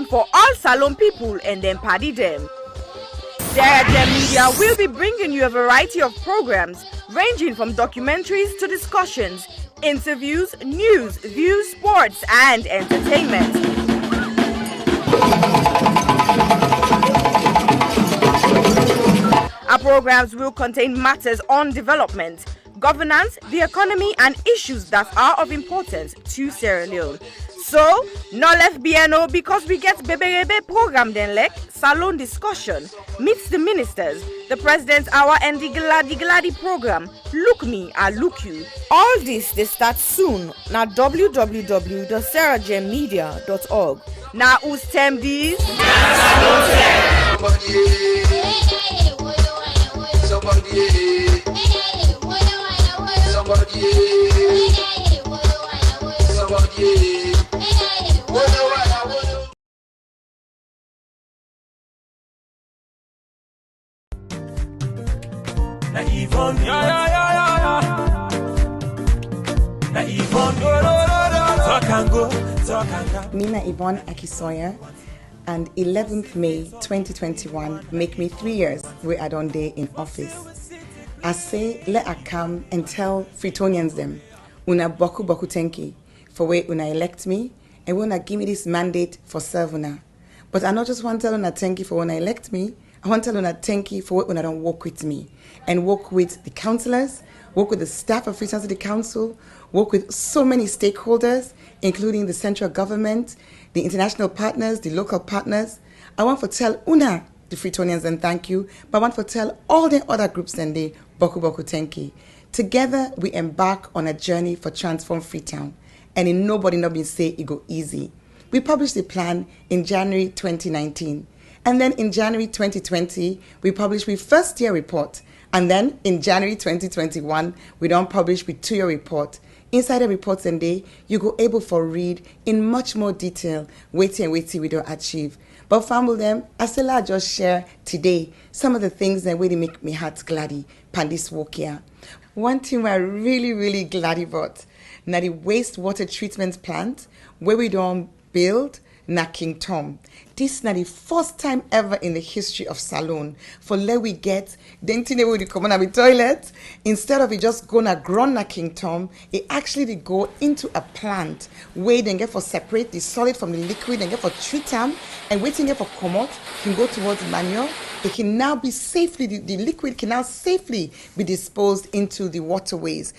program for all Salon people and then party them. Sarah Media will be bringing you a variety of programs ranging from documentaries to discussions, interviews, news, views, sports, and entertainment. Our programs will contain matters on development, governance, the economy, and issues that are of importance to Sierra Leone. So, no left BNO because we get Bebe program then like Salon discussion, meets the ministers, the president's hour, and the Gladi program. Look me, I look you. All this they start soon na www.sarahjmedia.org. Now who's tem these? Nina Yvonne Akisoya, and 11th May 2021 make me 3 years where I don't day in office. I say let I come and tell Freetonians them una boku tenki for where una elect me and una give me this mandate for serve una. But I not just want to tell una thank you for when I elect me, I want to tell una thank you for what una don't work with me and work with the councillors, work with the staff of Freetown City Council, work with so many stakeholders, including the central government, the international partners, the local partners. I want to tell una, the Freetonians, and thank you, but I want to tell all the other groups and the boku tenki. Together, we embark on a journey for Transform Freetown, and in nobody not been say it go easy. We published the plan in January 2019, and then in January 2020, we published our first year report, and then in January 2021, we don't publish with 2-year report. Inside the reports and day, you go able for read in much more detail, waiting we don't achieve. But family them, I still I just share today some of the things that really make me heart gladdy pan this walk here. One thing we're really glad about, now the wastewater treatment plant where we don't build na King Tom. This is not the first time ever in the history of Salon for let we get the thing we come on the toilet. Instead of it just gonna grow na King Tom, it actually go into a plant where they get for separate the solid from the liquid and get for treat them and waiting get for come out can go towards manure. It can now be safely the liquid can now safely be disposed into the waterways.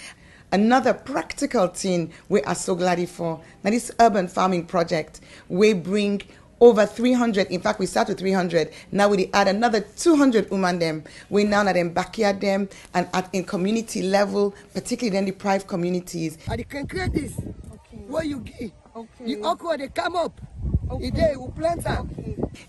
Another practical thing we are so glad for. Now this urban farming project, we bring over 300, in fact we start with 300, now we add another 200 women them. We now at them backyard them and in community level, particularly in the private communities. And you can create this, where you give, the okra they come up, they will plant them.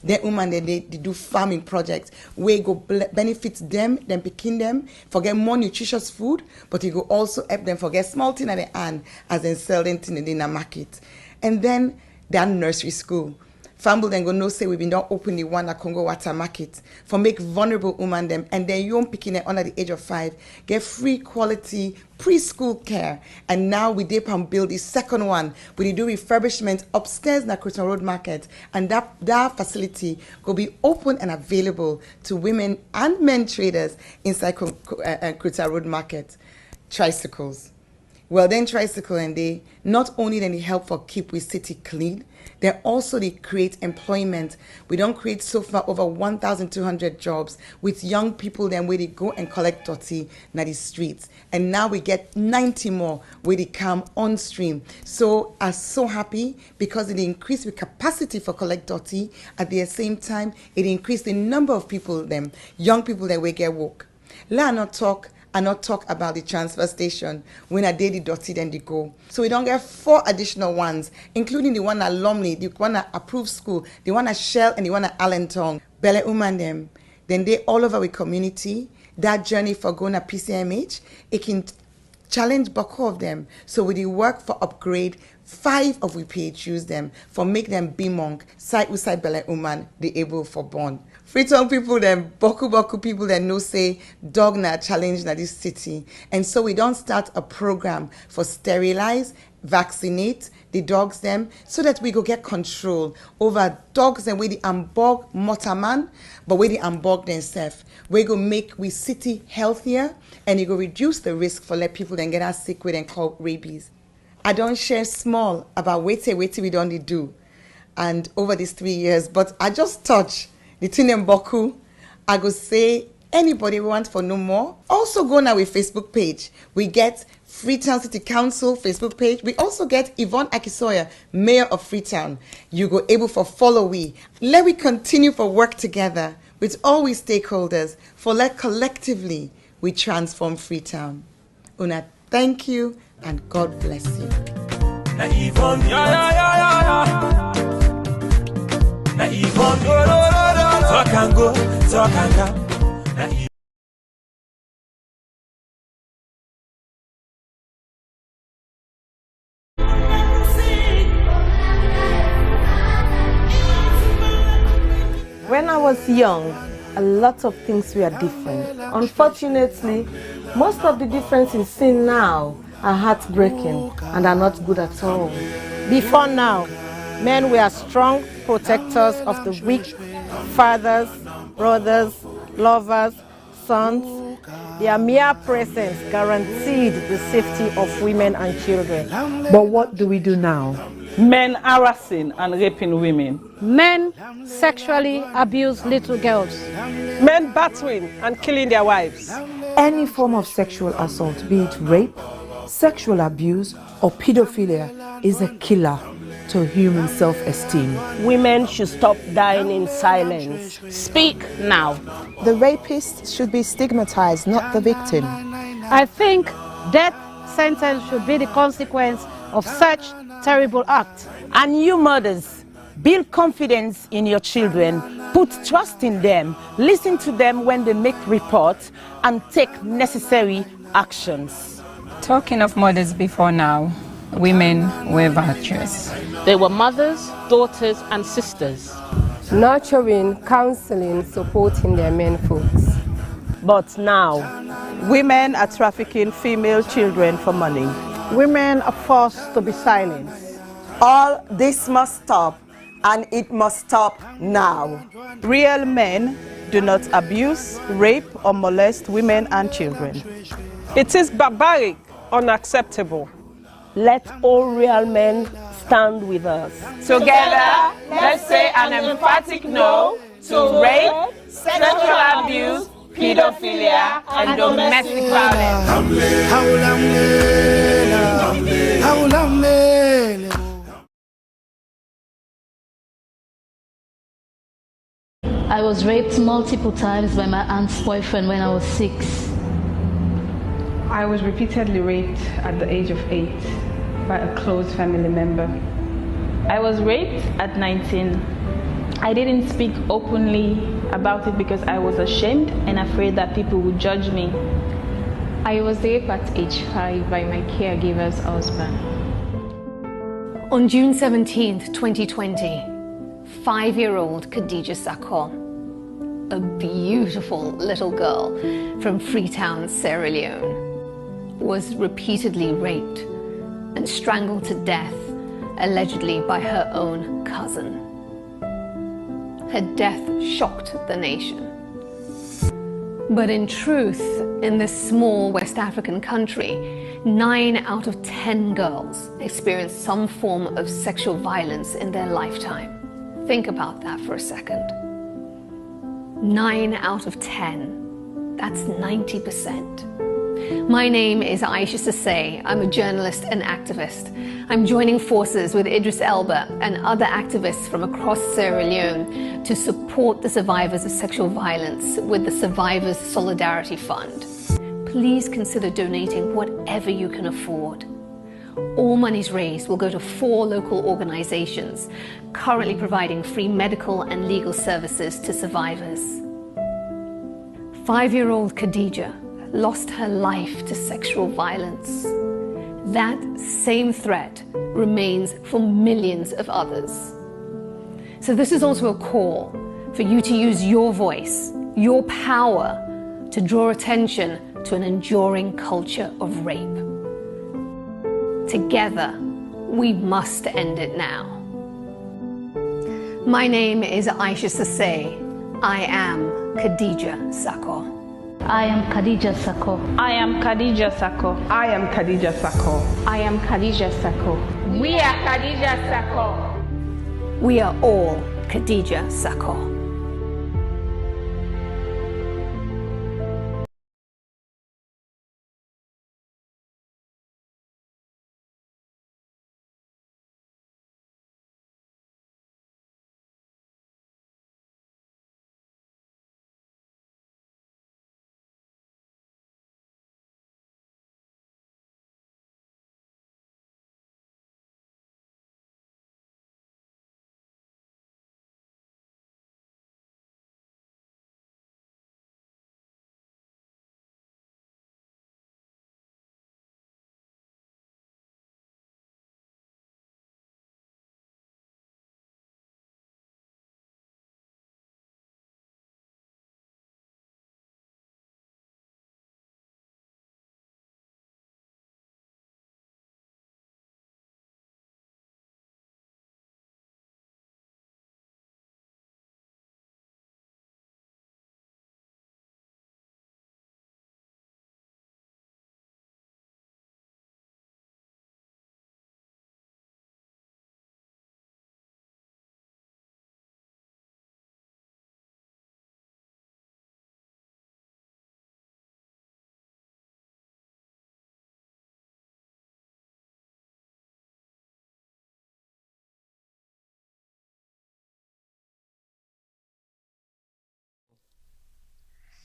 The women they do farming projects where go benefit them picking them, for get more nutritious food, but it go also help them for get small thing at the hand as they sell them in the market. And then their nursery school. Famble then go no say we've been not open the one at Congo Water Market for make vulnerable women them and then young picking it under the age of 5 get free quality preschool care. And now we dip and build the second one. We do refurbishment upstairs in the Freetown Road Market, and that facility will be open and available to women and men traders inside Freetown Road Market. Tricycles. Well, then tricycle and they not only then they help for keep we city clean, they also they create employment. We don't create so far over 1,200 jobs with young people then where they go and collect dirty na the streets. And now we get 90 more where they come on stream. So I'm so happy because it increased the capacity for collect dirty. At the same time, it increased the number of people them, young people that we get work. Let not talk and not talk about the transfer station when I did the dirty then they go. So we don't get 4 additional ones, including the one at Lumley, the one at Approved School, the one at Shell, and the one at Allentown. Bele Uman them. Then they all over the community. That journey for going to PCMH, it can challenge Bako of them. So we work for upgrade 5 of we PHUs them for make them be monk, side with side Bele Uman, they able for born. Freetown people then, boku people that know say dog na challenge na this city. And so we don't start a program for sterilize, vaccinate, the dogs them, so that we go get control over dogs and we the ambog motaman, but we the ambog themselves. We go make we city healthier, and it go reduce the risk for let people then get us sick with and call rabies. I don't share small about wait we don't do, and over these 3 years, but I just touch the Tinem Boku. I go say anybody want for no more. Also go now with Facebook page. We get Freetown City Council Facebook page. We also get Yvonne Akisoya, Mayor of Freetown. You go able for follow we. Let we continue for work together with all we stakeholders for let collectively we transform Freetown. Una, thank you and God bless you. Na Yvonne, Na Yvonne, talk and go, talk and come. Na Yvonne. When I was young, a lot of things were different. Unfortunately, most of the differences seen now are heartbreaking and are not good at all. Before now, men were strong protectors of the weak, fathers, brothers, lovers, sons. Their mere presence guaranteed the safety of women and children. But what do we do now? Men harassing and raping women. Men sexually abuse little girls. Men battering and killing their wives. Any form of sexual assault, be it rape, sexual abuse, or pedophilia, is a killer to human self-esteem. Women should stop dying in silence. Speak now. The rapist should be stigmatized, not the victim. I think death sentence should be the consequence of such terrible act. And you mothers, build confidence in your children, put trust in them, listen to them when they make reports, and take necessary actions. Talking of mothers before now, women were virtuous. They were mothers, daughters, and sisters. Nurturing, counseling, supporting their men folks. But now, women are trafficking female children for money. Women are forced to be silenced. All this must stop, and it must stop now. Real men do not abuse, rape, or molest women and children. It is barbaric, unacceptable. Let all real men stand with us. Together, let's say an emphatic no to rape, sexual abuse, pedophilia, and domestic violence. I was raped multiple times by my aunt's boyfriend when I was 6. I was repeatedly raped at the age of 8 by a close family member. I was raped at 19. I didn't speak openly about it because I was ashamed and afraid that people would judge me. I was raped at age 5 by my caregiver's husband. On June 17th, 2020, 5-year-old Khadija Sakho, a beautiful little girl from Freetown, Sierra Leone, was repeatedly raped and strangled to death, allegedly by her own cousin. Her death shocked the nation. But in truth, in this small West African country, 9 out of 10 girls experience some form of sexual violence in their lifetime. Think about that for a second. 9 out of 10. That's 90%. My name is Aisha Sasay. I'm a journalist and activist. I'm joining forces with Idris Elba and other activists from across Sierra Leone to support the survivors of sexual violence with the Survivors Solidarity Fund. Please consider donating whatever you can afford. All monies raised will go to 4 local organizations currently providing free medical and legal services to survivors. 5-year-old Khadija lost her life to sexual violence. That same threat remains for millions of others. So this is also a call for you to use your voice, your power, to draw attention to an enduring culture of rape. Together, We must end it now. My name is Aisha Sasay. I am Khadija Sako. I am Khadija Sako. I am Khadija Sako. I am Khadija Sako. I am Khadija Sako. We are Khadija Sako. We are all Khadija Sako.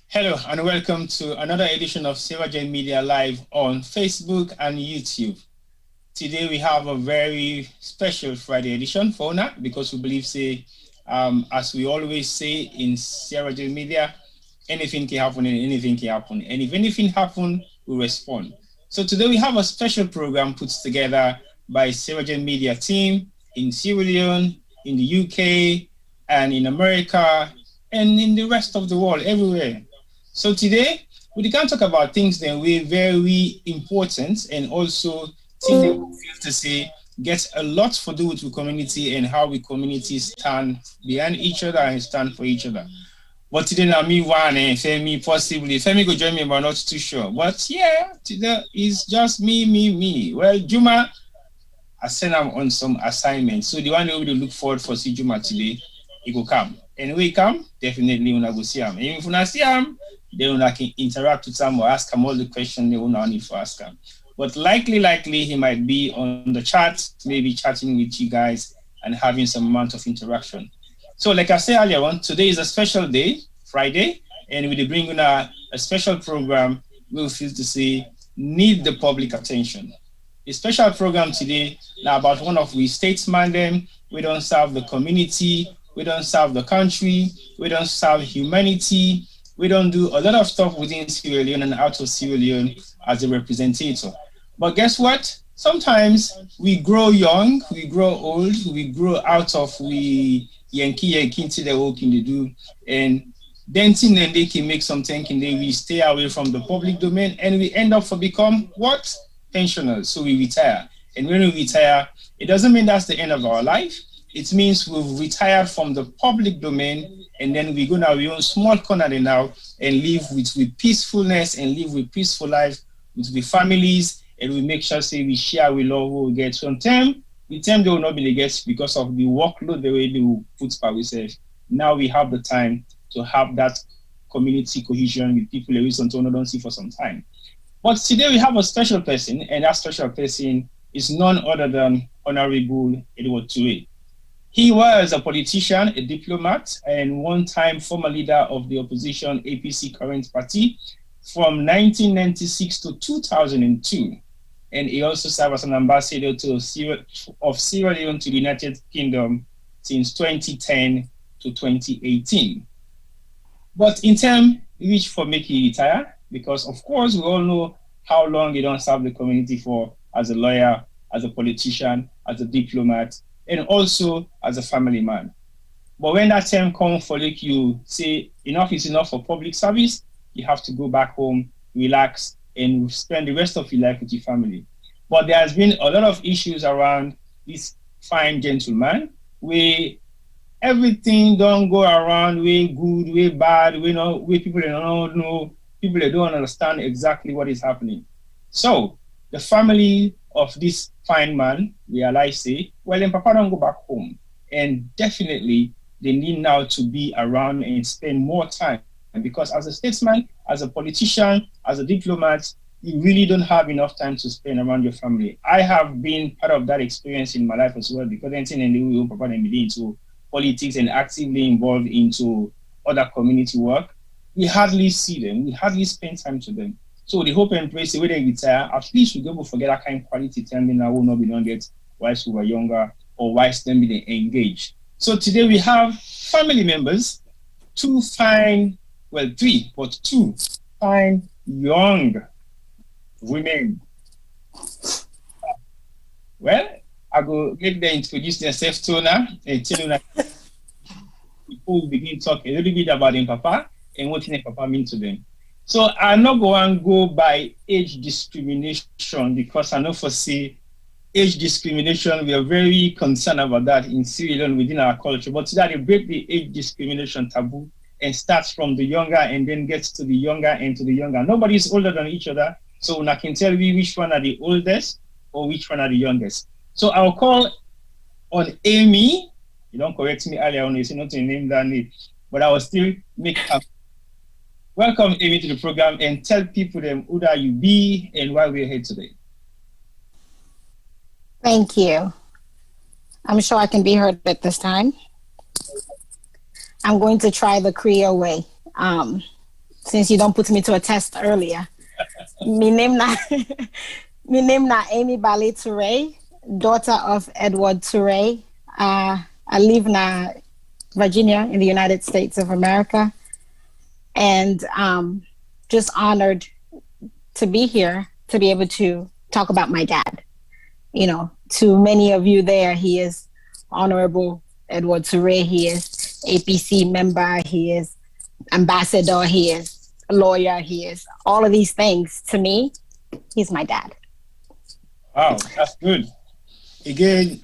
Hello and welcome to another edition of Sarah Jane Media Live on Facebook and YouTube. Today we have a very special Friday edition for now because we believe, as we always say in Sarah Jane Media, anything can happen and anything can happen. And if anything happens, we respond. So today we have a special program put together by Sarah Jane Media team in Sierra Leone, in the UK, and in America, and in the rest of the world, everywhere. So today, we can talk about things that were very important and also things that we feel to say get a lot to do with the community and how we communities stand behind each other and stand for each other. But today, now me one and Femi possibly. Femi go join me, but not too sure. But yeah, today is just me. Well, Juma, I sent him on some assignments. So the one that we look forward for see Juma today, he go come. And when he come, definitely when I go see him. And if you not see him, then I can interact with them or ask him all the questions they want to ask him. But likely he might be on the chat, maybe chatting with you guys and having some amount of interaction. So like I said earlier on, today is a special day, Friday, and we'll bring in a special program we feel to say need the public attention. A special program today now about one of we statesmen them. We don't serve the community, we don't serve the country, we don't serve humanity. We don't do a lot of stuff within Sierra Leone and out of Sierra Leone as a representative. But guess what? Sometimes we grow young, we grow old, we grow out of we Yankee to the work in the do, and then they can make something and then we stay away from the public domain and we end up for become what? Pensioners. So we retire. And when we retire, it doesn't mean that's the end of our life. It means we've retired from the public domain and then we go now we own small corner now and live with peacefulness and live with peaceful life with the families, and we make sure say we share we love what we get. So on time, the time they will not be get because of the workload the way they will put by ourselves. Now we have the time to have that community cohesion with people we don't see for some time. But today we have a special person, and that special person is none other than Honorable Edward Turay. He was a politician, a diplomat, and one-time former leader of the opposition APC current party from 1996 to 2002. And he also served as an ambassador of Sierra Leone to the United Kingdom since 2010 to 2018. But in terms which for make he retire, because of course we all know how long he don't serve the community for as a lawyer, as a politician, as a diplomat, and also as a family man. But when that time comes for like you say enough is enough for public service, you have to go back home, relax, and spend the rest of your life with your family. But there has been a lot of issues around this fine gentleman where everything don't go around way good, way bad, way people don't know, people that don't understand exactly what is happening. So the family of this fine man realize, say, well, then Papa don't go back home. And definitely they need now to be around and spend more time. Because as a statesman, as a politician, as a diplomat, you really don't have enough time to spend around your family. I have been part of that experience in my life as well, because anything in the way Papa and me into politics and actively involved into other community work, we hardly see them, we hardly spend time to them. So the hope and praise, the way they retire, at least we go forget that kind of quality time now will not be done yet whilst we were younger or whilst them be engaged. So today we have family members, two fine young women. Well, I go let them introduce themselves to now and tell you that before we begin talking a little bit about them Papa and what their Papa mean to them. So I'm not going to go by age discrimination because I know for say age discrimination, we are very concerned about that in Sierra Leone within our culture. But today they break the age discrimination taboo and starts from the younger and then gets to the younger and to the younger. Nobody is older than each other, so I can tell you which one are the oldest or which one are the youngest. So I'll call on Amy. You don't correct me earlier on, you say not to name that name, but I will still make up. Welcome, Amy, to the program and tell people them who that you be and why we're here today. Thank you. I'm sure I can be heard at this time. I'm going to try the Creole way, since you don't put me to a test earlier. My name na Amy Ballet Turay, daughter of Edward Turay. I live in Virginia in the United States of America, and just honored to be here to be able to talk about my dad. You know, to many of you there, he is Honorable Edward Turay. He is APC member. He is ambassador. He is a lawyer. He is all of these things. To me, he's my dad. Wow, that's good. Again,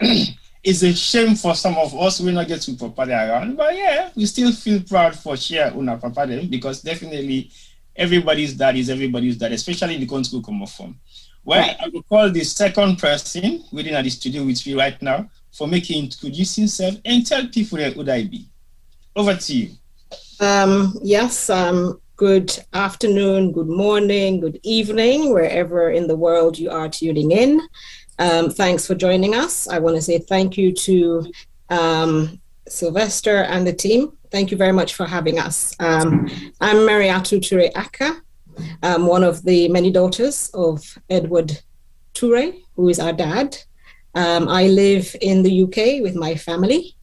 it's a shame for some of us we not get to Papa around, but yeah, we still feel proud for share una Papa them because definitely everybody's dad is everybody's dad, especially in the country we come from. Well, right. I will call the second person within the studio with me right now for making introduce himself and tell people who I be. Over to you. Yes, good afternoon, good morning, good evening, wherever in the world you are tuning in. Thanks for joining us. I want to say thank you to Sylvester and the team. Thank you very much for having us. I'm Mariatu Turay Aka. I'm one of the many daughters of Edward Turay, who is our dad. I live in the UK with my family.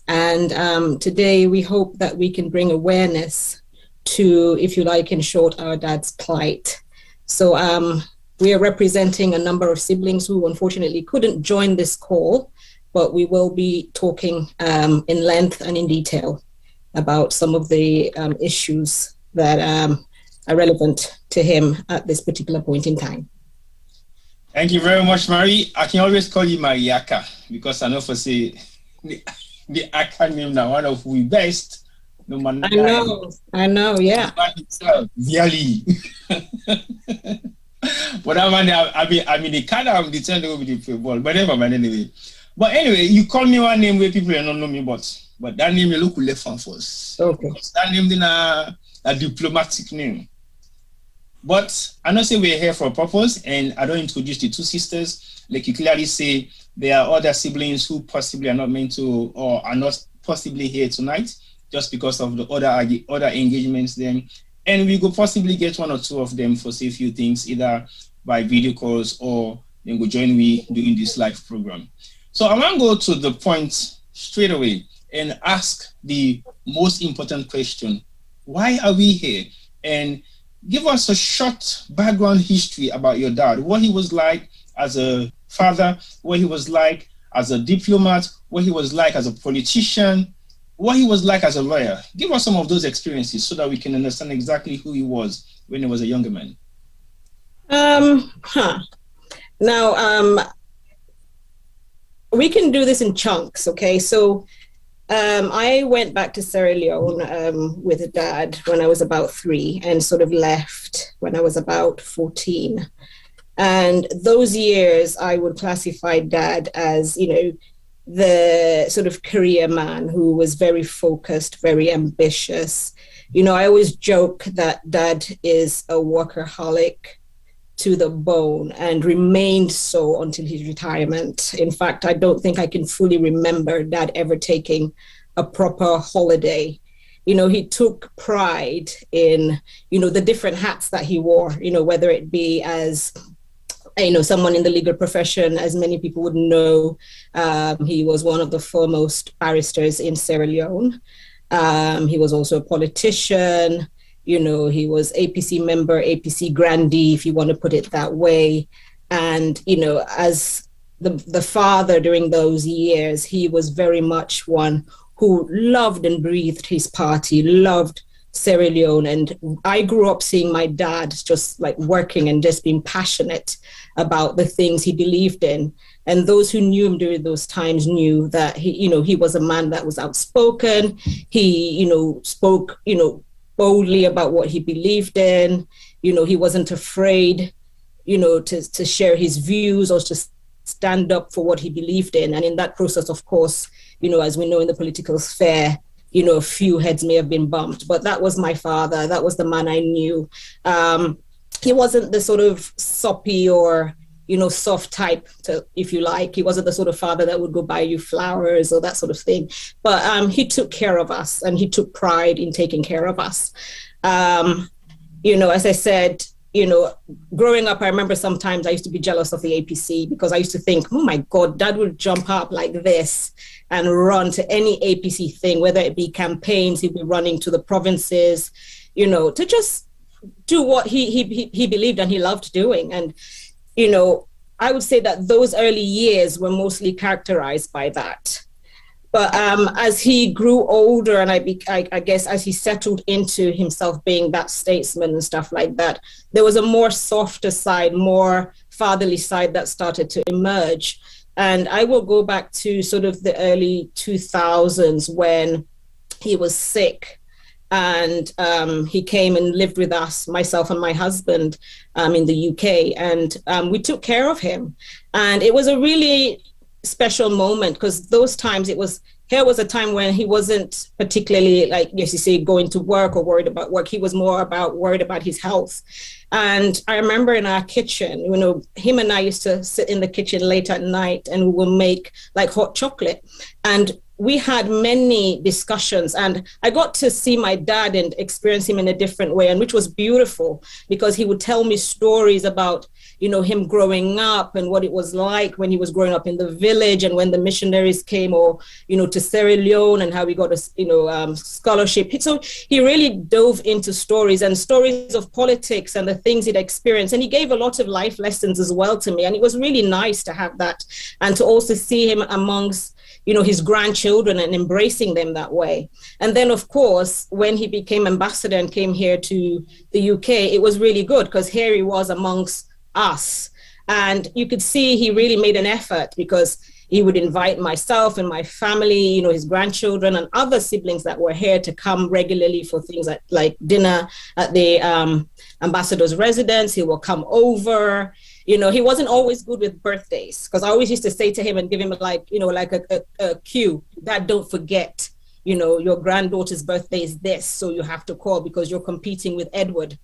And today we hope that we can bring awareness to, if you like, in short, our dad's plight. So we are representing a number of siblings who unfortunately couldn't join this call, but we will be talking in length and in detail about some of the issues that are relevant to him at this particular point in time. Thank you very much, Mary. I can always call you Mariaka because I know for say the Aka name now one of we best. No man. I know, yeah. Really. But I mean the kind of determined over the football, but never mind anyway. But anyway, you call me one name where people don't know me, but that name you look left on first. Okay. That name is a diplomatic name. But I know say we're here for a purpose, and I don't introduce the two sisters. Like you clearly say, there are other siblings who possibly are not meant to or are not possibly here tonight just because of the other engagements then. And we could possibly get one or two of them for say a few things, either by video calls or then go join me doing this live program. So I want to go to the point straight away and ask the most important question. Why are we here? And give us a short background history about your dad, what he was like as a father, what he was like as a diplomat, what he was like as a politician, what he was like as a lawyer. Give us some of those experiences so that we can understand exactly who he was when he was a younger man. Now, we can do this in chunks, okay? So I went back to Sierra Leone with a dad when I was about 3 and sort of left when I was about 14. And those years I would classify dad as, the sort of career man who was very focused, very ambitious. I always joke that dad is a workaholic to the bone and remained so until his retirement. In fact, I don't think I can fully remember dad ever taking a proper holiday. He took pride in, the different hats that he wore, whether it be as, someone in the legal profession, as many people would know. He was one of the foremost barristers in Sierra Leone. He was also a politician. He was APC member, APC grandee, if you want to put it that way. And, as the father during those years, he was very much one who loved and breathed his party, loved Sierra Leone. And I grew up seeing my dad just like working and just being passionate about the things he believed in. And those who knew him during those times knew that he was a man that was outspoken. He, spoke, boldly about what he believed in. He wasn't afraid, to share his views or to stand up for what he believed in. And in that process, of course, as we know in the political sphere, a few heads may have been bumped, but that was my father. That was the man I knew. He wasn't the sort of soppy or, soft type, if you like. He wasn't the sort of father that would go buy you flowers or that sort of thing. But he took care of us and he took pride in taking care of us. As I said, growing up, I remember sometimes I used to be jealous of the APC because I used to think, oh my God, dad would jump up like this and run to any APC thing, whether it be campaigns, he'd be running to the provinces, to just do what he believed and he loved doing. And, I would say that those early years were mostly characterized by that. But as he grew older and I guess as he settled into himself being that statesman and stuff like that, there was a more softer side, more fatherly side that started to emerge. And I will go back to sort of the early 2000s when he was sick. And he came and lived with us, myself and my husband, in the UK. And we took care of him. And it was a really special moment because those times here was a time when he wasn't particularly, like, yes, you say, going to work or worried about work. He was more worried about his health. And I remember in our kitchen, him and I used to sit in the kitchen late at night and we would make like hot chocolate. And we had many discussions and I got to see my dad and experience him in a different way, and which was beautiful because he would tell me stories about, him growing up and what it was like when he was growing up in the village and when the missionaries came or, to Sierra Leone and how he got a, scholarship. So he really dove into stories of politics and the things he'd experienced. And he gave a lot of life lessons as well to me. And it was really nice to have that and to also see him amongst his grandchildren and embracing them that way. And then, of course, when he became ambassador and came here to the UK, it was really good because here he was amongst us. And you could see he really made an effort because he would invite myself and my family, his grandchildren and other siblings that were here to come regularly for things like dinner at the ambassador's residence. He will come over. He wasn't always good with birthdays because I always used to say to him and give him a cue that don't forget, your granddaughter's birthday is this. So you have to call because you're competing with Edward,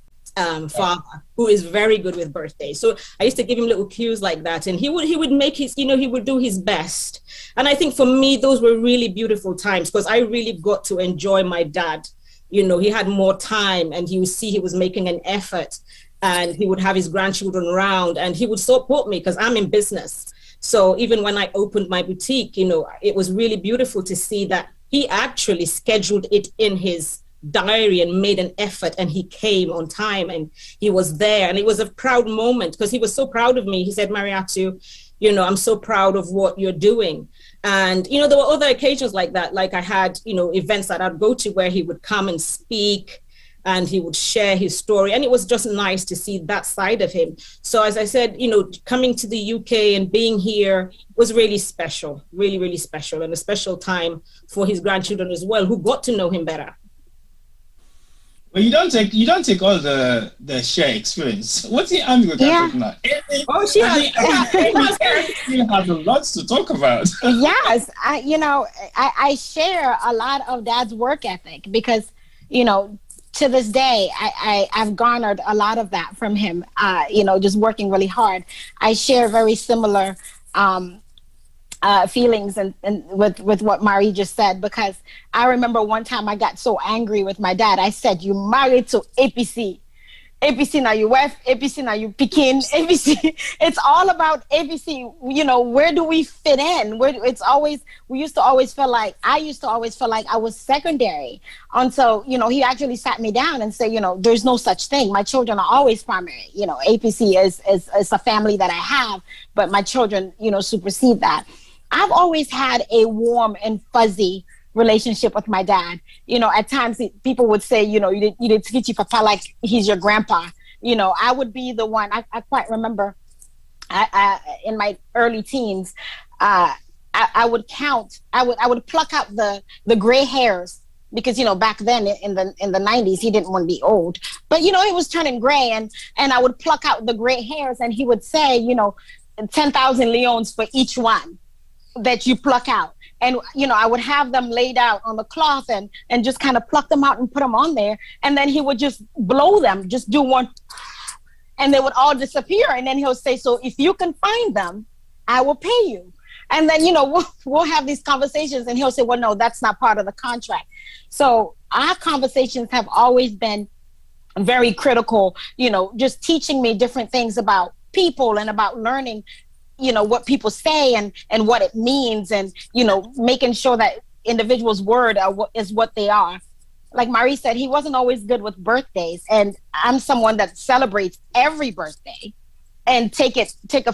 father, who is very good with birthdays. So I used to give him little cues like that. And he would make his, he would do his best. And I think for me, those were really beautiful times because I really got to enjoy my dad. He had more time and he would see he was making an effort. And he would have his grandchildren around and he would support me because I'm in business. So even when I opened my boutique, it was really beautiful to see that he actually scheduled it in his diary and made an effort and he came on time and he was there. And it was a proud moment because he was so proud of me. He said, Mariatu, I'm so proud of what you're doing. And, there were other occasions like that. Like I had, events that I'd go to where he would come and speak. and he would share his story. And it was just nice to see that side of him. So as I said, coming to the UK and being here was really special, really, really special, and a special time for his grandchildren as well, who got to know him better. Well, you don't take all the share experience. What's the Amy now? She has a lot to talk about. Yes, I share a lot of Dad's work ethic because, to this day, I've garnered a lot of that from him, just working really hard. I share very similar feelings and with what Marie just said, because I remember one time I got so angry with my dad. I said, "You married to APC. APC now you wife, APC now you picking, APC." It's all about APC. Where do we fit in? I used to always feel like I was secondary. And so, he actually sat me down and said, there's no such thing. My children are always primary. APC is a family that I have, but my children, supersede that. I've always had a warm and fuzzy relationship with my dad. At times people would say, you did teach your papa like he's your grandpa. I would be the one. I quite remember in my early teens, I would pluck out the gray hairs because, back then in the 90s, he didn't want to be old, but it was turning gray, and I would pluck out the gray hairs, and he would say, 10,000 leons for each one that you pluck out. And, I would have them laid out on the cloth and just kind of pluck them out and put them on there. And then he would just blow them, just do one, and they would all disappear. And then he'll say, "So if you can find them, I will pay you." And then, we'll have these conversations, and he'll say, "Well, no, that's not part of the contract." So our conversations have always been very critical, just teaching me different things about people and about learning what people say and what it means, and, making sure that individuals' word is what they are. Like Marie said, he wasn't always good with birthdays, and I'm someone that celebrates every birthday and take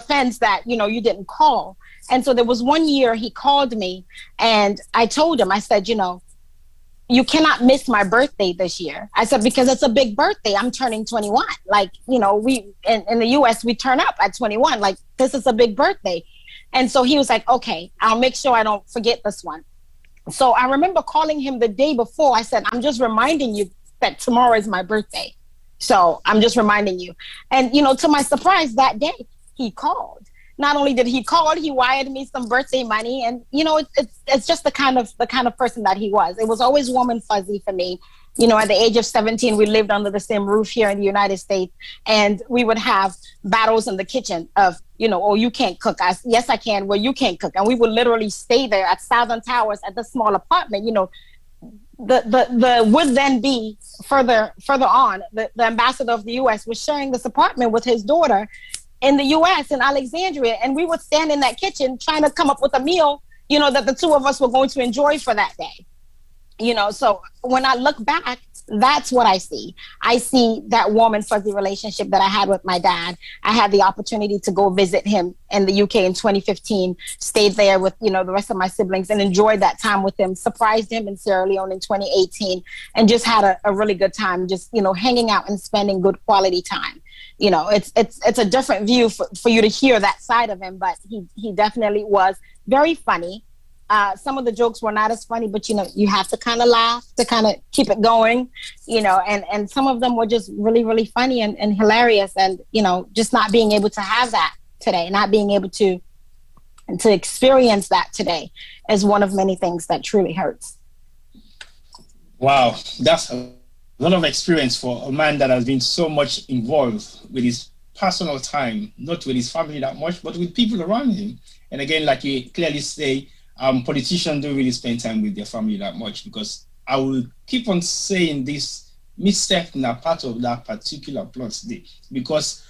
offense that, you didn't call. And so there was one year he called me, and I told him, I said, "You cannot miss my birthday this year." I said, "Because it's a big birthday. I'm turning 21. Like, we in the US, we turn up at 21. Like, this is a big birthday." And so he was like, "Okay, I'll make sure I don't forget this one." So I remember calling him the day before. I said, "I'm just reminding you that tomorrow is my birthday. So I'm just reminding you." And, to my surprise, that day he called. Not only did he call, he wired me some birthday money, and it's just the kind of person that he was. It was always warm and fuzzy for me. At the age of 17, we lived under the same roof here in the United States, and we would have battles in the kitchen of, "Oh, you can't cook." "Yes, I can." "Well, you can't cook." And we would literally stay there at Southern Towers at the small apartment. The would then be further on. The ambassador of the U.S. was sharing this apartment with his daughter in the U.S. in Alexandria, and we would stand in that kitchen trying to come up with a meal, that the two of us were going to enjoy for that day. So when I look back, that's what I see. I see that warm and fuzzy relationship that I had with my dad. I had the opportunity to go visit him in the UK in 2015, stayed there with, the rest of my siblings and enjoyed that time with him, surprised him in Sierra Leone in 2018, and just had a really good time, just, hanging out and spending good quality time. It's a different view for you to hear that side of him, but he definitely was very funny. Some of the jokes were not as funny, but you have to kind of laugh to kind of keep it going, and some of them were just really, really funny and hilarious, and just not being able to have that today, not being able to experience that today is one of many things that truly hurts. Wow, that's a lot of experience for a man that has been so much involved with his personal time, not with his family that much, but with people around him. And again, like you clearly say, politicians don't really spend time with their family that much, because I will keep on saying this misstep in a part of that particular plot today, because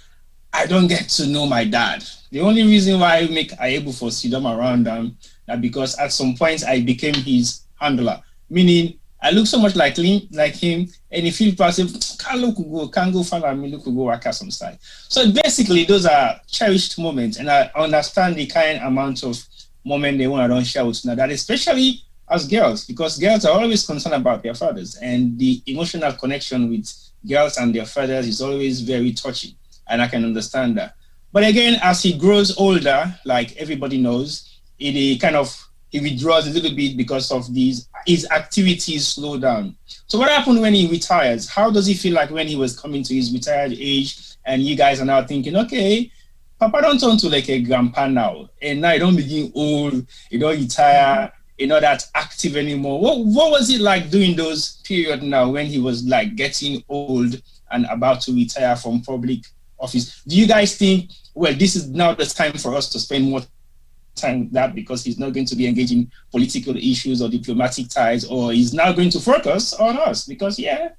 I don't get to know my dad. The only reason why I able for Sidom around them that because at some point I became his handler, meaning I look so much like him, and he feels passive, can't go follow me, look go work out some side. So basically those are cherished moments, and I understand the kind amount of moment they want to don't share with now that, especially as girls, because girls are always concerned about their fathers, and the emotional connection with girls and their fathers is always very touchy, and I can understand that. But again, as he grows older, like everybody knows, he withdraws a little bit because of his activities slow down. So what happened when he retires? How does he feel like when he was coming to his retired age and you guys are now thinking, okay, Papa don't turn to like a grandpa now, and now you don't begin old, you don't retire, you're not that active anymore. What was it like during those period now when he was like getting old and about to retire from public office? Do you guys think, well, this is now the time for us to spend more time with that because he's not going to be engaging political issues or diplomatic ties, or he's now going to focus on us because, yeah,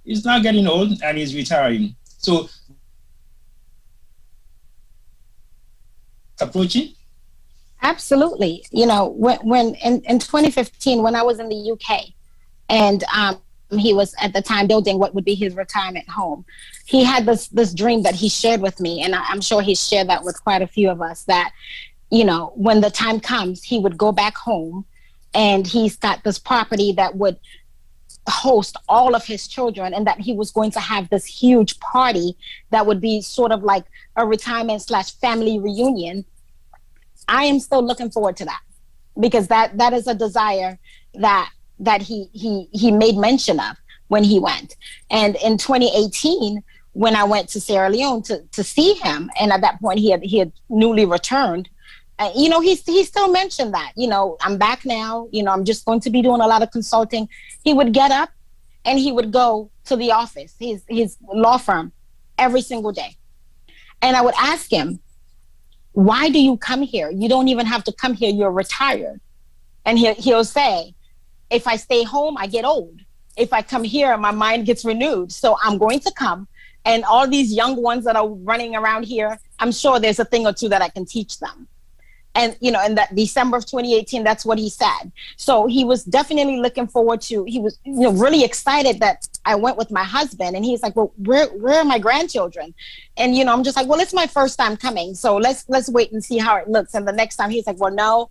he's now getting old and he's retiring. So, approaching? Absolutely. You know, when in 2015, when I was in the UK, and he was at the time building what would be his retirement home, he had this dream that he shared with me, and I'm sure he shared that with quite a few of us, that, you know, when the time comes, he would go back home, and he's got this property that would host all of his children, and that he was going to have this huge party that would be sort of like a retirement / family reunion. I am still looking forward to that, because that is a desire that he made mention of when he went. And in 2018, when I went to Sierra Leone to see him, and at that point he had newly returned, you know, he still mentioned that, you know, I'm back now, you know, I'm just going to be doing a lot of consulting. He would get up and he would go to the office, his law firm, every single day. And I would ask him, why do you come here? You don't even have to come here, you're retired. And he'll say, if I stay home, I get old. If I come here, my mind gets renewed. So I'm going to come, and all these young ones that are running around here, I'm sure there's a thing or two that I can teach them. And, you know, in that December of 2018, that's what he said. So he was definitely looking forward to, he was, you know, really excited that I went with my husband. And he's like, well, where are my grandchildren? And, you know, I'm just like, well, it's my first time coming, so let's wait and see how it looks. And the next time he's like, well, no,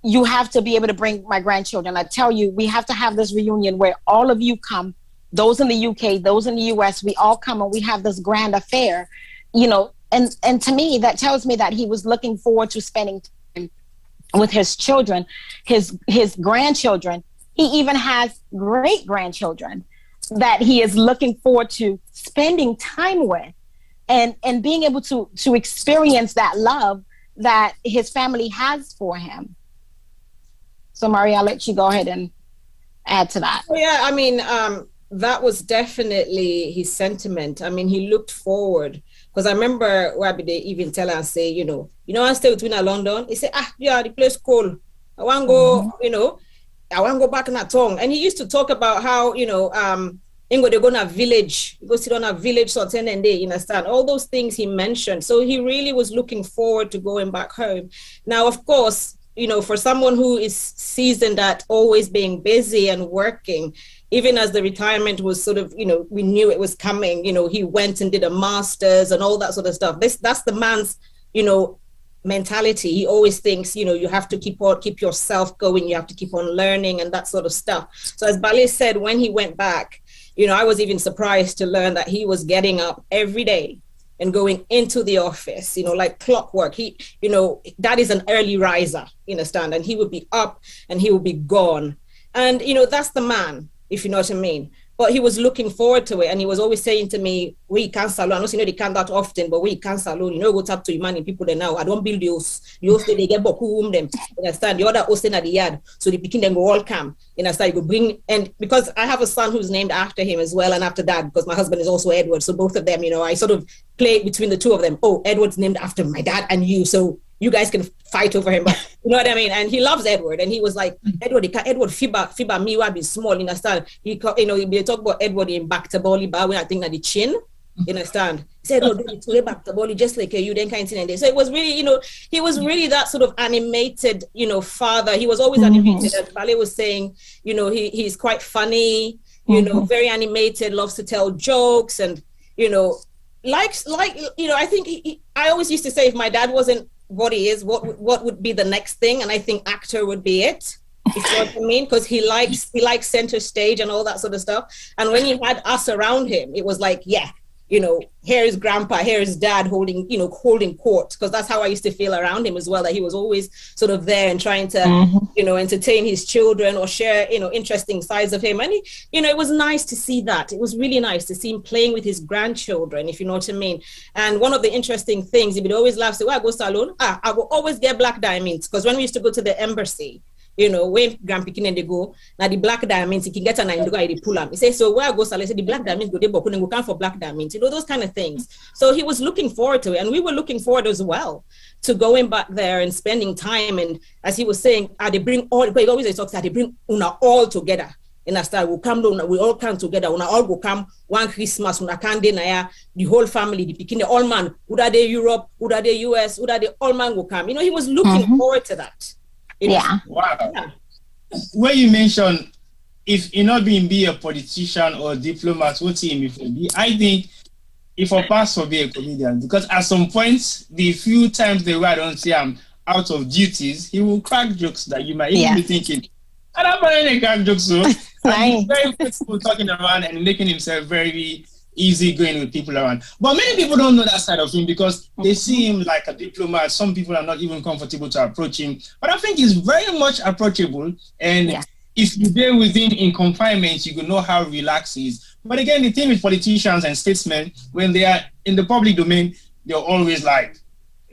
you have to be able to bring my grandchildren. I tell you, we have to have this reunion where all of you come, those in the UK, those in the US, we all come and we have this grand affair, you know. And to me, that tells me that he was looking forward to spending time with his children, his grandchildren. He even has great-grandchildren that he is looking forward to spending time with, and being able to experience that love that his family has for him. So, Maria, I'll let you go ahead and add to that. Yeah, I mean, that was definitely his sentiment. I mean, he looked forward. Because I remember Wabi, they even tell and say, you know, I stay with Winner London. He said, yeah, the place cold. I want to go, you know, I want to go back in that tongue. And he used to talk about how, you know, Ingo, they go to a village, go sit on a village, so and they understand all those things he mentioned. So he really was looking forward to going back home. Now, of course, you know, for someone who is seasoned at always being busy and working, even as the retirement was sort of, you know, we knew it was coming, you know, he went and did a master's and all that sort of stuff. That's the man's, you know, mentality. He always thinks, you know, you have to keep yourself going, you have to keep on learning and that sort of stuff. So as Bale said, when he went back, you know, I was even surprised to learn that he was getting up every day and going into the office, you know, like clockwork. He, you know, that is an early riser, you understand, and he would be up and he would be gone. And, you know, that's the man, if you know what I mean. But he was looking forward to it, and he was always saying to me, we can't salon. I know, you know, they can't that often, but we can't salon. You know, go talk to many people there now. I don't build those. You also they get boku them. You understand? The other hosting at the yard, so the picking them go all come. You understand? You go bring, and because I have a son who's named after him as well, and after that, because my husband is also Edward, so both of them, you know, I sort of play between the two of them. Oh, Edward's named after my dad and you, so you guys can fight over him, but you know what I mean? And he loves Edward, and he was like, Edward fiba me be small, you understand? He, you know, they talk about Edward in back to ball, but when I think that the chin, you understand? He said, oh, it's way back to ball, just like you, then kind of thing. So it was really, you know, he was really that sort of animated, you know, father. He was always animated. As Bale was saying, you know, he's quite funny, you know, very animated, loves to tell jokes, and, you know, like you know, I think I always used to say, if my dad wasn't what he is, what would be the next thing? And I think actor would be it. You know what I mean? Because he likes center stage and all that sort of stuff. And when he had us around him, it was like, yeah, you know, here is grandpa, here is dad holding court. Because that's how I used to feel around him as well, that he was always sort of there and trying to, you know, entertain his children or share, you know, interesting sides of him. And, he, you know, it was nice to see that. It was really nice to see him playing with his grandchildren, if you know what I mean. And one of the interesting things, he would always laugh, say, well, I go salon, I will always get black diamonds. Because when we used to go to the embassy, you know, when grandpicking and they go, now the black diamonds, he can get an and they pull them. He says, so where I go, I said, the black diamonds go, they go come for black diamonds, you know, those kind of things. So he was looking forward to it. And we were looking forward as well to going back there and spending time. And as he was saying, they bring all, but he always talks that they bring una all together. In a style, we all come together, una all go come one Christmas, una can dinner, the whole family, the picking the all man, who are they Europe, who are they US, who are they all man go come. You know, he was looking forward to that. Yeah. Wow. Yeah. When you mention if you're not being be a politician or a diplomat, what team if be? I think if a pastor be a comedian, because at some point, the few times they were don't say I'm out of duties, he will crack jokes that you might even be thinking, I don't want any crack jokes, so he's very flexible talking around and making himself very easy going with people around. But many people don't know that side of him because they see him like a diplomat. Some people are not even comfortable to approach him. But I think he's very much approachable. And if you're there with him in confinement, you will know how relaxed he is. But again, the thing with politicians and statesmen, when they are in the public domain, they're always like,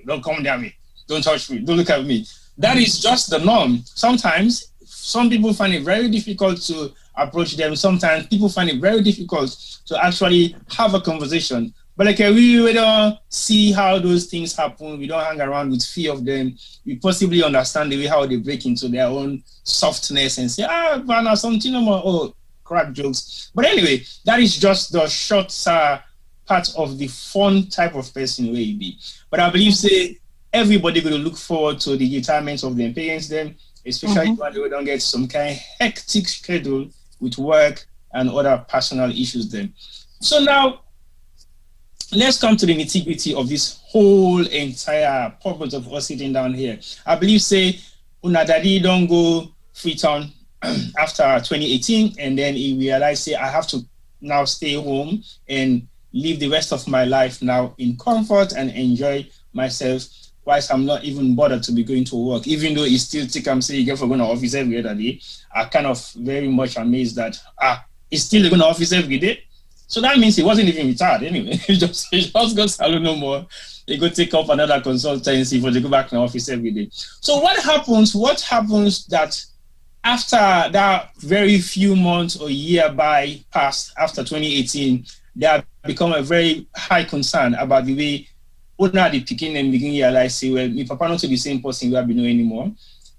don't come near me, don't touch me, don't look at me. That is just the norm. Sometimes some people find it very difficult to approach them. Sometimes people find it very difficult to actually have a conversation. But like we don't see how those things happen. We don't hang around with fear of them. We possibly understand the way how they break into their own softness and say, Vanna, something more, crap jokes. But anyway, that is just the short part of the fun type of person where you be. But I believe say everybody will look forward to the retirement of their parents then, especially when they don't get some kind of hectic schedule with work and other personal issues then. So now, let's come to the nitty-gritty of this whole entire purpose of us sitting down here. I believe, say, Una Daddy don't go Freetown after 2018, and then he realized, say, I have to now stay home and live the rest of my life now in comfort and enjoy myself, whilst I'm not even bothered to be going to work, even though it's still thick, I'm saying, for going to office every other day. I kind of very much amazed that, he's still going to office every day. So that means he wasn't even retired anyway. He just got salary no more. They go take up another consultancy for they go back to the office every day. So what happens that after that very few months or year passed after 2018, there have become a very high concern about the way Una the picking and beginning realize, say, well, my papa not to the same person we have been know anymore.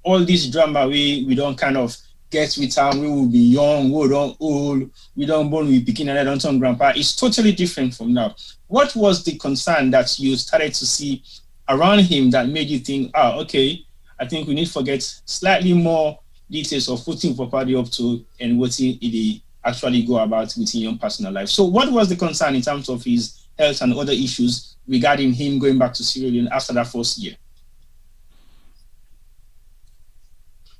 All this drama we don't kind of get with time, we will be young, we don't old, we don't born with picking and I don't turn grandpa. It's totally different from now. What was the concern that you started to see around him that made you think, okay, I think we need to get slightly more details of what he papa up to and what he actually go about within your personal life. So what was the concern in terms of his health and other issues regarding him going back to Sierra Leone after that first year?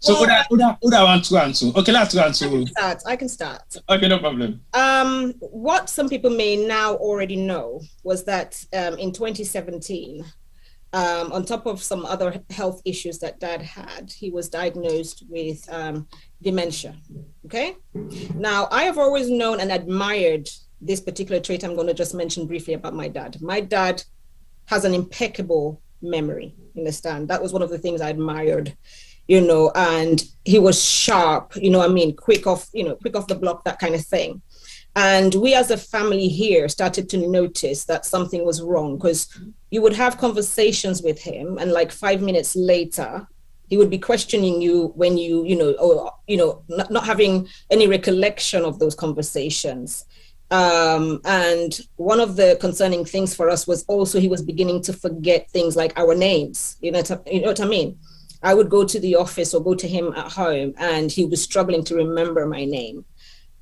So Uda want to answer. Okay, let's answer. I can start. Okay, no problem. What some people may now already know was that in 2017, on top of some other health issues that Dad had, he was diagnosed with dementia. Okay? Now, I have always known and admired this particular trait I'm going to just mention briefly about my dad. My dad has an impeccable memory, you understand? That was one of the things I admired, you know, and he was sharp, you know what I mean, quick off the block, that kind of thing. And we as a family here started to notice that something was wrong, because you would have conversations with him and like 5 minutes later, he would be questioning you when not having any recollection of those conversations. And one of the concerning things for us was also he was beginning to forget things like our names. You know what I mean? I would go to the office or go to him at home and he was struggling to remember my name.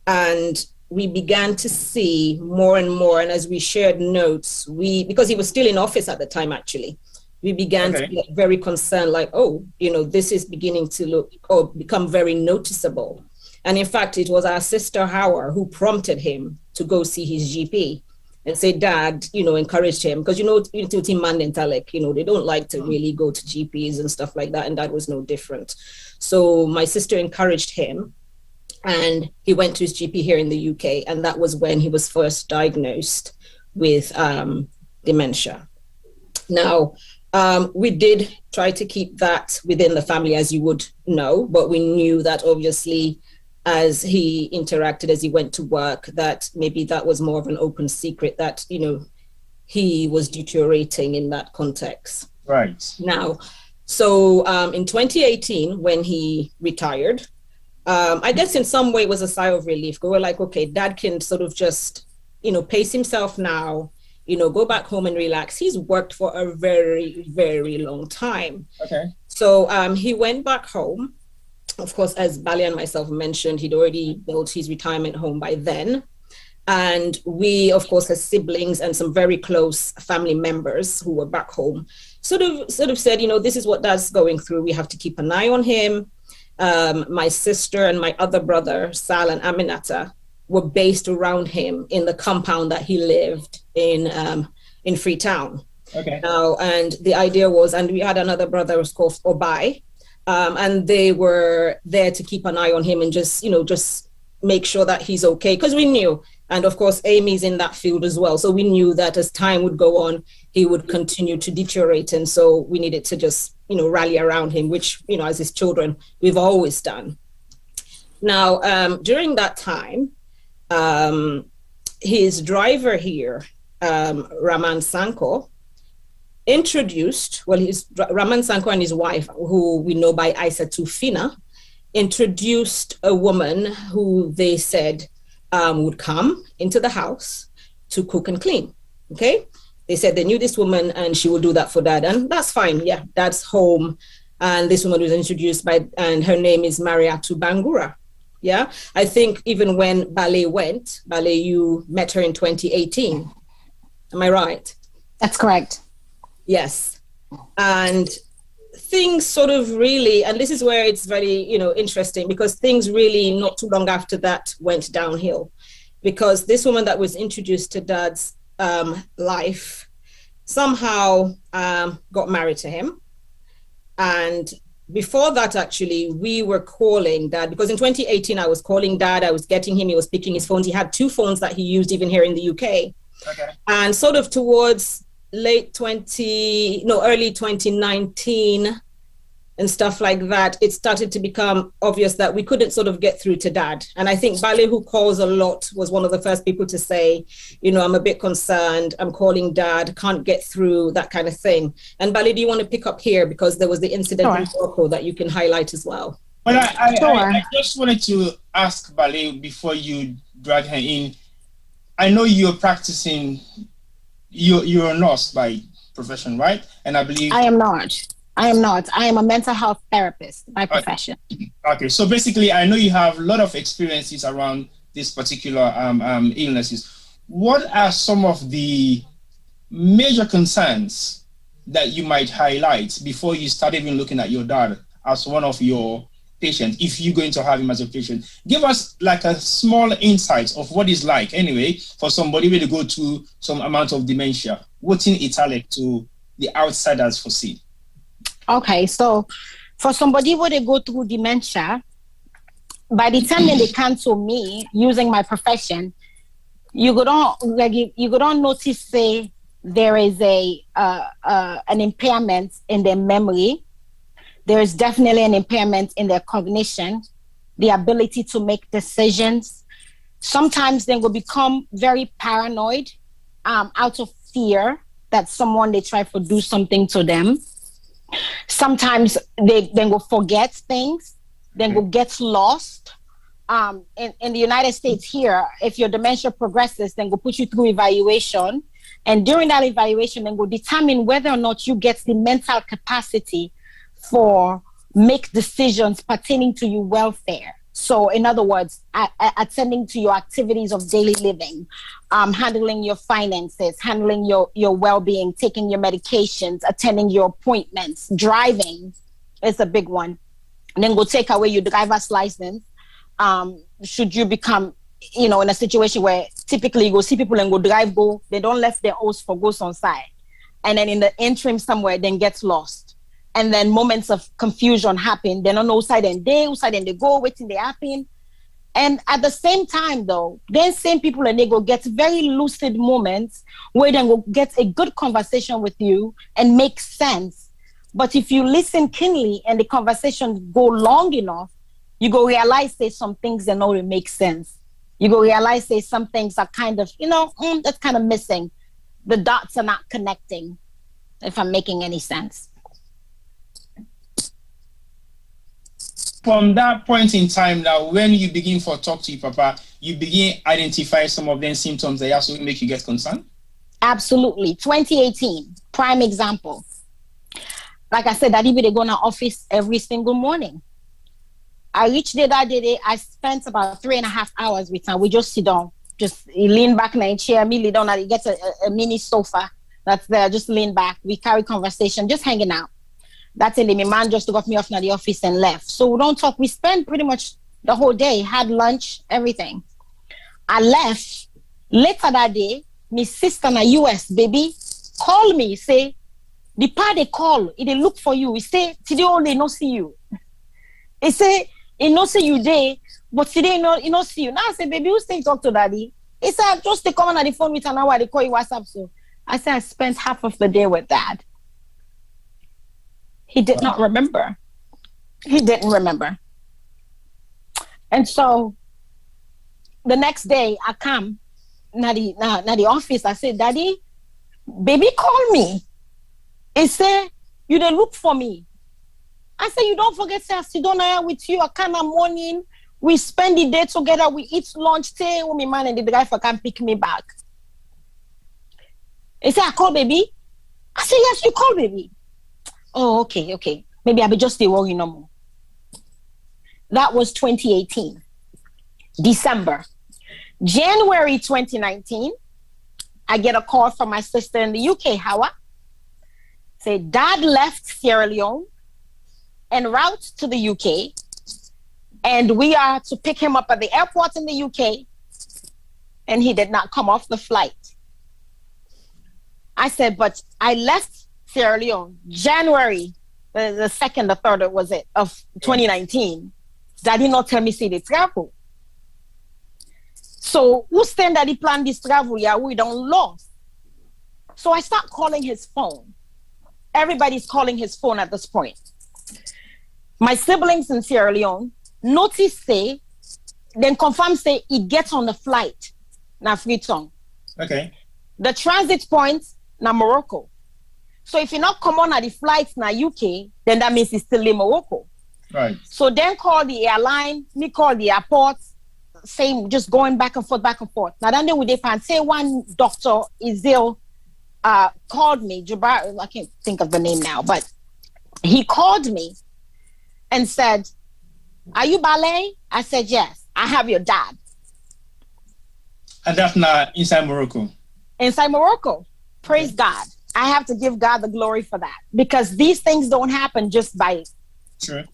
And we began to see more and more. And as we shared notes, because he was still in office at the time, actually, we began to get very concerned, like, oh, this is beginning to look or become very noticeable. And in fact, it was our sister Howard who prompted him to go see his GP and say, Dad, encouraged him, because, they don't like to really go to GPs and stuff like that. And Dad was no different. So my sister encouraged him, and he went to his GP here in the UK. And that was when he was first diagnosed with dementia. Now, we did try to keep that within the family, as you would know, but we knew that obviously as he interacted, as he went to work, that maybe that was more of an open secret that, he was deteriorating in that context. Right. Now, so in 2018, when he retired, I guess in some way it was a sigh of relief. We were like, okay, Dad can sort of just, pace himself now, go back home and relax. He's worked for a very, very long time. Okay. So he went back home. Of course, as Bali and myself mentioned, he'd already built his retirement home by then. And we, of course, as siblings and some very close family members who were back home, sort of said, this is what Dad's going through. We have to keep an eye on him. My sister and my other brother, Sal and Aminata, were based around him in the compound that he lived in Freetown. Okay. Now, and the idea was, and we had another brother who was called Obai, and they were there to keep an eye on him and just make sure that he's okay, because we knew, and of course Amy's in that field as well, so we knew that as time would go on, he would continue to deteriorate, and so we needed to just rally around him, which as his children we've always done. Now, during that time, his driver here, Raman Sanko, Raman Sanko and his wife, who we know by Aissatou Fina, introduced a woman who they said would come into the house to cook and clean. Okay. They said they knew this woman and she would do that for Dad. And that's fine. Yeah, Dad's home. And this woman was introduced and her name is Mariatu Bangura. Yeah. I think even when Ballet, you met her in 2018. Am I right? That's correct. Yes. And things sort of really, and this is where it's very, interesting, because things really not too long after that went downhill, because this woman that was introduced to Dad's life somehow got married to him. And before that, actually, we were calling Dad, because in 2018, I was calling Dad, I was getting him, he was picking his phones. He had 2 phones that he used even here in the UK. Okay. And sort of towards early 2019 and stuff like that, it started to become obvious that we couldn't sort of get through to Dad. And I think Bale, who calls a lot, was one of the first people to say, I'm a bit concerned, I'm calling Dad, can't get through, that kind of thing. And Bale, do you want to pick up here? Because there was the incident in Morocco that you can highlight as well. Well, I just wanted to ask Bale, before you drag her in, I know you're practicing, you're a nurse by profession, right? And I believe... I am not. I am a mental health therapist by profession. Okay, so basically, I know you have a lot of experiences around these particular illnesses. What are some of the major concerns that you might highlight before you start even looking at your dad as one of your patients, if you're going to have him as a patient? Give us like a small insight of what it's like, anyway, for somebody really to go through some amount of dementia. What's in italic to the outsiders foresee? Okay, so for somebody who they go through dementia, by the time they come to me using my profession, you go don't notice say there is an impairment in their memory. There is definitely an impairment in their cognition, the ability to make decisions. Sometimes they will become very paranoid out of fear that someone they try to do something to them. Sometimes they will forget things, then will get lost. In the United States here, if your dementia progresses, then we'll put you through evaluation. And during that evaluation, then we'll determine whether or not you get the mental capacity for make decisions pertaining to your welfare. So in other words, attending to your activities of daily living, handling your finances, handling your well-being, taking your medications, attending your appointments, driving is a big one. And then go take away your driver's license. Should you become, in a situation where typically you go see people and they don't left their oaths for goes on side. And then in the interim somewhere, then gets lost. And then moments of confusion happen. They don't know side and they go, waiting they happen. And at the same time though, then same people and they go get very lucid moments where they go get a good conversation with you and make sense. But if you listen keenly and the conversations go long enough, you go realize there's some things that don't make sense. You go realize there's some things are kind of, that's kind of missing. The dots are not connecting, if I'm making any sense. From that point in time now, when you begin to talk to your papa, you begin identify some of them symptoms that also make you get concerned? Absolutely. 2018, prime example. Like I said, Daddy would go in our office every single morning. I reached there that day, I spent about 3.5 hours with him. We just sit down, just lean back in a chair, me lay down, and he gets a mini sofa that's there, just lean back. We carry conversation, just hanging out. That's it. My man just got me off in the office and left. So we don't talk. We spent pretty much the whole day, had lunch, everything. I left. Later that day, my sister in the US, baby, call me, say, the part they call, they look for you. He say, today only no see you. He say, he no see you there, but today he no see you. Now I say, baby, who's saying talk to daddy? He said, just they come on the phone with an hour, they call you WhatsApp. So I said, I spent half of the day with dad. He did not remember. He didn't remember. And so the next day I come na the office. I say, Daddy, baby call me. He say, you dey look for me. I say, you don't forget, say, I sit down here with you. I come in the morning. We spend the day together. We eat lunch. Stay with me man and the driver can pick me back. He say, I call baby. I say, yes, you call baby. Oh, okay. Maybe I'll be just a worry no more. That was 2018. December. January 2019, I get a call from my sister in the UK, Hawa. Say, Dad left Sierra Leone en route to the UK, and we are to pick him up at the airport in the UK, and he did not come off the flight. I said, but I left Sierra Leone, January, the 2nd, the 3rd, was it, of 2019. Daddy not tell me say they travel. So who stand that he planned this travel? Yeah, we don't lost. So I start calling his phone. Everybody's calling his phone at this point. My siblings in Sierra Leone notice say, then confirm say he gets on the flight. Now Freetown. Okay. The transit point, now Morocco. So if you not come on at the flights now UK, then that means it's still in Morocco. Right. So then call the airline, me call the airport, same, just going back and forth. Now then they would find, say one doctor is ill, called me, Jabbar, I can't think of the name now, but he called me and said, are you Ballet? I said, yes, I have your dad. And that's not inside Morocco? Inside Morocco. Praise God. I have to give God the glory for that, because these things don't happen just by... Sure.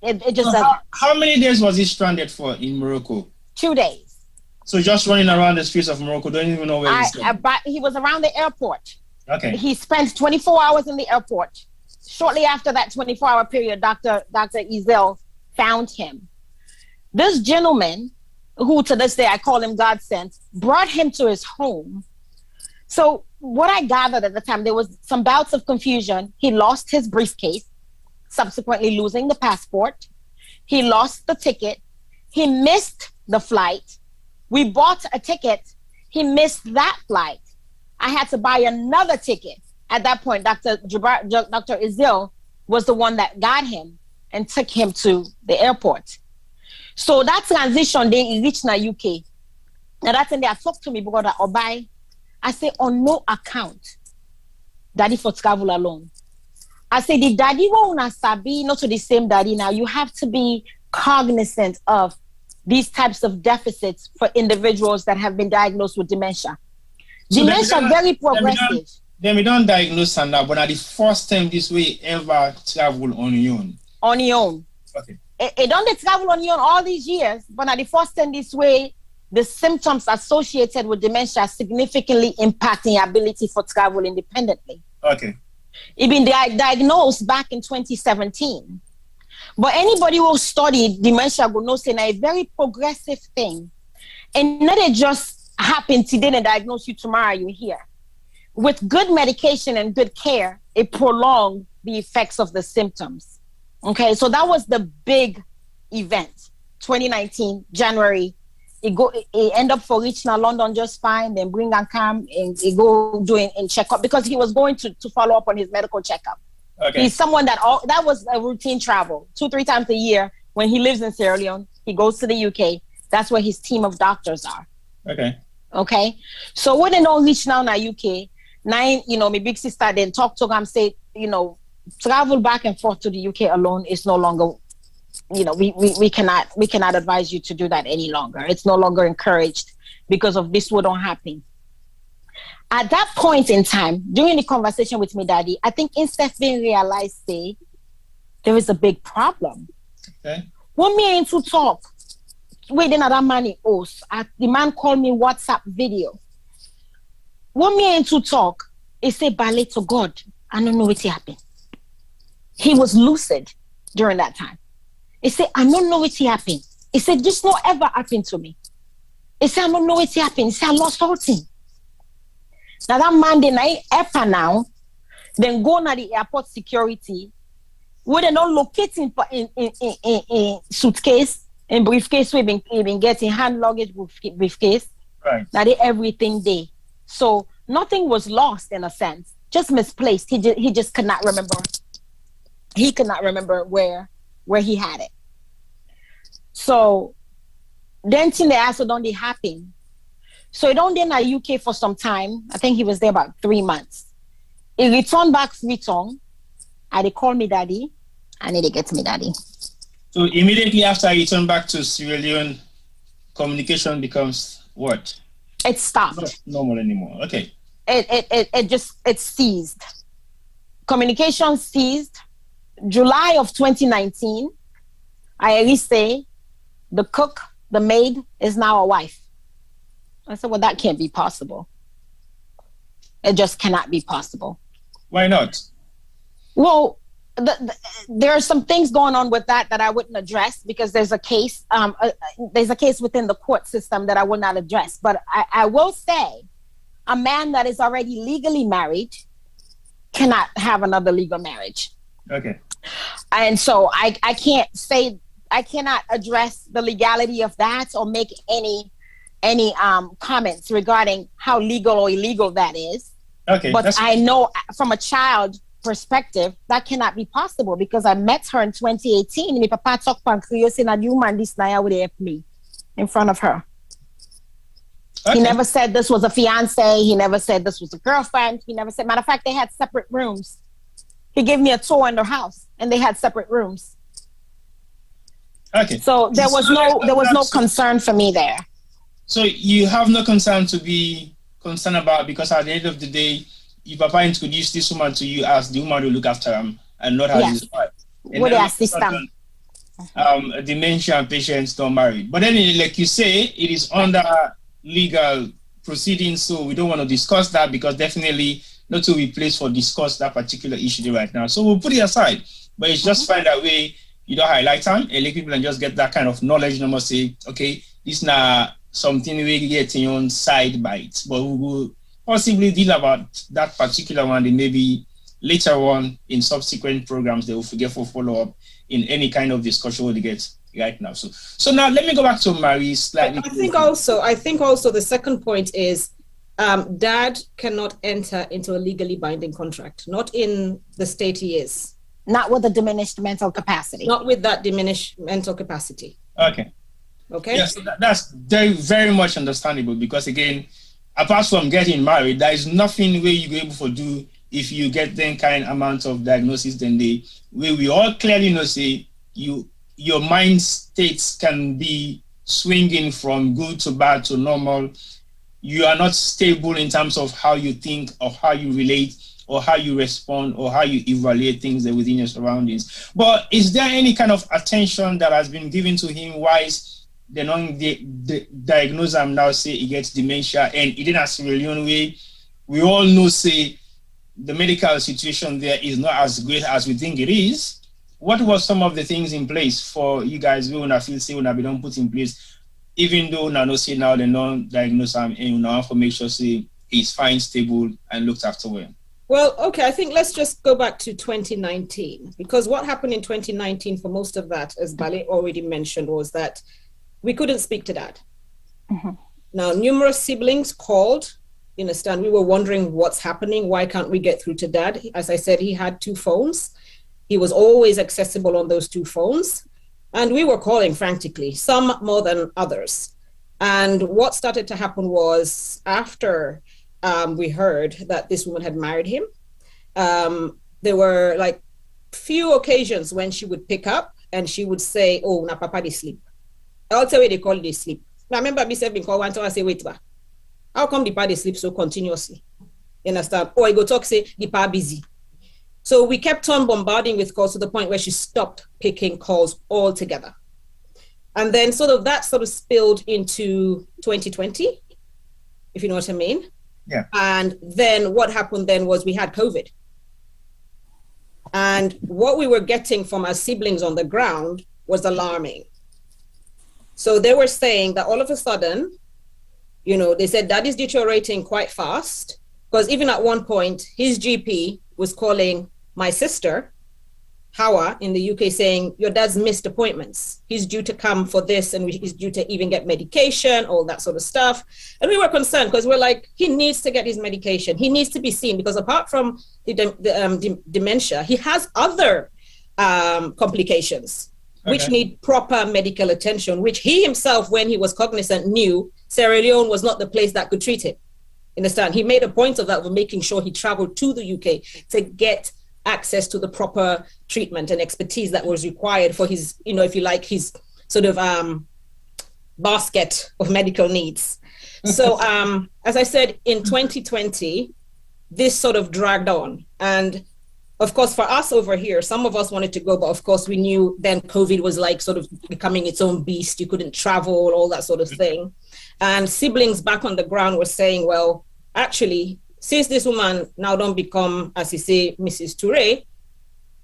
It just so how many days was he stranded for in Morocco? 2 days. So just running around the streets of Morocco, don't even know where he's going? He was around the airport. Okay. He spent 24 hours in the airport. Shortly after that 24-hour period, Dr. Ezel found him. This gentleman, who to this day I call him God sent, brought him to his home. So what I gathered at the time, there was some bouts of confusion. He lost his briefcase, subsequently losing the passport. He lost the ticket. He missed the flight. We bought a ticket. He missed that flight. I had to buy another ticket. At that point, Dr. Ezel was the one that got him and took him to the airport. So that transition, they reached in the UK. Now that's when they talked to me because Obai, I say, on no account, daddy for travel alone. I say, the daddy won't sabi, not to the same daddy now. You have to be cognizant of these types of deficits for individuals that have been diagnosed with dementia. So dementia very progressive. Then we don't diagnose and now, but at the first time this way ever travel on your own. On your own. Okay. It don't travel on your own all these years, but at the first time this way, the symptoms associated with dementia significantly impacting your ability for travel independently. Okay. It been diagnosed back in 2017. But anybody who studied dementia will know it's a very progressive thing. And not it just happen today and diagnose you tomorrow, you're here. With good medication and good care, it prolonged the effects of the symptoms. Okay, so that was the big event, 2019, January. It end up for reaching London just fine, then bring and come and he go doing a checkup because he was going to follow up on his medical checkup. Okay. He's someone that was a routine travel 2-3 times a year. When he lives in Sierra Leone, he goes to the UK. That's where his team of doctors are. Okay. So when they don't reach now in the UK, my big sister then talk to him, say, travel back and forth to the UK alone is no longer, we cannot advise you to do that any longer. It's no longer encouraged because of this wouldn't happen. At that point in time, during the conversation with me daddy, I think instead being realized, say, there is a big problem. Okay. When me into talk, waiting at that money host, the man called me WhatsApp video. When me into talk, he said, ballet to God, I don't know what happened. He was lucid during that time. He said, I don't know what happened. He said, this not ever happened to me. He said, I don't know what happened. He said, I lost all thing. Now that Monday night, EPA now, then go to the airport security, where they not locating in suitcase, in briefcase, we been getting hand luggage briefcase. Right. Now they everything there. So nothing was lost in a sense, just misplaced. He just could not remember. He could not remember where he had it. So then thing they also don't happen. So he don't in the UK for some time. I think he was there about 3 months. He returned back Freetown, and they call me daddy, and they get me daddy. So immediately after I return back to Sierra Leone, communication becomes what? It stopped. Not normal anymore. Okay. It ceased. Communication ceased. July of 2019, I at least say the cook, the maid, is now a wife. I said, well, that can't be possible. It just cannot be possible. Why not? Well, there are some things going on with that I wouldn't address because there's a case. There's a case within the court system that I will not address. But I will say, a man that is already legally married cannot have another legal marriage. Okay. And so I cannot address the legality of that or make any comments regarding how legal or illegal that is. Okay. But I know from a child perspective that cannot be possible because I met her in 2018 and my papa talked about creating a new man this night would help me in front of her. Okay. He never said this was a fiance. He never said this was a girlfriend. He never said, matter of fact, they had separate rooms. He gave me a tour in their house and they had separate rooms. Okay. So there was no concern for me there. So you have no concern to be concerned about because at the end of the day, your papa introduced this woman to you as the woman who look after him and not as his wife. With the assistant. Dementia patients don't marry. But then, like you say, it is under legal proceedings, so we don't want to discuss that because definitely not to be placed for discuss that particular issue right now. So we'll put it aside. But it's just find that way you don't highlight time and let people and just get that kind of knowledge and almost say, okay, this now something we get in your own side bites, but we will possibly deal about that particular one and maybe later on in subsequent programs they will forget for follow-up in any kind of discussion we get right now. So now let me go back to Marie slightly. I think also the second point is dad cannot enter into a legally binding contract, not in the state he is. Not with a diminished mental capacity. Not with that diminished mental capacity. Okay. Yes, that's very, very much understandable because again, apart from getting married, there is nothing where you're able to do if you get the kind amount of diagnosis then where we all clearly know say your mind states can be swinging from good to bad to normal. You are not stable in terms of how you think or how you relate or how you respond or how you evaluate things within your surroundings. But is there any kind of attention that has been given to him whilst they don't diagnose him now, say he gets dementia, and it didn't as way? We all know, say, the medical situation there is not as great as we think it is. What was some of the things in place for you guys who feel say when we don't put in place, even though now say now they don't diagnose him and now for make sure say he's fine, stable, and looked after well? Well, okay, I think let's just go back to 2019, because what happened in 2019 for most of that, as Bale already mentioned, was that we couldn't speak to Dad. Mm-hmm. Now, numerous siblings called, you understand, we were wondering what's happening, why can't we get through to Dad? As I said, he had 2 phones. He was always accessible on those 2 phones. And we were calling frantically, some more than others. And what started to happen was after we heard that this woman had married him, there were like few occasions when she would pick up and she would say, "Oh, na papa they sleep." I'll tell you they call it they sleep. I remember me being called one time, I say, "Wait, how come the papa they sleep so continuously?" You understand? Or I go talk, say, "The papa busy." So we kept on bombarding with calls to the point where she stopped picking calls altogether. And then that spilled into 2020, if you know what I mean. Yeah. And then what happened then was we had COVID. And what we were getting from our siblings on the ground was alarming. So they were saying that all of a sudden, they said Dad is deteriorating quite fast, because even at one point, his GP was calling my sister, Hawa, in the UK, saying, "Your dad's missed appointments. He's due to come for this, and he's due to even get medication," all that sort of stuff. And we were concerned because we're like, he needs to get his medication. He needs to be seen, because apart from the dementia, he has other complications which need proper medical attention, which he himself, when he was cognizant, knew Sierra Leone was not the place that could treat it. Understand? He made a point of that, of making sure he traveled to the UK to get access to the proper treatment and expertise that was required for his, if you like, his sort of basket of medical needs. So as I said, in 2020, this sort of dragged on. And of course, for us over here, some of us wanted to go, but of course we knew then COVID was like sort of becoming its own beast. You couldn't travel, all that sort of thing. And siblings back on the ground were saying, well, actually, since this woman now don't become, as you say, Mrs. Turay,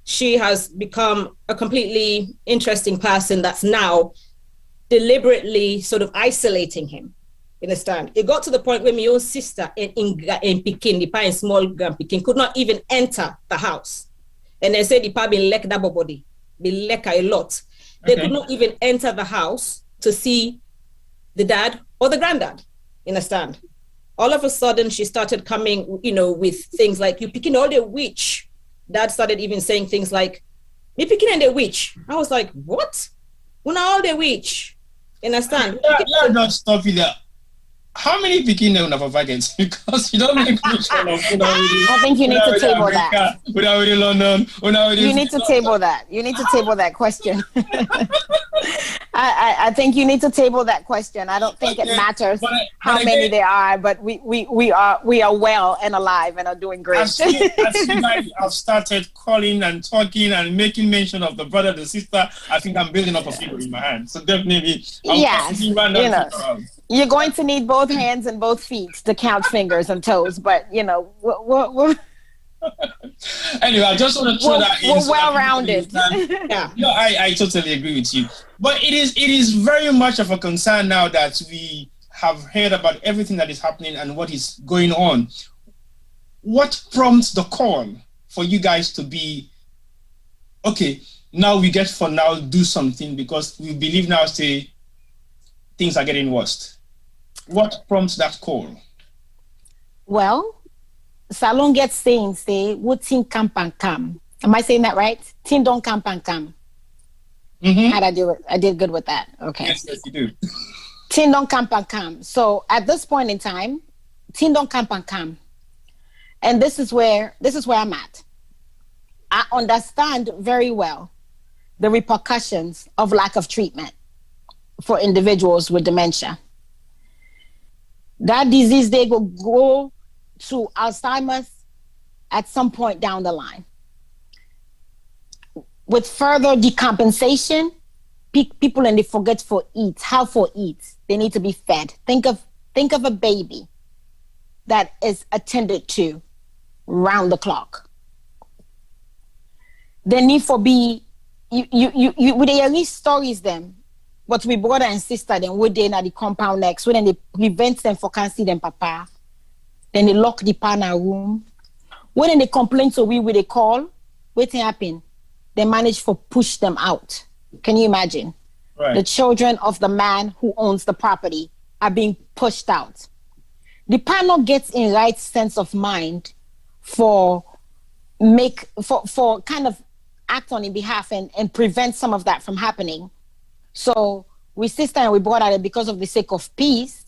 she has become a completely interesting person that's now deliberately sort of isolating him. You understand? It got to the point where my own sister in Pekin, the pa in small grand Pekin, could not even enter the house. And they said the pa been lek double body, been lek a lot. They could not even enter the house to see the dad or the granddad. You understand? All of a sudden, she started coming, with things like, "You picking all the witch." Dad started even saying things like, "Me picking and the witch." I was like, "What? When are all the witch?" You understand? Yeah, don't stop you there. How many picking now have vagans? Because you don't make I think you need to table that. You need to table that. You need to table that question. I think you need to table that question. I don't think it matters how many there are, but we are well and alive and are doing great. As you guys have started calling and talking and making mention of the brother, the sister, I think I'm building up a figure in my hand. So definitely, you're going to need both hands and both feet to count fingers and toes, but we're anyway, I just want to throw that in. We're well-rounded. I totally agree with you. But it is very much of a concern now that we have heard about everything that is happening and what is going on. What prompts the call for you guys to be, okay, now we get for now do something, because we believe now, say, things are getting worse. What prompts that call? Well, Salon gets saying, what tin camp and come. Am I saying that right? Tin don't camp and come. How'd I do it? I did good with that. Okay. Yes, you do. Tin don't camp and come. So at this point in time, tin don't camp and come. And this is where I'm at. I understand very well the repercussions of lack of treatment for individuals with dementia. That disease, they go to Alzheimer's at some point down the line. With further decompensation, people and they forget how for eat. They need to be fed. Think of a baby that is attended to round the clock. They need for be would they at least stories them, but we brother and sister then would they at the compound next when they prevent them for can't see them papa. Then they lock the partner room. When they complain to we with a call, what happen? They manage to push them out. Can you imagine? Right. The children of the man who owns the property are being pushed out. The partner gets in right sense of mind for kind of act on his behalf and prevent some of that from happening. So we sister and we brought at it because of the sake of peace.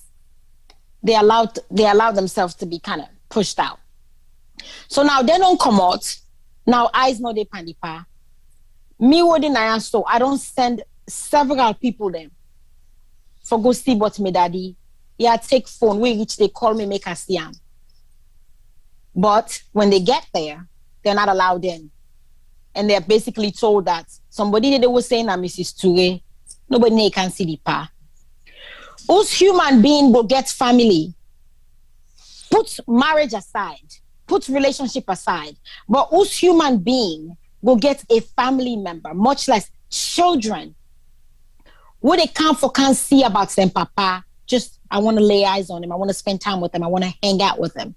They allow themselves to be kind of pushed out. So now they don't come out. Now eyes know they pandipa. Me wouldn't I so I don't send several people them for go see what me daddy. Yeah, take phone. We reach they call me make us see them. But when they get there, they're not allowed in. And they're basically told that somebody that they were saying that Mrs. Turay, nobody can see the pa. Whose human being will get family? Put marriage aside, put relationship aside, but whose human being will get a family member, much less children? What they can't see about them, papa. Just, I want to lay eyes on him. I want to spend time with them. I want to hang out with them.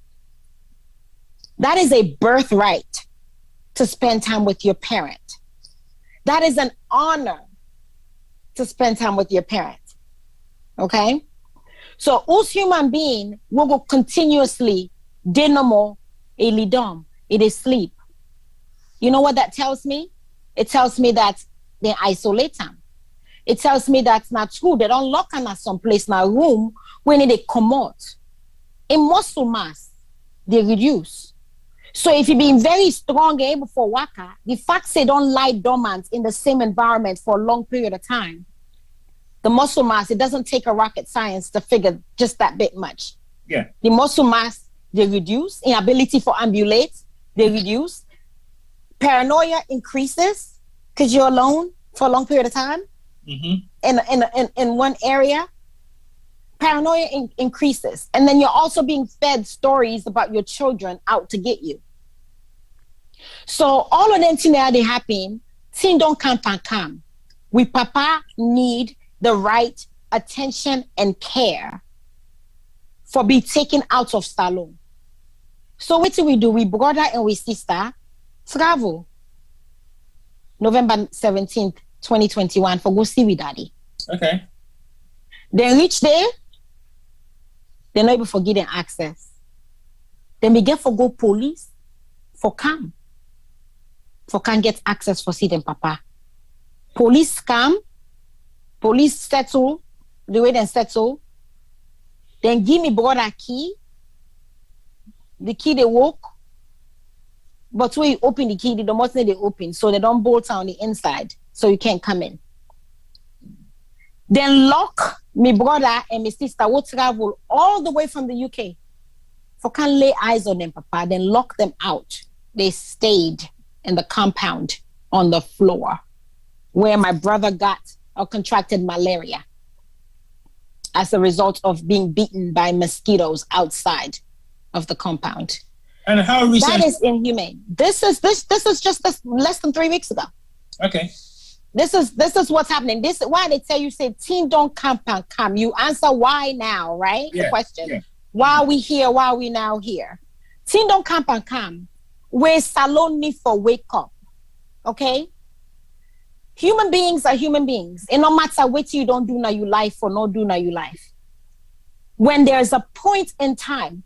That is a birthright to spend time with your parent. That is an honor to spend time with your parent. Okay? So, whose human being will go continuously, dinamo, elidom, it is sleep. You know what that tells me? It tells me that they isolate them. It tells me that's not true. They don't lock them at some place in a room when they come out. In muscle mass, they reduce. So if you're being very strong and able for waka, the fact they don't lie dormant in the same environment for a long period of time, the muscle mass, it doesn't take a rocket science to figure just that bit much. Yeah. The muscle mass, they reduce. Inability for ambulate, they reduce. Paranoia increases because you're alone for a long period of time. Mm-hmm. In one area. Paranoia increases. And then you're also being fed stories about your children out to get you. So all of them things that they happen, things don't come. We papa need the right attention and care for be taken out of salon. So what do? We brother and we sister travel November 17th, 2021 for go see with daddy. Okay. Then reach there, they're not able for getting access. Then we get for go police for come. For can't get access for see them papa. Police come, police settle, the way they settle. Then give me brother key. The key they walk. But when you open the key, the most they open, so they don't bolt on the inside, so you can't come in. Then lock my brother and my sister will travel all the way from the UK. For can't lay eyes on them, papa, then lock them out. They stayed in the compound on the floor where my brother got or contracted malaria as a result of being beaten by mosquitoes outside of the compound. And how recent? That is inhumane. This is just less than 3 weeks ago. Okay. This is what's happening. This is why they tell you, say, teen don't come. You answer why now, right? Yeah, the question. Yeah. Why are we here? Why are we now here? Teen don't come. Where salon me for wake up. Okay? Human beings are human beings. And no matter what you don't do now you life or not do now you life. When there's a point in time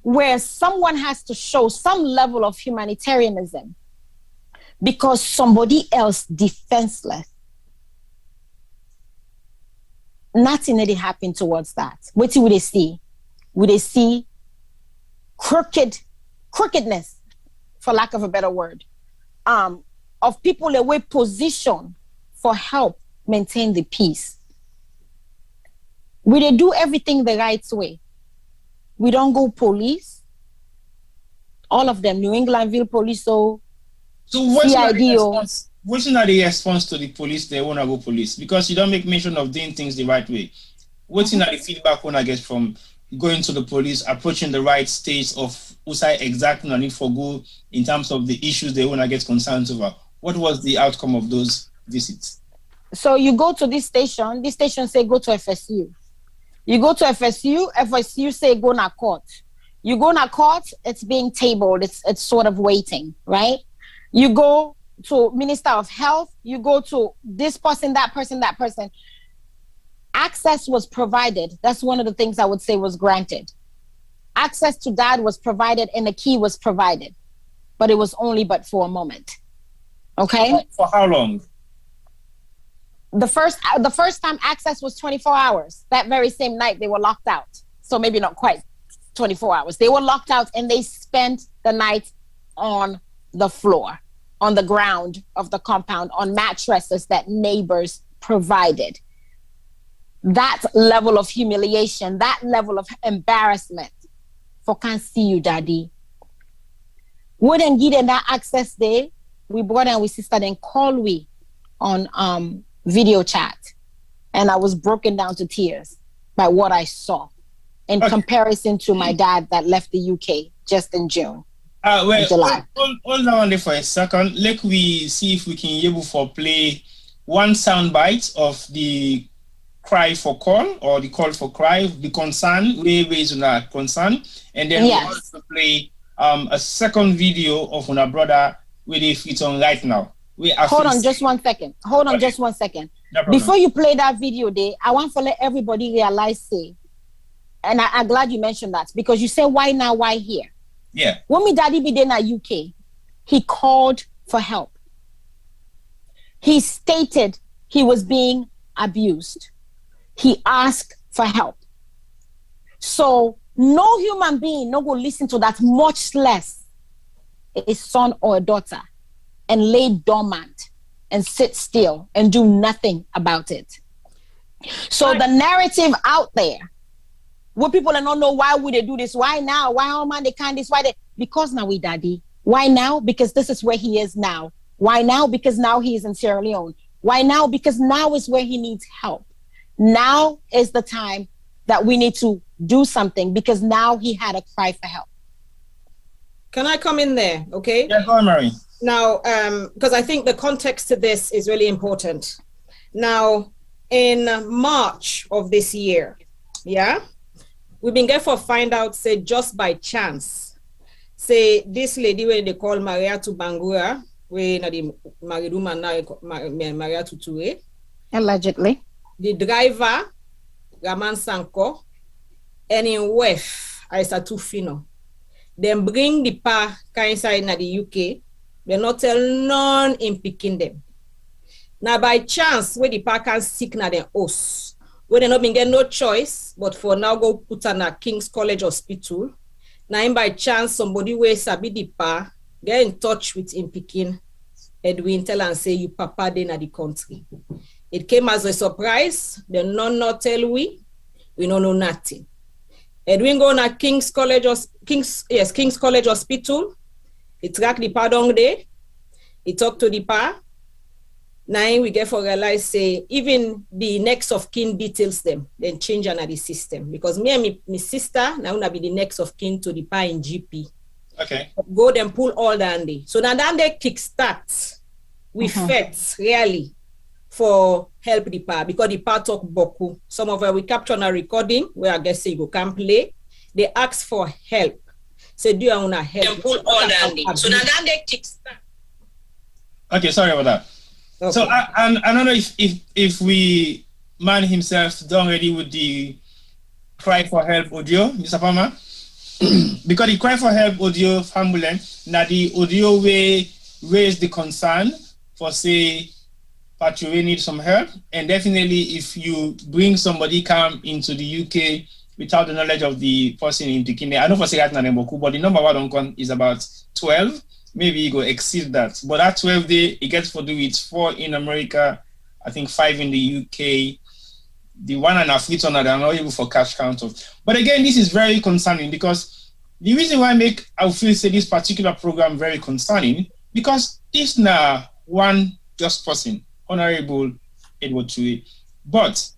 where someone has to show some level of humanitarianism because somebody else defenseless, nothing really happened towards that. What would they see? Would they see crookedness, for lack of a better word, of people that were positioned for help maintain the peace? We dey do everything the right way. We don't go police. All of them, New Englandville police, so what's CIDO. not the response to the police? They want to go police because you don't make mention of doing things the right way. What's not the feedback when I get from going to the police, approaching the right stage of usai exactly on it for go in terms of the issues they want to get concerned over? What was the outcome of those visits? So you go to this station say go to FSU. You go to FSU say go na court. You go na court, it's being tabled, it's sort of waiting, right? You go to Minister of Health, you go to this person, that person, that person. Access was provided. That's one of the things I would say was granted. Access to dad was provided and the key was provided, but it was only but for a moment. Okay? For how long? The first time access was 24 hours. That very same night they were locked out. So maybe not quite 24 hours. They were locked out and they spent the night on the floor, on the ground of the compound, on mattresses that neighbors provided. That level of humiliation, that level of embarrassment for can't see you, daddy. Wouldn't give them that access there. We brother and we sister then call we on video chat. And I was broken down to tears by what I saw in comparison to my dad that left the UK just in June. July. Hold on there for a second. Let we see if we can able for play one sound bite of the cry for call or the call for cry, the concern, where is una concern, and then we also play a second video of una brother with the feet on right now. Hold on just 1 second. Just 1 second. No before you play that video there, I want to let everybody realize, say, and I'm glad you mentioned that, because you say, why now, why here? Yeah. When my daddy be in the UK, he called for help. He stated he was being abused. He asked for help. So no human being no go listen to that, much less a son or a daughter, and lay dormant and sit still and do nothing about it. So the narrative out there, what people don't know, why would they do this? Why now? Why, oh man, they can't this? Why they? Because now we daddy. Why now? Because this is where he is now. Why now? Because now he is in Sierra Leone. Why now? Because now is where he needs help. Now is the time that we need to do something, because now he had a cry for help. Can I come in there? Okay. Yeah, go on, Mary. Now, because I think the context to this is really important. Now, in March of this year, we've been there for find out, say, just by chance, say, this lady, where they call Maria to Bangura, where the married woman now, Maria to Turay. Allegedly. The driver, Raman Sanko, and in Wef, Aisatu Fino. Then bring the pa inside in the UK. They not tell none in picking them. Now by chance, where the pa can sick na den house, where they not been get no choice, but for now go put on a King's College Hospital. Now by chance, somebody where sabi the pa get in touch with in picking Edwin, tell and say you papa then at the country. It came as a surprise. They not tell we don't know nothing. Edwin go na King's College Hospital. He track the pa down there. He talk to the pa. Now we get for realize, say, even the next of kin details them, then change another system. Because me and my sister, now una be the next of kin to the pa in GP. Okay. Go then pull all down there. So now down there kickstart, we fed really for help the pa, because the pa talk boku. Some of we capture on a recording where I guess say you can play. They ask for help. Say, do you want to help? And pull all down there. So now down there kickstart. Okay, sorry about that. Okay. So I don't know if we man himself done already with the cry for help audio, Mr. Palmer, because the cry for help audio ambulance, now the audio way raised the concern for say Turay need some help, and definitely if you bring somebody come into the UK without the knowledge of the person in Pikine, I know for say that Nanemboku, but the number one is about 12. Maybe you go exceed that. But that 12 day, it gets for do with 4 in America, I think 5 in the UK. the one and a Freetown that are not able for cash count of. But again, this is very concerning because the reason why I feel say this particular program very concerning, because this now one just person, Honorable Edward Turay. But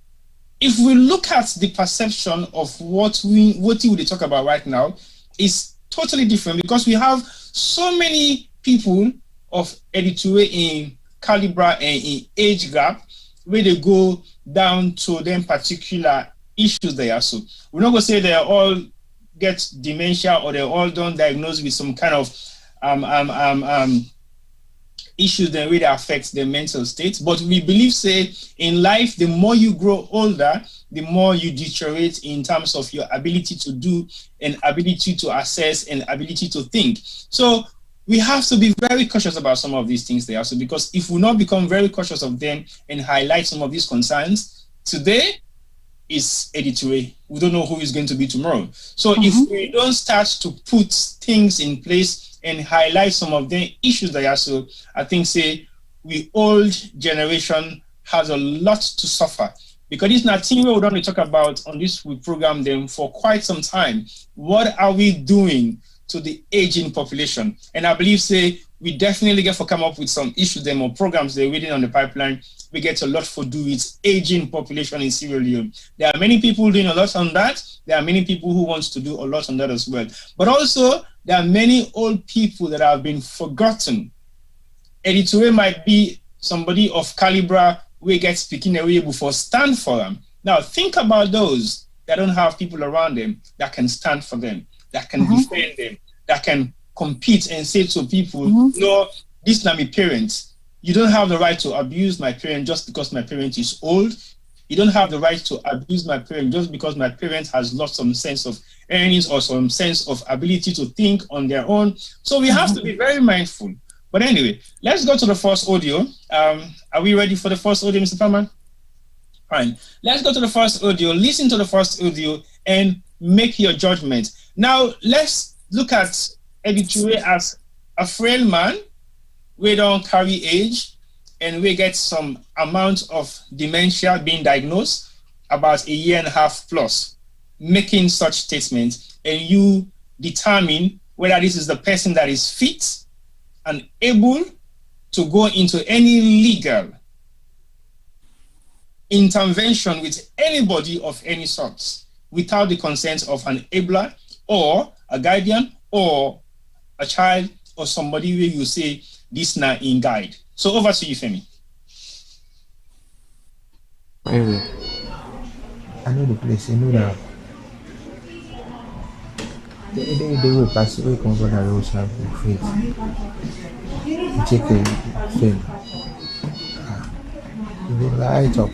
if we look at the perception of what we talk about right now, is totally different because we have so many people of Eddie Turay in caliber and in age gap where they go down to them particular issues there. So we're not going to say they all get dementia or they're all done diagnosed with some kind of issues that really affects their mental state. But we believe, say, in life, the more you grow older, the more you deteriorate in terms of your ability to do and ability to assess and ability to think. So we have to be very cautious about some of these things there. So because if we not become very cautious of them and highlight some of these concerns, today is Eddie Turay. We don't know who is going to be tomorrow. So if we don't start to put things in place and highlight some of the issues that are, so I think say we old generation has a lot to suffer because it's not thing we don't talk about on this program them for quite some time. What are we doing to the aging population? And I believe say we definitely get to come up with some issues them or programs they're waiting on the pipeline. We get a lot for do with aging population in Sierra Leone. There are many people doing a lot on that. There are many people who wants to do a lot on that as well. But also, there are many old people that have been forgotten. Eddie Turay might be somebody of caliber who gets speaking away before stand for them. Now, think about those that don't have people around them that can stand for them, that can defend them, that can compete and say to people, no, this is not my parents. You don't have the right to abuse my parent just because my parent is old. You don't have the right to abuse my parent just because my parent has lost some sense of earnings or some sense of ability to think on their own. So we have to be very mindful. But anyway, let's go to the first audio. Are we ready for the first audio, Mr. Palman? Fine. Let's go to the first audio. Listen to the first audio and make your judgment. Now, let's look at Eddie Turay as a frail man. We don't carry age and we get some amount of dementia being diagnosed about 1.5 years plus, making such statements, and you determine whether this is the person that is fit and able to go into any legal intervention with anybody of any sort without the consent of an enabler or a guardian or a child or somebody where you say this now in guide. So over to you, Femi. Anyway, I know the place. I know that they will pass away. Come from the roads have been faith. You take a film. You will light up.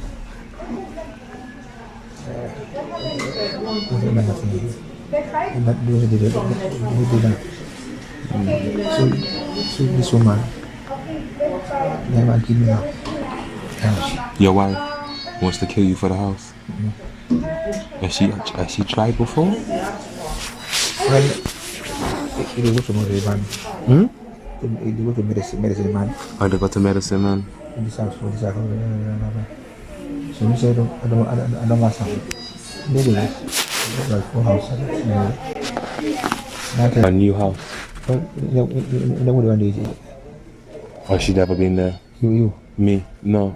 So this woman, never give me up. Your wife wants to kill you for the house. Has she tried before? Well, they go to medicine man. They go to medicine man. Oh, they go to medicine man. This house for this house. So we say I don't want something. They do it. Like 4 houses. A new house. Oh, she never been there. You? Me? No.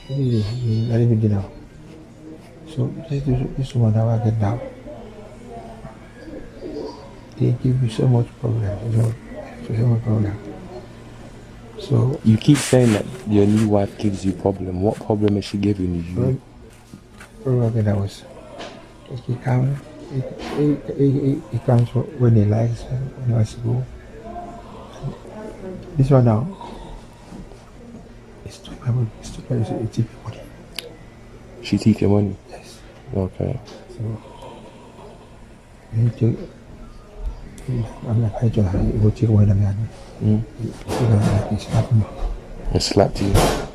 I live in now. So this woman now I get down. They give you so much problem. So much problem. So you keep saying that your new wife gives you problem. What problem is she giving you? Problem that was he comes. He comes when he likes, when he wants to go. This one now, it's too much. It's too much. It's too much. She take your money? Yes. Okay. So, I'm like, I just will take away the man. He slapped me. He slapped you?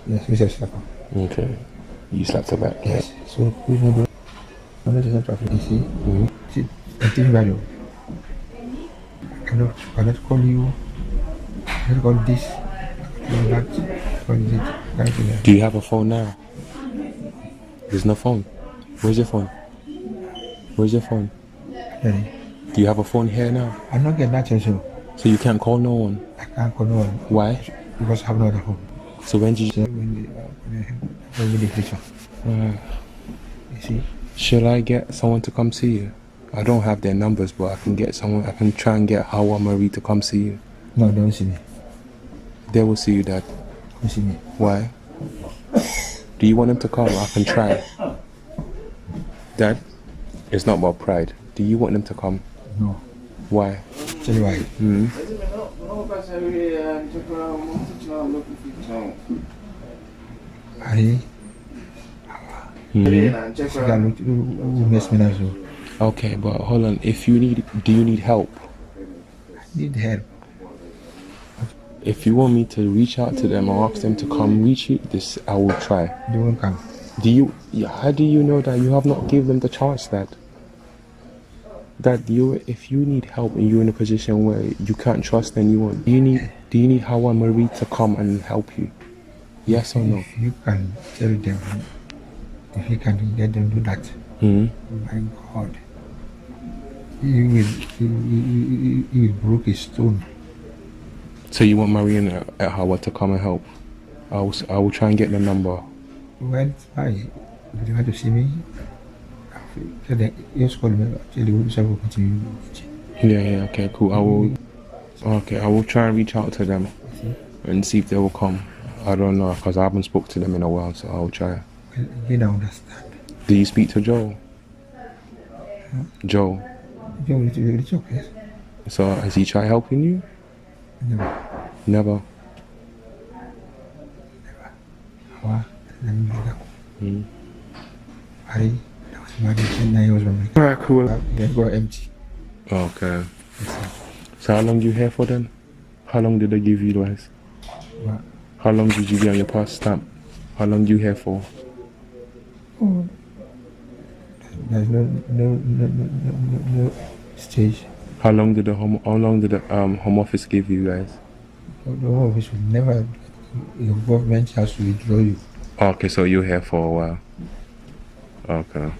Yes, we just slapped him. Okay. You slapped her back? Yes. So, we know. I'm not just traffic, you see. I think value. I cannot call you. I cannot call this. I cannot call that. Call it. Do you have a phone now? There's no phone. Where's your phone? Where's your phone? Ready? Do you have a phone here now? I'm not getting that so. So you can't call no one? I can't call no one. Why? Because I have no other phone. So when did you... When the picture. You see? Should I get someone to come see you? I don't have their numbers, but I can get someone. I can try and get Hawa Marie to come see you. No, they won't see me. They will see you, Dad. They won't see me. Why? Do you want them to come? I can try. Dad, it's not about pride. Do you want them to come? No. Why? Tell you why. Okay, but hold on. If you need, do you need help? I need help. If you want me to reach out to them or ask them to come reach you, this I will try. They won't come. Do you? How do you know that you have not given them the chance, Dad? That you, if you need help and you're in a position where you can't trust anyone, do you need Hawa Marie to come and help you? Yes or no? If you can tell them, if you can get them to do that, my God, you will break a stone. So you want Marie and Hawa to come and help? I will try and get the number. Well, why? If you want to see me, just call me. Tell you so we'll continue. Yeah, okay, cool. I will try and reach out to them and see if they will come. I don't know, because I haven't spoke to them in a while, so I'll try. Well, you don't understand. Do you speak to Joe? Huh? Joe? Joe is okay. So has he tried helping you? Never. Never? Hawa, let me do that. Harry, that was married 10 years old. Alright, cool. They go empty. Okay. So how long you here for then? How long did they give you guys? What? How long did you get on your pass stamp? How long you here for? Oh. There's no stage. How long did the home office give you guys? The home office will never. Your government has to withdraw you. Okay, so you're here for a while. Okay.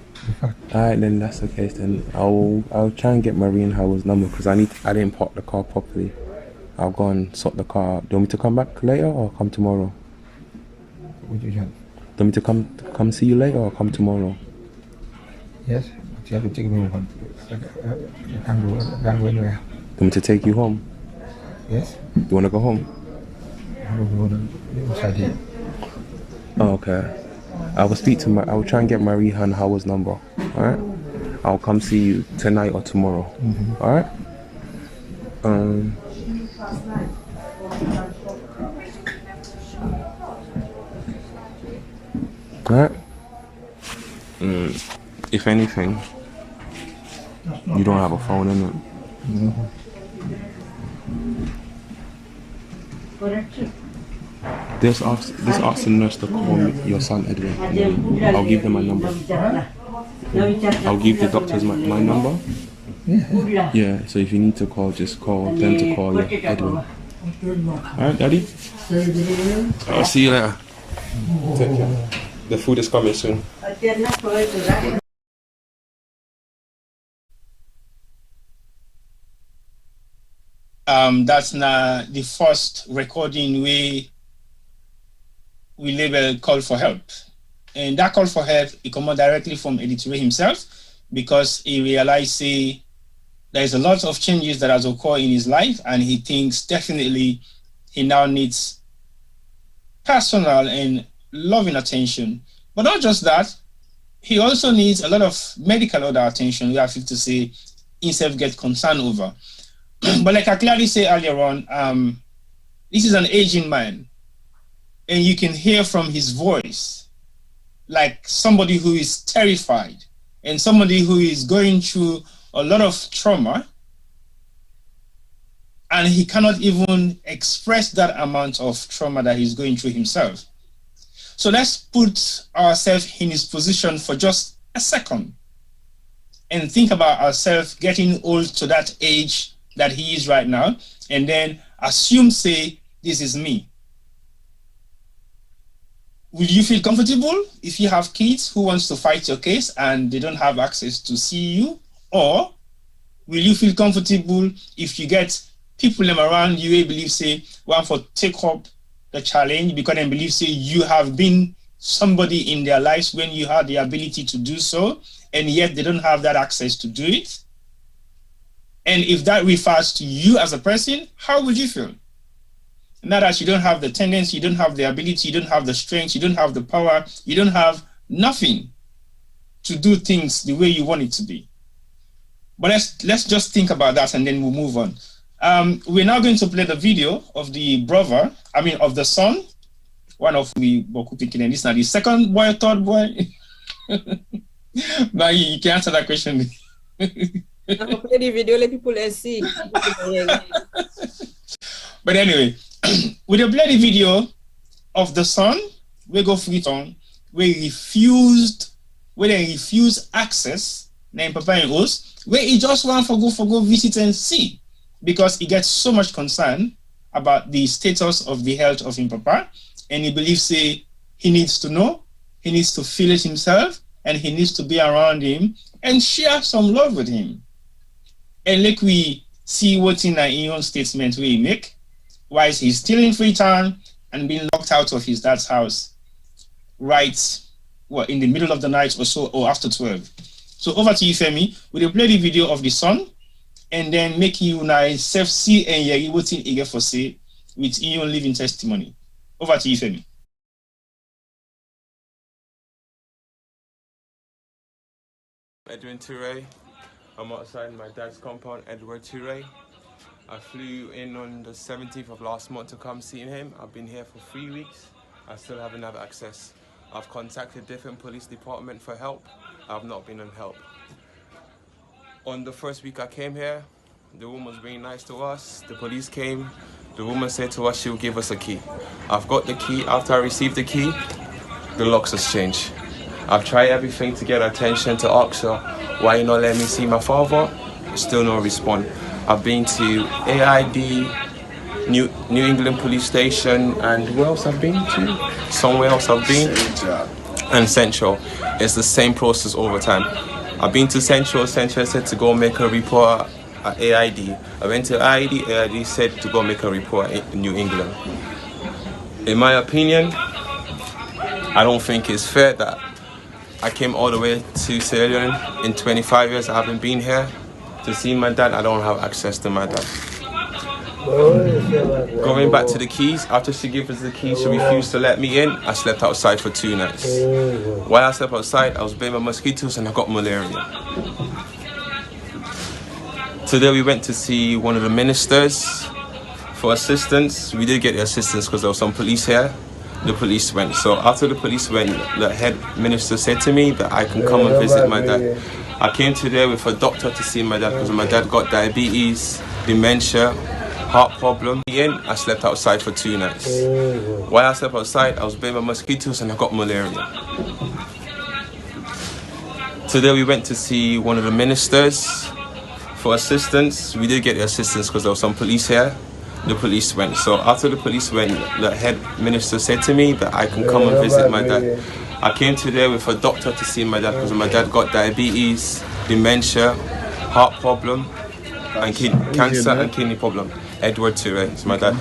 Alright, then that's the case. Then I'll try and get Marie and Howard's number because I didn't park the car properly. I'll go and sort the car. Do you want me to come back later or come tomorrow? What do you want? Do you want me to come see you later or come tomorrow? Yes, but you have to take me home. I can't go anywhere. Do you want me to take you home? Yes. You want to go home? I will go inside here. Oh, okay. I will try and get Marie and Howard's number. Alright? I'll come see you tonight or tomorrow. Alright? Alright? If anything, you don't have a phone, innit? Just ask the nurse to call your son Edwin. I'll give them my number. I'll give the doctors my number. Yeah, so if you need to call, just call them to call you Edwin. Alright, Daddy? I'll see you later. Take care. The food is coming soon. That's now the first recording we label call for help. And that call for help, it comes directly from Turay himself because he realized there's a lot of changes that has occurred in his life and he thinks definitely he now needs personal and loving attention. But not just that, he also needs a lot of medical other attention, we have to say, himself get concerned over. But like I clearly said earlier on, this is an aging man. And you can hear from his voice, like somebody who is terrified and somebody who is going through a lot of trauma. And he cannot even express that amount of trauma that he's going through himself. So let's put ourselves in his position for just a second and think about ourselves getting old to that age that he is right now, and then assume, say, this is me. Will you feel comfortable if you have kids who wants to fight your case and they don't have access to see you? Or will you feel comfortable if you get people around you who believe, say, one for take up the challenge because they believe, say, you have been somebody in their lives when you had the ability to do so, and yet they don't have that access to do it? And if that refers to you as a person, how would you feel? Not that you don't have the tendency, you don't have the ability, you don't have the strength, you don't have the power, you don't have nothing to do things the way you want it to be. But let's just think about that and then we'll move on. We're now going to play the video of the brother, of the son, one of we Boku picking, and this now the second boy, third boy. Now you can answer that question. I'll play the video, let people see. But anyway, with the bloody video of the son, we go Freetown, where they refused access, name Papa and us, where he just want to go visit and see, because he gets so much concern about the status of the health of him Papa, and he believes say he needs to know, he needs to feel it himself, and he needs to be around him and share some love with him. And like we see what in our own statement we make, why he's still in Freetown and being locked out of his dad's house, right, in the middle of the night or so, or after 12. So over to you, Femi. We'll play the video of the son, and then make you now self see and yeah, what in eager for say with your living testimony. Over to you, Femi. Edwin Turay. I'm outside my dad's compound, Edward Turay. I flew in on the 17th of last month to come see him. I've been here for 3 weeks. I still haven't had access. I've contacted different police departments for help. I've not been on help. On the first week I came here, the woman was being nice to us. The police came. The woman said to us she would give us a key. I've got the key. After I received the key, the locks has changed. I've tried everything to get attention to ask her why you not letting me see my father. Still no response. I've been to AID, New England Police Station, and where else I've been to? Somewhere else I've been. And Central. It's the same process all the time. I've been to Central. Central said to go make a report at AID. I went to AID. AID said to go make a report in New England. In my opinion, I don't think it's fair that I came all the way to Sierra Leone. In 25 years I haven't been here to see my dad. I don't have access to my dad. Going back to the keys, after she gave us the keys, she refused to let me in. I slept outside for 2 nights. While I slept outside, I was bitten by mosquitoes and I got malaria. Today we went to see one of the ministers for assistance. We did get the assistance because there was some police here. The police went. So after the police went, the head minister said to me that I can come and visit my dad. I came today with a doctor to see my dad because my dad got diabetes, dementia, heart problem. I slept outside for 2 nights. While I slept outside, I was bitten by mosquitoes and I got malaria. Today we went to see one of the ministers for assistance. We did get the assistance because there was some police here. The police went. So after the police went, the head minister said to me that I can come and visit my dad. I came today with a doctor to see my dad because my dad got diabetes, dementia, heart problem, and cancer and kidney problem. Edward Turay is my dad.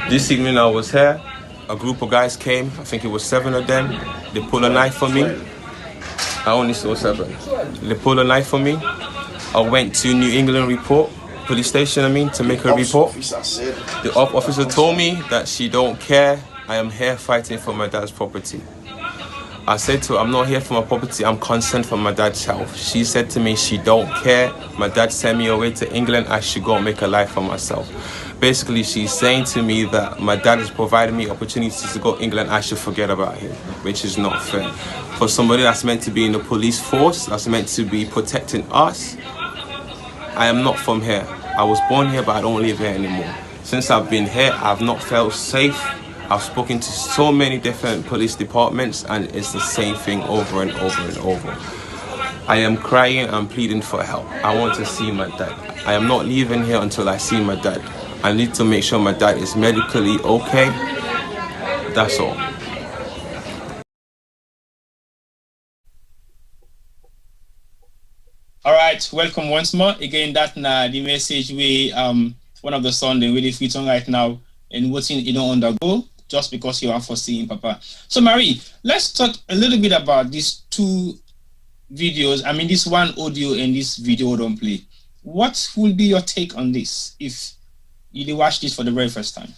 This evening I was here. A group of guys came. I think it was 7 of them. They pulled a knife for me. I only saw 7. They pulled a knife for me. I went to New England police station, to make a report. The officer told me that she don't care. I am here fighting for my dad's property. I said to her, I'm not here for my property, I'm concerned for my dad's health. She said to me, she don't care. My dad sent me away to England, I should go and make a life for myself. Basically, she's saying to me that my dad has provided me opportunities to go to England, I should forget about him, which is not fair. For somebody that's meant to be in the police force, that's meant to be protecting us, I am not from here. I was born here, but I don't live here anymore. Since I've been here, I've not felt safe. I've spoken to so many different police departments, and it's the same thing over and over and over. I am crying and pleading for help. I want to see my dad. I am not leaving here until I see my dad. I need to make sure my dad is medically okay, That's all. All right, welcome once more. Again, that the message we one of the Sunday with the Freetown right now and waiting you don't undergo just because you are foreseeing, Papa. So Marie, let's talk a little bit about these two videos. I mean, this one audio and this video don't play. What will be your take on this if you watch this for the very first time?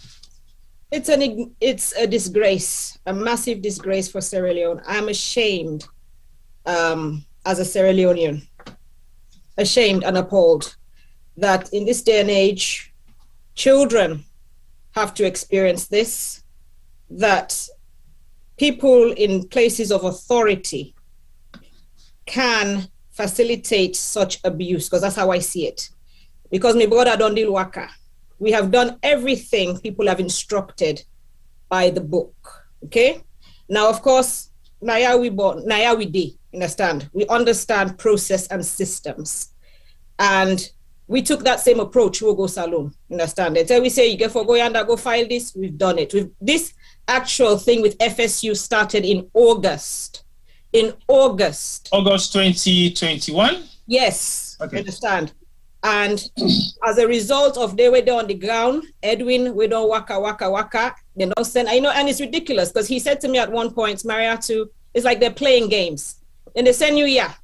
It's a disgrace, a massive disgrace for Sierra Leone. I'm ashamed as a Sierra Leonean, ashamed and appalled that in this day and age, children have to experience this, that people in places of authority can facilitate such abuse, because that's how I see it. Because my brother don't deal waka. We have done everything people have instructed by the book, okay? Now, of course, Naya we understand. We understand process and systems. And we took that same approach, we'll go salon, understand? Until we say, you get for go yanda, go file this, we've done it. This actual thing with FSU started in August. In August 2021? Yes, okay. Understand. And as a result of they were there on the ground, Edwin, we don't waka, they don't send, and it's ridiculous because he said to me at one point, Mariatu, it's like they're playing games. And they send you here.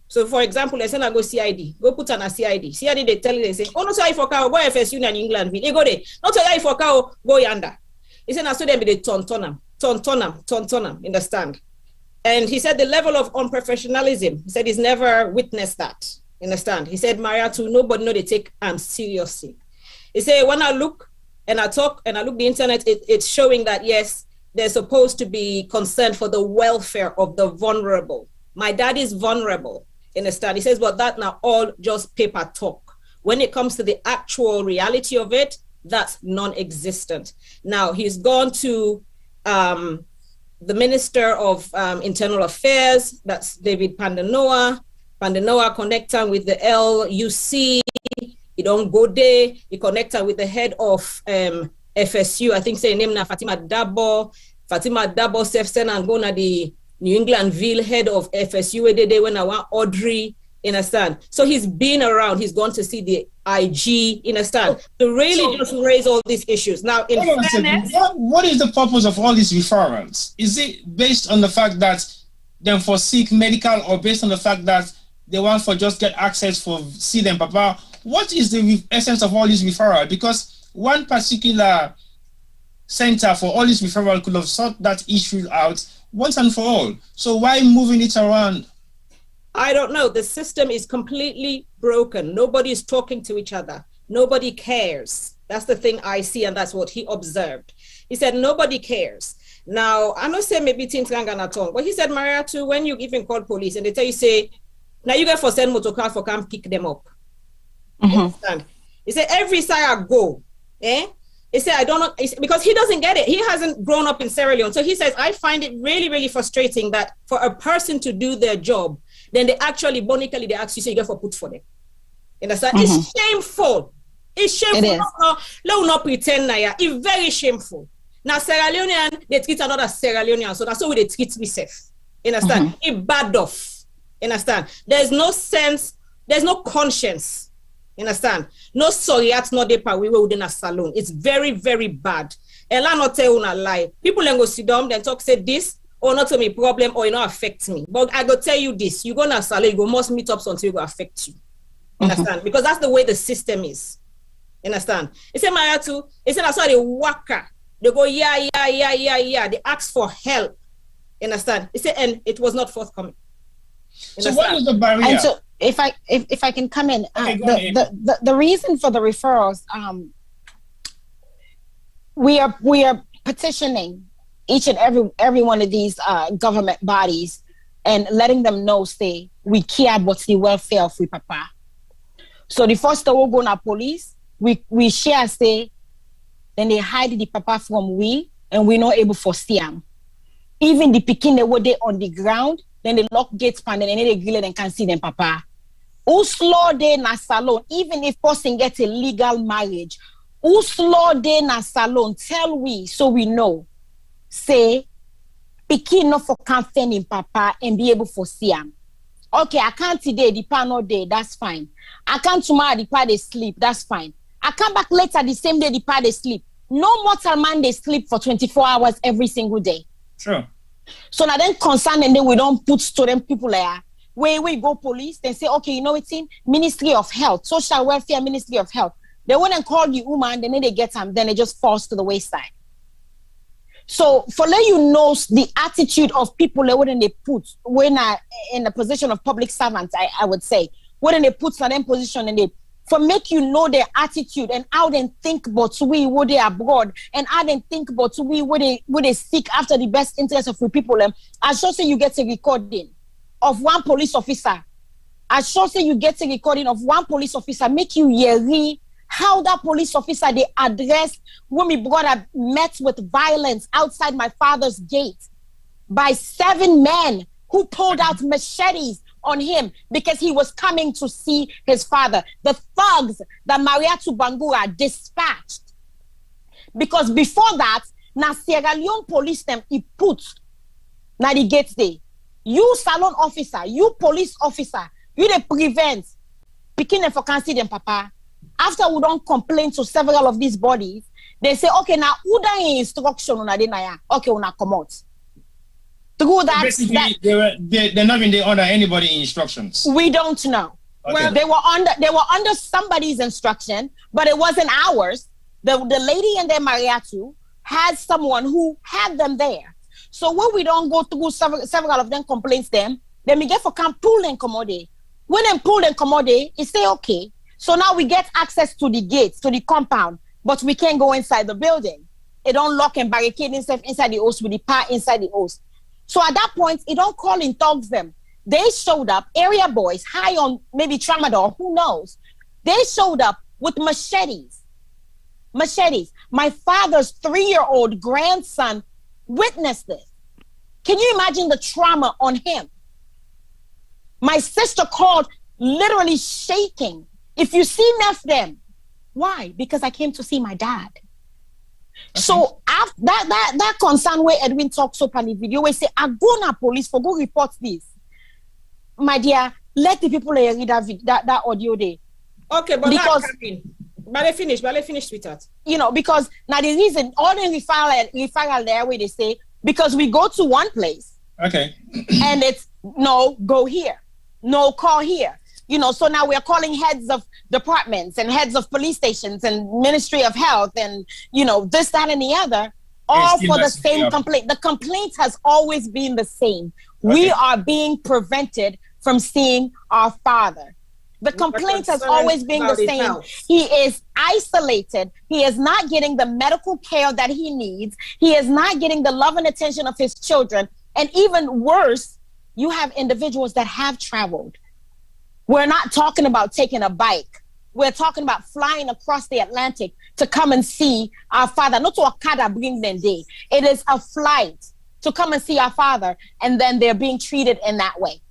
So for example, they send I go CID, go put on a CID. CID, they tell you, they say, oh, not sorry for cow, go FSU in England. They go there. Not sorry for cow, go yonder. He said, I saw them be the ton, understand? And he said the level of unprofessionalism, he said he's never witnessed that. Understand? He said, Mariatu, nobody know they take seriously. He said, when I look and I talk and I look the internet, it's showing that, yes, they're supposed to be concerned for the welfare of the vulnerable. My dad is vulnerable. Understand? He says, but that now all just paper talk. When it comes to the actual reality of it, that's non-existent. Now, he's gone to the Minister of Internal Affairs, that's David Pandanoa connect him with the LUC. He don't go there. He connect him with the head of FSU. I think say name na Fatima Dabo. Fatima Dabo send and go na the New Englandville head of FSU where they when I want Audrey, understand? So he's been around. He's gone to see the IG, understand? To really just raise all these issues. Now, in fairness, what is the purpose of all these referrals? Is it based on the fact that them for seek medical, or based on the fact that they want for just get access for see them, Papa? What is the essence of all these referrals? Because one particular center for all these referrals could have sorted that issue out once and for all. So why moving it around? I don't know. The system is completely broken. Nobody is talking to each other. Nobody cares. That's the thing I see, and that's what he observed. He said nobody cares. Now, I know say maybe things can go tongue, but he said, Mariatu, when you even call police and they tell you, say, now you get for send motor car for come pick them up. Understand? He said, every side I go, he said, I don't know, because he doesn't get it. He hasn't grown up in Sierra Leone. So he says, I find it really, really frustrating that for a person to do their job, then they actually, bonically, they actually say you get for put for them. Understand? It's shameful. It's shameful. It is. Let not pretend now. It's very shameful. Now, Sierra Leonean, they treat another Sierra Leonean, so that's how they treat me safe. Understand? It bad off. Understand? There's no sense, there's no conscience. Understand? No sorryat, no depa, we were within a salon. It's very, very bad. And I not tell you a lie. People then go sit down, then talk, say this, or not to me problem, or it not affect me. But I go tell you this, you go to a salon, you go must meet up until it go affect you. Understand? Because that's the way the system is. Understand? He said, Mariatu, he said, I saw the waka. They go, yeah. They ask for help. Understand? He said, and it was not forthcoming. So what is the barrier? And so if I can come in, okay, the reason for the referrals, we are petitioning each and every one of these government bodies and letting them know, say, we care about the welfare of we papa. So the first we go na police, we share, say, then they hide the papa from we, and we're not able to see them. Even the pikin, they were there on the ground, then they lock gates and then they grill and can see them papa. Who slow day na salon, even if person gets a legal marriage, who slow day na salon, tell we so we know. say pikin no for can fend in papa and be able to see him. Okay, I can't today, the pa no day, that's fine. I can't tomorrow, the pa they sleep, that's fine. I come back later the same day, the pa they sleep. No mortal man they sleep for 24 hours every single day. Sure. So now then concern and then we don't put student people there. Where we go police, they say, okay, you know it's in Ministry of Health, Social Welfare Ministry of Health. They went and call the woman, then they get them, then they just falls to the wayside. So for let you know the attitude of people when they put when in the position of public servants, I would say, when they put in them position and they for make you know their attitude and how they think about we would they abroad and how they think about we would they seek after the best interest of the people. I sure say you get a recording of one police officer. I sure say you get a recording of one police officer make you hear how that police officer they addressed when my brother met with violence outside my father's gate by 7 men who pulled out machetes on him because he was coming to see his father. The thugs that Mariatu Bangura dispatched. Because before that, na Sierra Leone police them he put na the gates there. You salon officer, you police officer, you they prevent picking them for cancer them papa. After we don't complain to several of these bodies, they say, okay, now who da instruction on Adenaya? Okay, una come out. Through that, basically, they're not even under anybody's instructions. We don't know. Okay. Well, they were under somebody's instruction, but it wasn't ours. The lady and their Mariatu had someone who had them there. So when we don't go through several of them complaints them, then we get for camp pull and commode. When them pull and commode, it say okay. So now we get access to the gates, to the compound, but we can't go inside the building. It don't lock and barricade itself inside the house with the power inside the house. So at that point, it don't call in thugs them. They showed up, area boys, high on maybe tramadol, who knows. They showed up with machetes. Machetes. My father's 3-year-old grandson witnessed this. Can you imagine the trauma on him? My sister called literally shaking. If you see them, why? Because I came to see my dad. Okay. So after that concern where Edwin talks up on the video, we say, I go na police for go report this. My dear, let the people read that audio there. Okay, but because but they finish with that. You know, because now the reason all the referral there where they say because we go to one place. Okay. And it's no, go here. No, call here. You know, so now we're calling heads of departments and heads of police stations and Ministry of Health and, you know, this, that, and the other, all for the same complaint. The complaint has always been the same. Okay. We are being prevented from seeing our father. The complaint has always been the same. He is isolated. He is not getting the medical care that he needs. He is not getting the love and attention of his children. And even worse, you have individuals that have traveled. We're not talking about taking a bike. We're talking about flying across the Atlantic to come and see our father. Not to Okada bring them day. It is a flight to come and see our father, and then they're being treated in that way.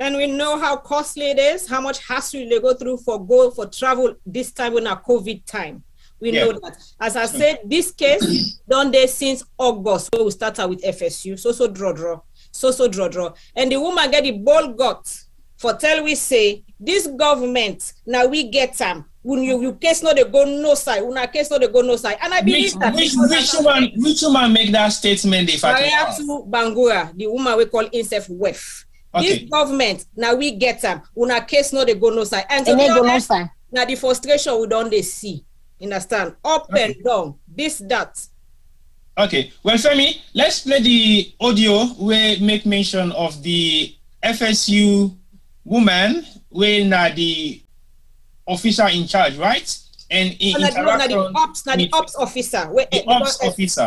And we know how costly it is, how much hassle they go through for travel this time in our COVID time. We know that. As I said, this case done there since August. So we started with FSU. So draw. And the woman get the bold guts for tell we say this government now we get them when you case not they go no side, when case not they go no side, and I believe which woman make that statement? If Mariatu Bangura, the woman we call Insef Wef. Okay. This government now we get them when case not they go no side, and to be honest, now the frustration we don't they see, understand up and down this that. Okay, well, Femi, let's play the audio where make mention of the FSU woman when the officer in charge, right? And in the ops officer.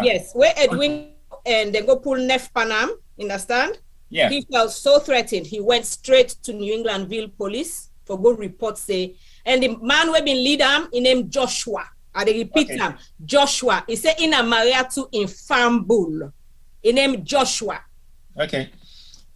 Yes, where Edwin and they go pull Nef Panam, understand? Yeah. He felt so threatened. He went straight to New Englandville police for good report say. And the man who been lead him, he named Joshua. I repeat him, Joshua. He said in a Mariatu in Farm Bull. He named Joshua. Okay.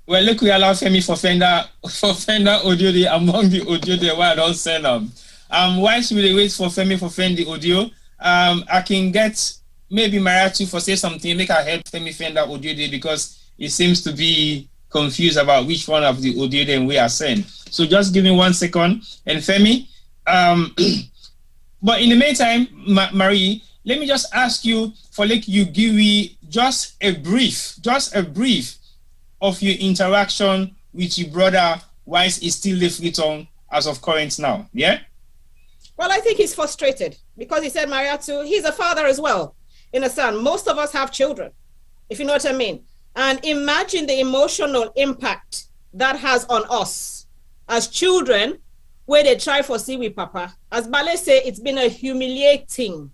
Well, look, we allow Femi for Fender audio there among the audio there where I don't send them. Whilst we wait for Femi for the audio, I can get maybe Mariatu for say something, make her help Femi find that audio there because it seems to be confused about which one of the audio then we are saying. So just give me 1 second. And Femi, but in the meantime, Marie, let me just ask you for like you give me just a brief of your interaction with your brother whilst he's still the Freetown as of current now. Yeah? Well, I think he's frustrated because he said, Mariatu, he's a father as well. In a son, most of us have children, if you know what I mean. And imagine the emotional impact that has on us as children, where they try for see with Papa. As Bale say, it's been a humiliating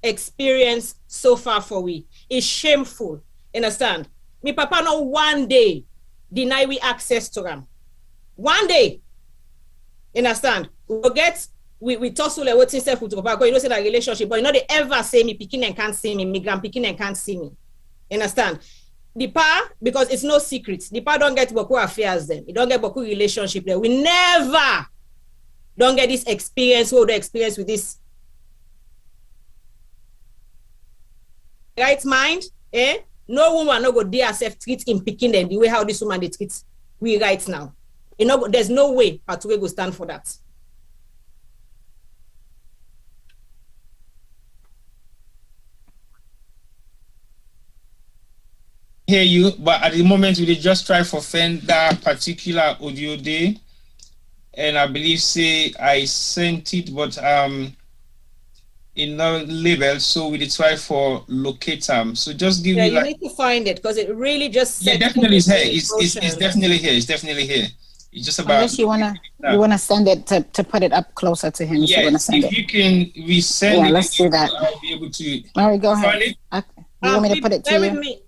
experience so far for we. It's shameful, understand? Me Papa no one day deny we access to them. One day, understand? We get we tussle what himself with Papa, you know say that relationship, but you know they ever say me picking and can't see me, me grand picking and can't see me. Understand? The pa, because it's no secret, the pa don't get Boku affairs then. You don't get Boku relationship there. We never don't get this experience, what the experience with this right mind, eh? No woman no go dare herself treat him picking them the way how this woman they treat we right now. You know, there's no way Patuwe go stand for that. Hear you, but at the moment we just try for find that particular audio day, and I believe say I sent it, but in no label, so we did try for locate them. So just give me you need to find it because it really just definitely is here. It's definitely here. It's definitely here. It's just about unless you wanna send it to put it up closer to him. Yes, if you can resend it, let's do that. I'll be able to. All right, go ahead. You want me to put it to you?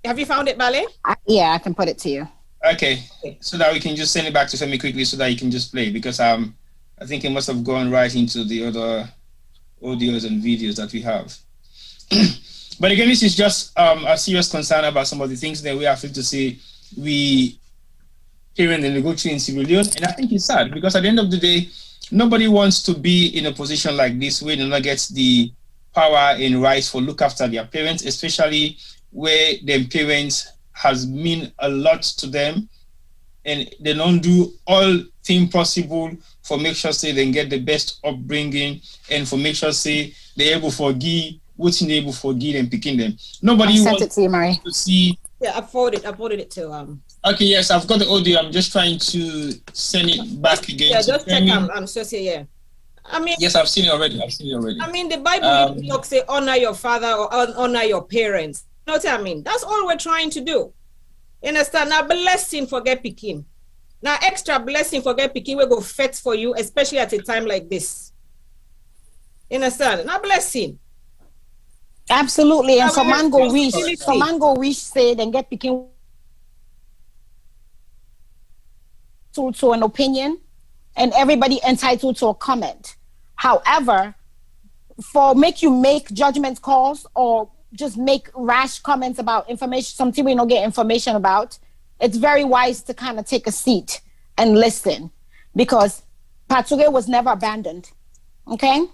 Have you found it, Bale? Yeah, I can put it to you. Okay, so that we can just send it back to Femi quickly so that you can just play, because I think it must have gone right into the other audios and videos that we have. But again, this is just a serious concern about some of the things that we have to say we parent and go through in Sierra Leone, and I think it's sad because at the end of the day, nobody wants to be in a position like this where they not get the power and rights for look after their parents, especially where their parents has mean a lot to them, and they don't do all things possible for make sure say they get the best upbringing and for make sure say they're able to forgive what's able to forgive and picking them. Nobody wants it to you, Marie. To see. Yeah, I forwarded it to Okay, yes, I've got the audio. I'm just trying to send it back again. Yeah, just check. I'm so say yeah. I mean, yes, I've seen it already. I mean, the Bible talks say honor your father or honor your parents. You know what I mean? That's all we're trying to do. You understand? Now, blessing for get picking. Now, extra blessing for get picking will go fet for you, especially at a time like this. You understand? Now, blessing. Absolutely. And some man go wish, say, then get picking to an opinion, and everybody entitled to a comment. However, for make you make judgment calls or just make rash comments about information, something we don't get information about, it's very wise to kind of take a seat and listen, because Patuwe was never abandoned, okay?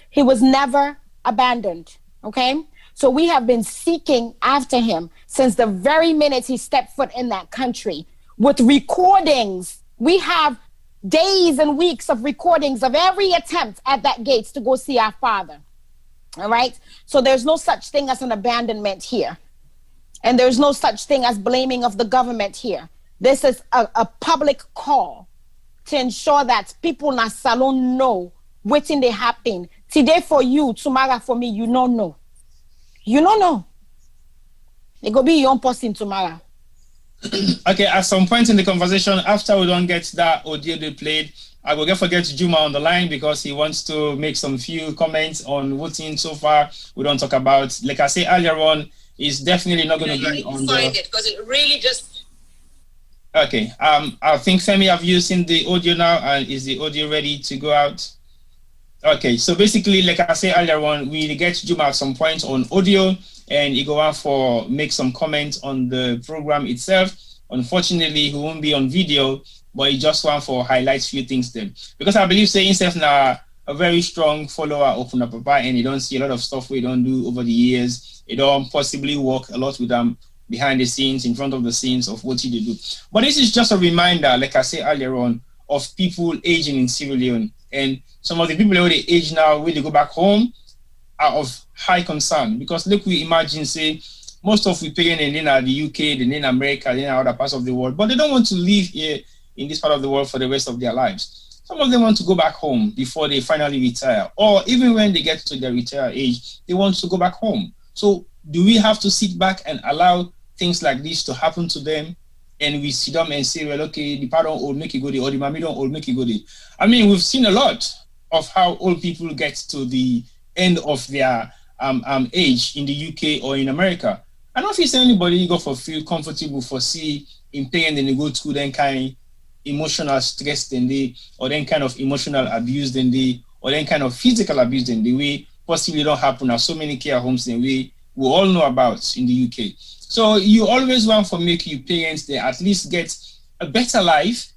He was never abandoned, okay? So we have been seeking after him since the very minute he stepped foot in that country with recordings. We have days and weeks of recordings of every attempt at that gates to go see our father. All right. So there's no such thing as an abandonment here. And there's no such thing as blaming of the government here. This is a public call to ensure that people in Salon know what's in the happen. Today for you, tomorrow for me, you don't know. You don't know. It go be your own person tomorrow. Okay, at some point in the conversation, after we don't get that audio they played, I will forget Juma on the line because he wants to make some few comments on voting so far. We don't talk about, like I said earlier on, is definitely not going to be on the... find it because it really just... Okay, I think Femi, have you seen the audio now? And is the audio ready to go out? Okay, so basically, like I said earlier on, we get Juma at some point on audio, and he go out for make some comments on the program itself. Unfortunately, he won't be on video, but he just want for highlight few things then. Because I believe saying himself now, a very strong follower of Una Papa and you don't see a lot of stuff we don't do over the years. You don't possibly work a lot with them behind the scenes, in front of the scenes of what you do. But this is just a reminder, like I said earlier on, of people aging in Sierra Leone. And some of the people who they age now, when they go back home, are of high concern. Because look, we imagine, say, most of we parents in the UK, in America, in other parts of the world, but they don't want to live here in this part of the world for the rest of their lives. Some of them want to go back home before they finally retire, or even when they get to their retire age, they want to go back home. So do we have to sit back and allow things like this to happen to them? And we sit down and say, well, okay, the parent will make it go there, or the mommy don't will make it go there. I mean, we've seen a lot of how old people get to the end of their age in the UK or in America. I don't feel anybody go for feel comfortable for see in pain, then they go through then kind of emotional stress than they, or then kind of emotional abuse than they, or then kind of physical abuse than the way possibly don't happen at so many care homes than we all know about in the UK. So you always want to make your parents they at least get a better life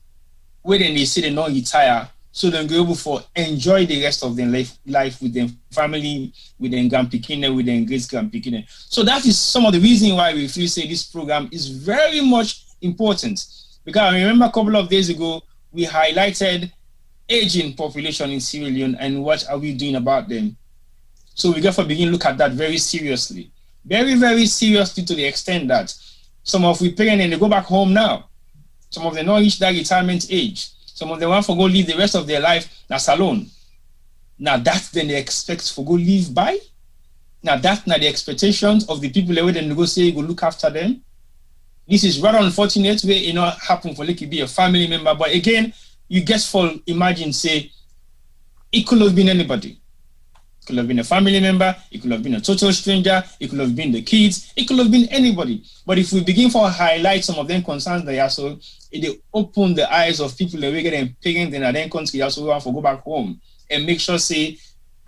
where then they say they don't retire, so they'll be able to enjoy the rest of their life with their family, with their grandpicking, with their great-grandpicking. So that is some of the reason why we feel say this program is very much important. Because I remember a couple of days ago, we highlighted aging population in Sierra Leone and what are we doing about them. So we got to begin look at that very seriously. Very, very seriously, to the extent that some of we parents and they go back home now. Some of them don't reach that retirement age. Some of them want to go live the rest of their life that's alone. Now that's then they expect to go live by. Now that's not the expectations of the people that then go say go look after them. This is rather unfortunate where it not happen for like it be a family member. But again, you get for imagine say it could have been anybody. It could have been a family member, it could have been a total stranger, it could have been the kids, it could have been anybody. But if we begin to highlight some of them concerns they are, so it open the eyes of people that we get them parents in their country also want to go back home and make sure say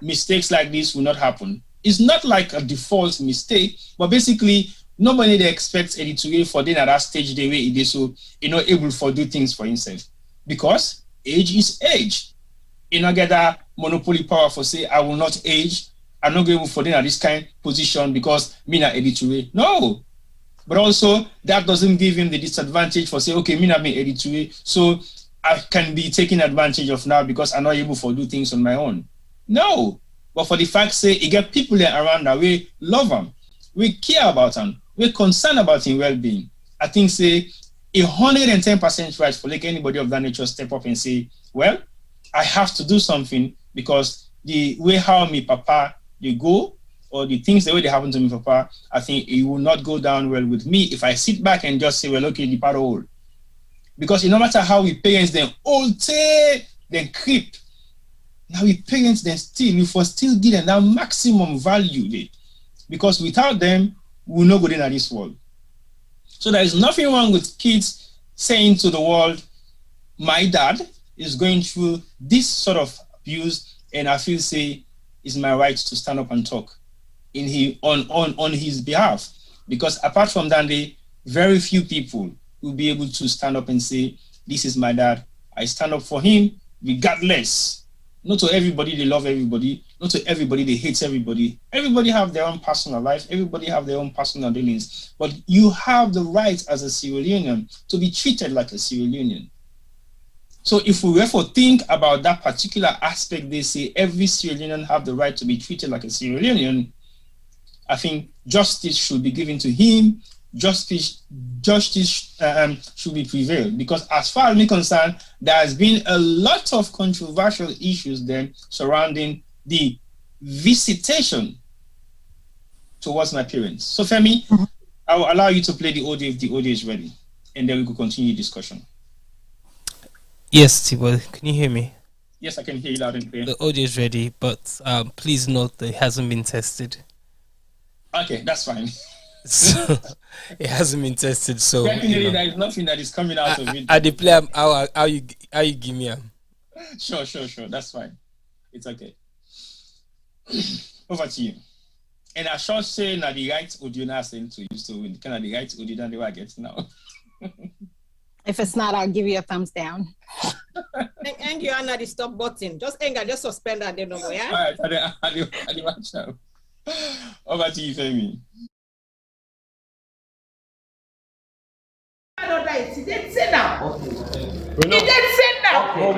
mistakes like this will not happen. It's not like a default mistake, but basically nobody they expects Eddie Turay for then at that stage they way it is so not able to do things for himself. Because age is age. You not get that monopoly power for say I will not age. I'm not going for them at this kind of position because me not Eddie Turay. No. But also that doesn't give him the disadvantage for say, okay, me not be Eddie Turay, so I can be taken advantage of now because I'm not able to do things on my own. No. But for the fact say you get people there around that we love him, we care about him, we're concerned about his well-being. I think say 110% right for like anybody of that nature step up and say, well, I have to do something because the way how me papa they go or the things the way they happen to me papa, I think it will not go down well with me if I sit back and just say, well, okay, the part old. Because no matter how we parents them old then creep. Now we parents them still, we for still give them that maximum value there. Because without them, we will not go in this world. So there is nothing wrong with kids saying to the world, my dad is going through this sort of abuse, and I feel say it's my right to stand up and talk on his behalf. Because apart from that, very few people will be able to stand up and say, this is my dad. I stand up for him regardless. Not to everybody they love everybody. Not to everybody they hate everybody. Everybody have their own personal life. Everybody have their own personal dealings. But you have the right as a Sierra Leonean to be treated like a Sierra Leonean. So if we therefore think about that particular aspect, they say every Sierra Leonean have the right to be treated like a Sierra Leonean, I think justice should be given to him. Justice should be prevailed. Because as far as me concerned, there has been a lot of controversial issues then surrounding the visitation towards my parents. So Femi, I will allow you to play the audio if the audio is ready, and then we could continue discussion. Yes, Tibo, can you hear me? Yes, I can hear you loud and clear. The audio is ready, but please note that it hasn't been tested. Okay, that's fine. So it hasn't been tested, so definitely there is nothing that is coming out of it. I play how you give me Sure, that's fine. It's okay. Over to you. And I shall say now the right audio now sent to you, so kind of the right audio than the way I get now. If it's not, I'll give you a thumbs down. Hang your hand at the stop button. Just suspend that. They no more, yeah? All right, I do watch out. Over to you, Femi. He didn't say now. He didn't say now. But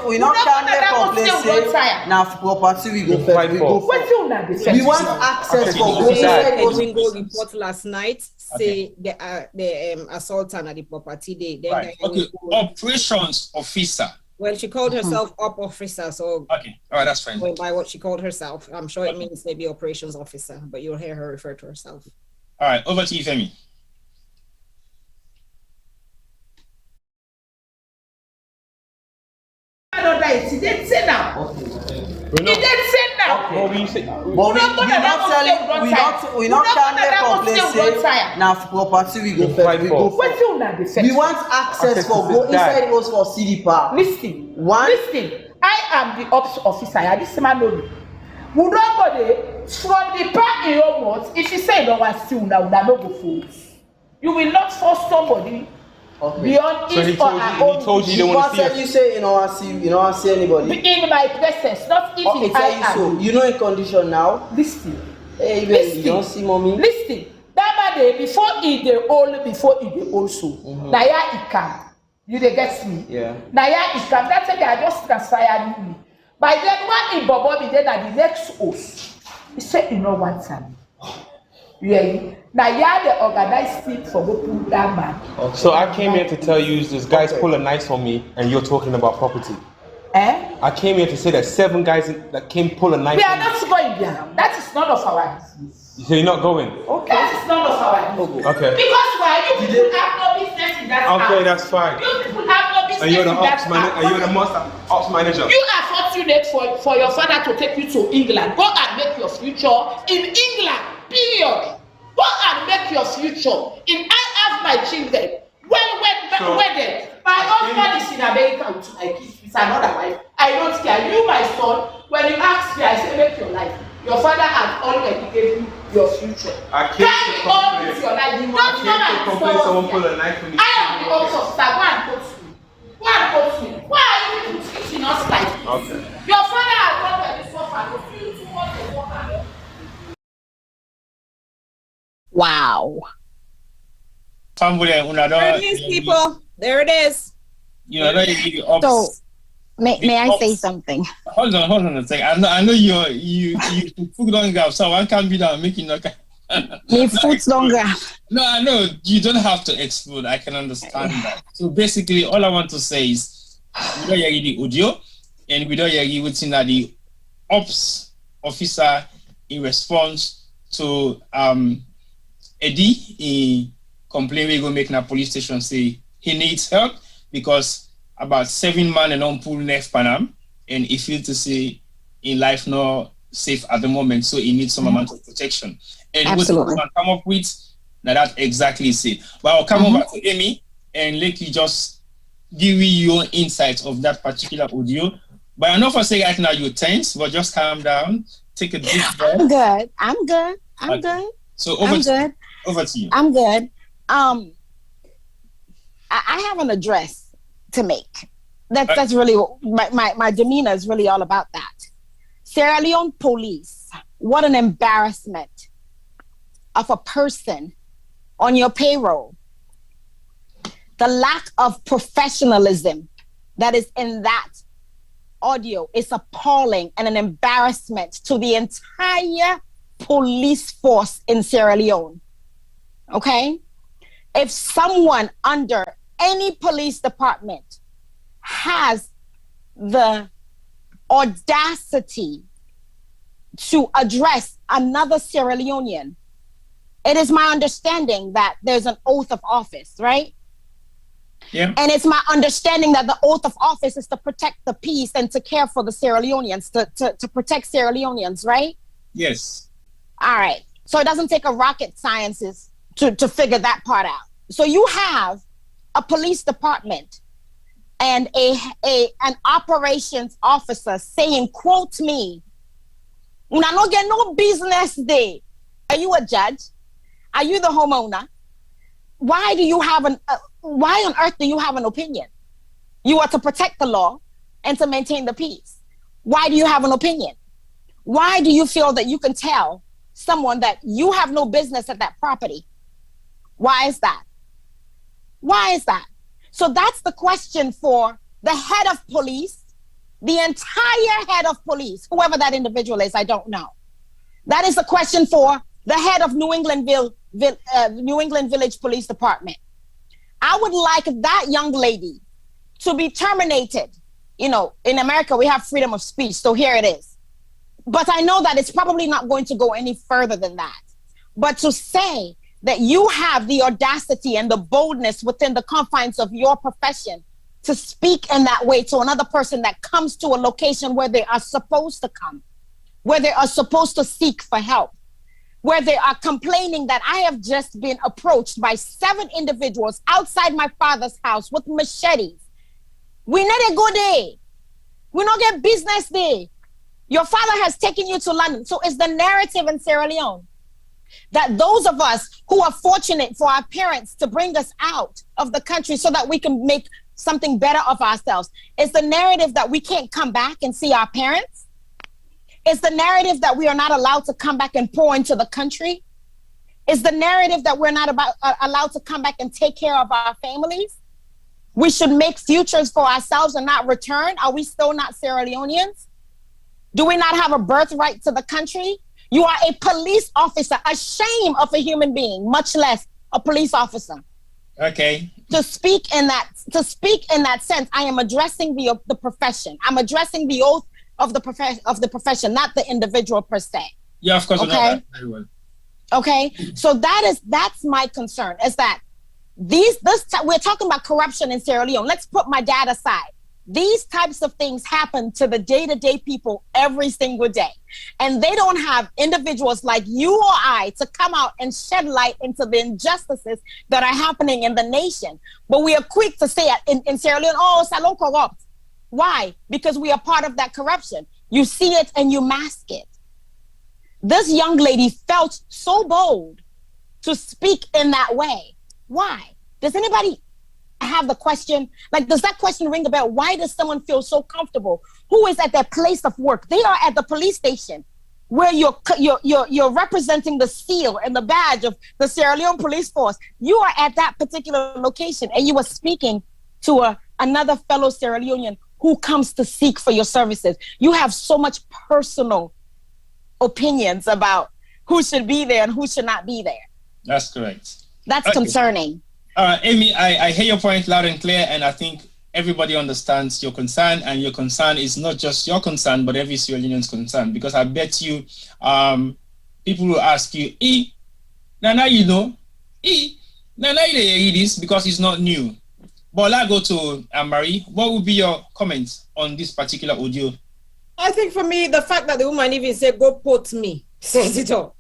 we not complain now for property we go fight for. We want access for Edwin go report last night. Say the assaultant at the property day. Right. Okay. Operations officer. Well, she called herself op officer, so okay, all right, that's fine. Going by what she called herself, I'm sure it means maybe operations officer, but you'll hear her refer to herself. All right, over to you, Femi. He didn't say now. He didn't say now. But we not complain now for property we go fight for. We want access for go inside house for CD Park. Listen. I am the ops officer. This man know me. We don't go there from the park in your words. If you say no one still now, no go force. You will not force somebody. Beyond so his or her own. He told you you don't want to see. You say you don't see anybody. In my presence, not if I so you know in condition now. Listen. Hey, baby, you don't see mommy. Listen. That man before he dey old, before he dey also. Now he can. You dey get me? Yeah. Now he can. That's why I just transferred me. By then when he bobo be there at the next house, he said you know one time. Yeah. Now you are the organized team for go pull that man. Okay. So I came here to tell you this guy's pulling knives on me and you're talking about property. I came here to say that 7 guys that came pulling knives. We are not going there. That is none of our business. So you're not going? Okay. That is none of our business. Okay. Because why you people have no business in that house. Okay, that's fine. You people have no business and you're the in that house. and you're the master ops manager. You are fortunate for your father to take you to England. Go and make your future in England. Period. Go and make your future. I have my children. Wedded. My husband is in America with my kids. It's another wife. I don't care. You, my son, when you ask me, I say make your life. Your father has already gave you your future. I came to complain. With your life. You don't know someone pull a knife on me. I am the ops officer. Go and coach me. Go and coach me. Why are you teaching us like this? Okay. Your father has already suffered. You too much to walk around. Wow. These people, there it is. You know, so may I say something? Hold on a second. I know you foot don't grab, so I can't be down making no. Me foot don't grab. No, I know you don't have to explode. I can understand that. So basically, all I want to say is we don't hear the audio, and we don't hear what's in the ops officer in response to Eddie, he complained we go make na police station say he needs help because about 7 men and on pull left Panam and he feel to say in life not safe at the moment, so he needs some amount of protection. And absolutely. What come up with now that exactly is it. But I'll come over to Amy and let you just give me your insights of that particular audio. But I know for saying right now you're tense, but just calm down, take a deep breath. I'm good. So over to you. I'm good. I have an address to make. That's really my demeanor is really all about that. Sierra Leone police, what an embarrassment of a person on your payroll. The lack of professionalism that is in that audio is appalling and an embarrassment to the entire police force in Sierra Leone. Okay? If someone under any police department has the audacity to address another Sierra Leonean, it is my understanding that there's an oath of office, right? Yeah. And it's my understanding that the oath of office is to protect the peace and to care for the Sierra Leoneans, to protect Sierra Leoneans, right? Yes. All right. So it doesn't take a rocket scientist to figure that part out. So you have a police department and an operations officer saying, quote me, "Una no get no business there." Are you a judge? Are you the homeowner? why do you have why on earth do you have an opinion? You are to protect the law and to maintain the peace. Why do you have an opinion? Why do you feel that you can tell someone that you have no business at that property? Why is that? Why is that? So that's the question for the head of police, the entire head of police, whoever that individual is, I don't know. That is the question for the head of New England Village Police Department. I would like that young lady to be terminated. You know, in America, we have freedom of speech, so here it is. But I know that it's probably not going to go any further than that. But to say that you have the audacity and the boldness within the confines of your profession to speak in that way to another person that comes to a location where they are supposed to come, where they are supposed to seek for help, where they are complaining that I have just been approached by 7 individuals outside my father's house with machetes. We need a good day. We don't get business day. Your father has taken you to London. So it's the narrative in Sierra Leone that those of us who are fortunate for our parents to bring us out of the country so that we can make something better of ourselves. It's the narrative that we can't come back and see our parents. It's the narrative that we are not allowed to come back and pour into the country. It's the narrative that we're not allowed to come back and take care of our families. We should make futures for ourselves and not return. Are we still not Sierra Leoneans? Do we not have a birthright to the country? You are a police officer, a shame of a human being, much less a police officer. Okay. To speak in that sense, I am addressing the profession. I'm addressing the oath of the profession, not the individual per se. Yeah, of course. Okay. I know that very well. Okay. So that's my concern, is that we're talking about corruption in Sierra Leone. Let's put my dad aside. These types of things happen to the day-to-day people every single day. And they don't have individuals like you or I to come out and shed light into the injustices that are happening in the nation. But we are quick to say in Sierra Leone, oh, salon corrupt. Why? Because we are part of that corruption. You see it and you mask it. This young lady felt so bold to speak in that way. Why? Does anybody have the question? Like, does that question ring a bell? Why does someone feel so comfortable? Who is at their place of work? They are at the police station where you're representing the seal and the badge of the Sierra Leone Police Force. You are at that particular location and you are speaking to another fellow Sierra Leonean who comes to seek for your services. You have so much personal opinions about who should be there and who should not be there. That's correct. That's concerning. Amy, I hear your point loud and clear, and I think everybody understands your concern, and your concern is not just your concern, but every Sierra Leonean's concern, because I bet you people will ask you, Nana, you know, Nana, you hear this because it's not new. But I'll go to Marie. What would be your comments on this particular audio? I think for me, the fact that the woman even said, go put me, says it all.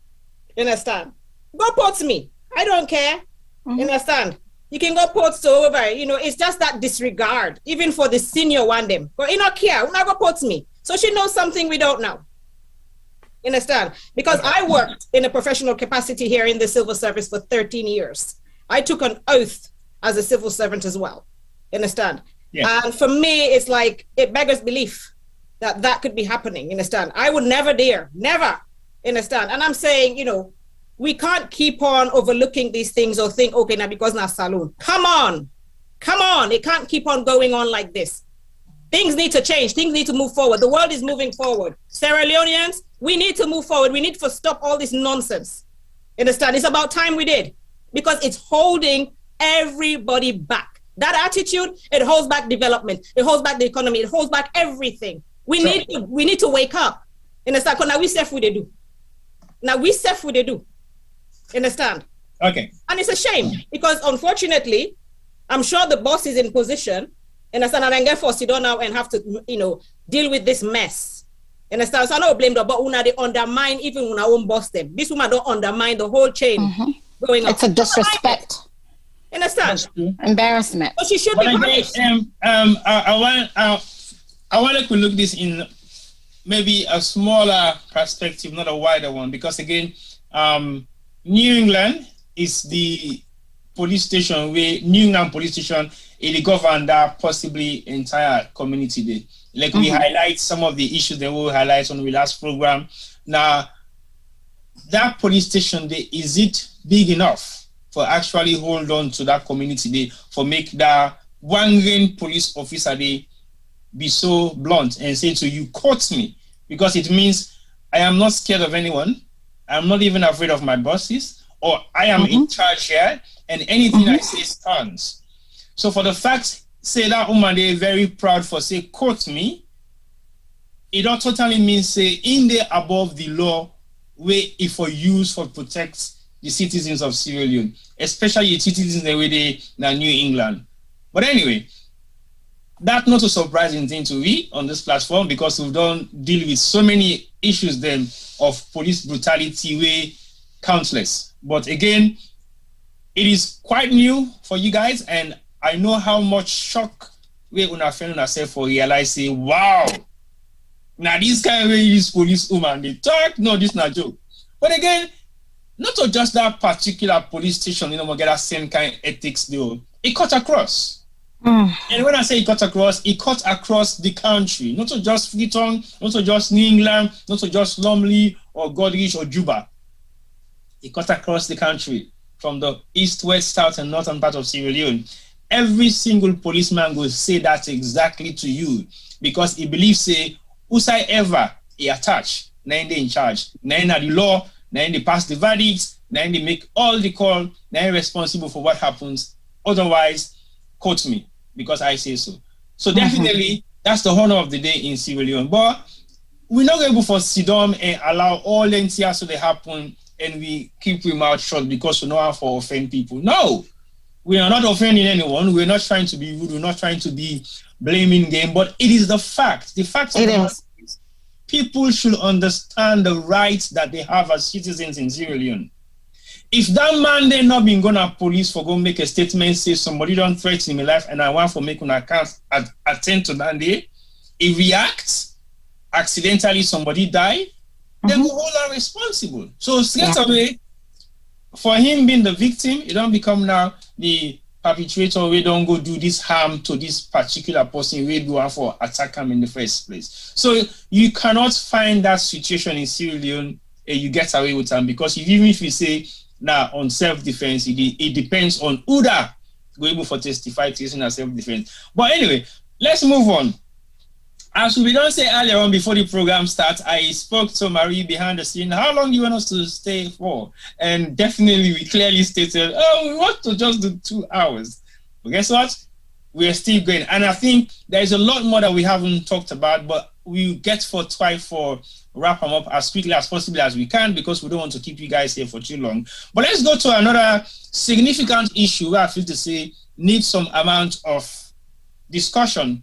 You understand? Go put me. I don't care. You understand? You can go put over. It's just that disregard, even for the senior one them. But you don't care. Who not go put me? So she knows something we don't know. You understand? Because I worked in a professional capacity here in the civil service for 13 years. I took an oath as a civil servant as well. You understand? Yeah. And for me, it's like, it beggars belief that could be happening. You understand? I would never dare, never. You understand? And I'm saying, we can't keep on overlooking these things or think, okay, now because now saloon. Come on. It can't keep on going on like this. Things need to change. Things need to move forward. The world is moving forward. Sierra Leoneans, we need to move forward. We need to stop all this nonsense. Understand? It's about time we did, because it's holding everybody back. That attitude, it holds back development. It holds back the economy. It holds back everything. We need to wake up. Understand? Because now we self what they do. Now we self what they do. Understand? Okay. And it's a shame, because unfortunately, I'm sure the boss is in position, understand, and then get forced to now and have to, deal with this mess. Understand? So I don't blame them, but they undermine even when I won't boss them. This woman don't undermine the whole chain going on. It's a disrespect. Understand? Embarrassment. So she should be punished. I wanted to look this in maybe a smaller perspective, not a wider one, because again, New England is the police station, where New England police station, it govern that possibly entire community there. Like we highlight some of the issues that we'll highlight on the last program. Now, that police station there, is it big enough for actually hold on to that community there, for make that one police officer there be so blunt and say to you, "Quote me," because it means I am not scared of anyone. I'm not even afraid of my bosses, or I am in charge here, and anything I say stands. So for the fact, say that woman, they very proud for say, "Quote me," it don't totally means say in there above the law, where if for use for protect the citizens of Sierra Leone, especially the citizens the way they in New England. But anyway, that's not a surprising thing to read on this platform, because we've done deal with so many issues then of police brutality, way countless. But again, it is quite new for you guys, and I know how much shock we una feel yourself for realize say, wow, now this kind of way this police woman they talk, no, this not joke. But again, not to just that particular police station, you know, get that same kind of ethics though. It cut across. And when I say it cut across the country, not to just Freetown, not to just New England, not to just Lumley or Goderich or Juba. It cut across the country from the east, west, south, and northern part of Sierra Leone. Every single policeman will say that exactly to you, because he believes say whosoever he attach, then they in charge, then the law, then they pass the verdicts, then they make all the call, then responsible for what happens. Otherwise, quote me, because I say so. So definitely, that's the honor of the day in Sierra Leone. But we're not able to sit down and allow all NTR so they happen, and we keep our mouth shut because we know how to offend people. No, we are not offending anyone. We're not trying to be rude. We're not trying to be blaming game. But it is the fact. The fact of the matter is, people should understand the rights that they have as citizens in Sierra Leone. If that man they not been gonna police for go make a statement, say somebody don't threaten my life and I want for make an account attend to that day, if reacts, accidentally somebody die, then we all are responsible. So straight away, for him being the victim, it don't become now the perpetrator. We don't go do this harm to this particular person. We go for attack him in the first place. So you cannot find that situation in Sierra Leone and you get away with them, because even if you say now on self-defense, it depends on who that go able for testify to using a self-defense. But anyway, let's move on. As we don't say earlier on before the program starts, I spoke to Marie behind the scene. How long do you want us to stay for? And definitely we clearly stated, oh, we want to just do 2 hours. But guess what? We're still going. And I think there's a lot more that we haven't talked about, but we'll try for wrap them up as quickly as possible as we can, because we don't want to keep you guys here for too long. But let's go to another significant issue where I feel to say needs some amount of discussion.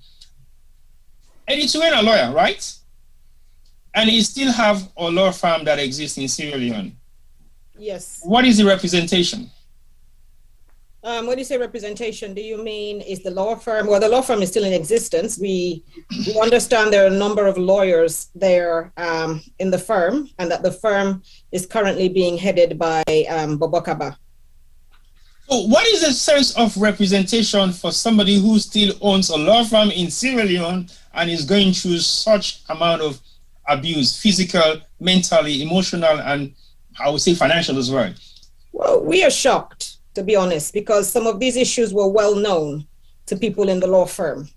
Eddie Turay, a lawyer, right? And he still have a law firm that exists in Sierra Leone. Yes. What is the representation? When you say representation, do you mean is the law firm? Well, the law firm is still in existence. We understand there are a number of lawyers there in the firm, and that the firm is currently being headed by Bobokaba. So what is the sense of representation for somebody who still owns a law firm in Sierra Leone and is going through such amount of abuse, physical, mentally, emotional, and I would say financial as well? Well, we are shocked, to be honest, because some of these issues were well known to people in the law firm.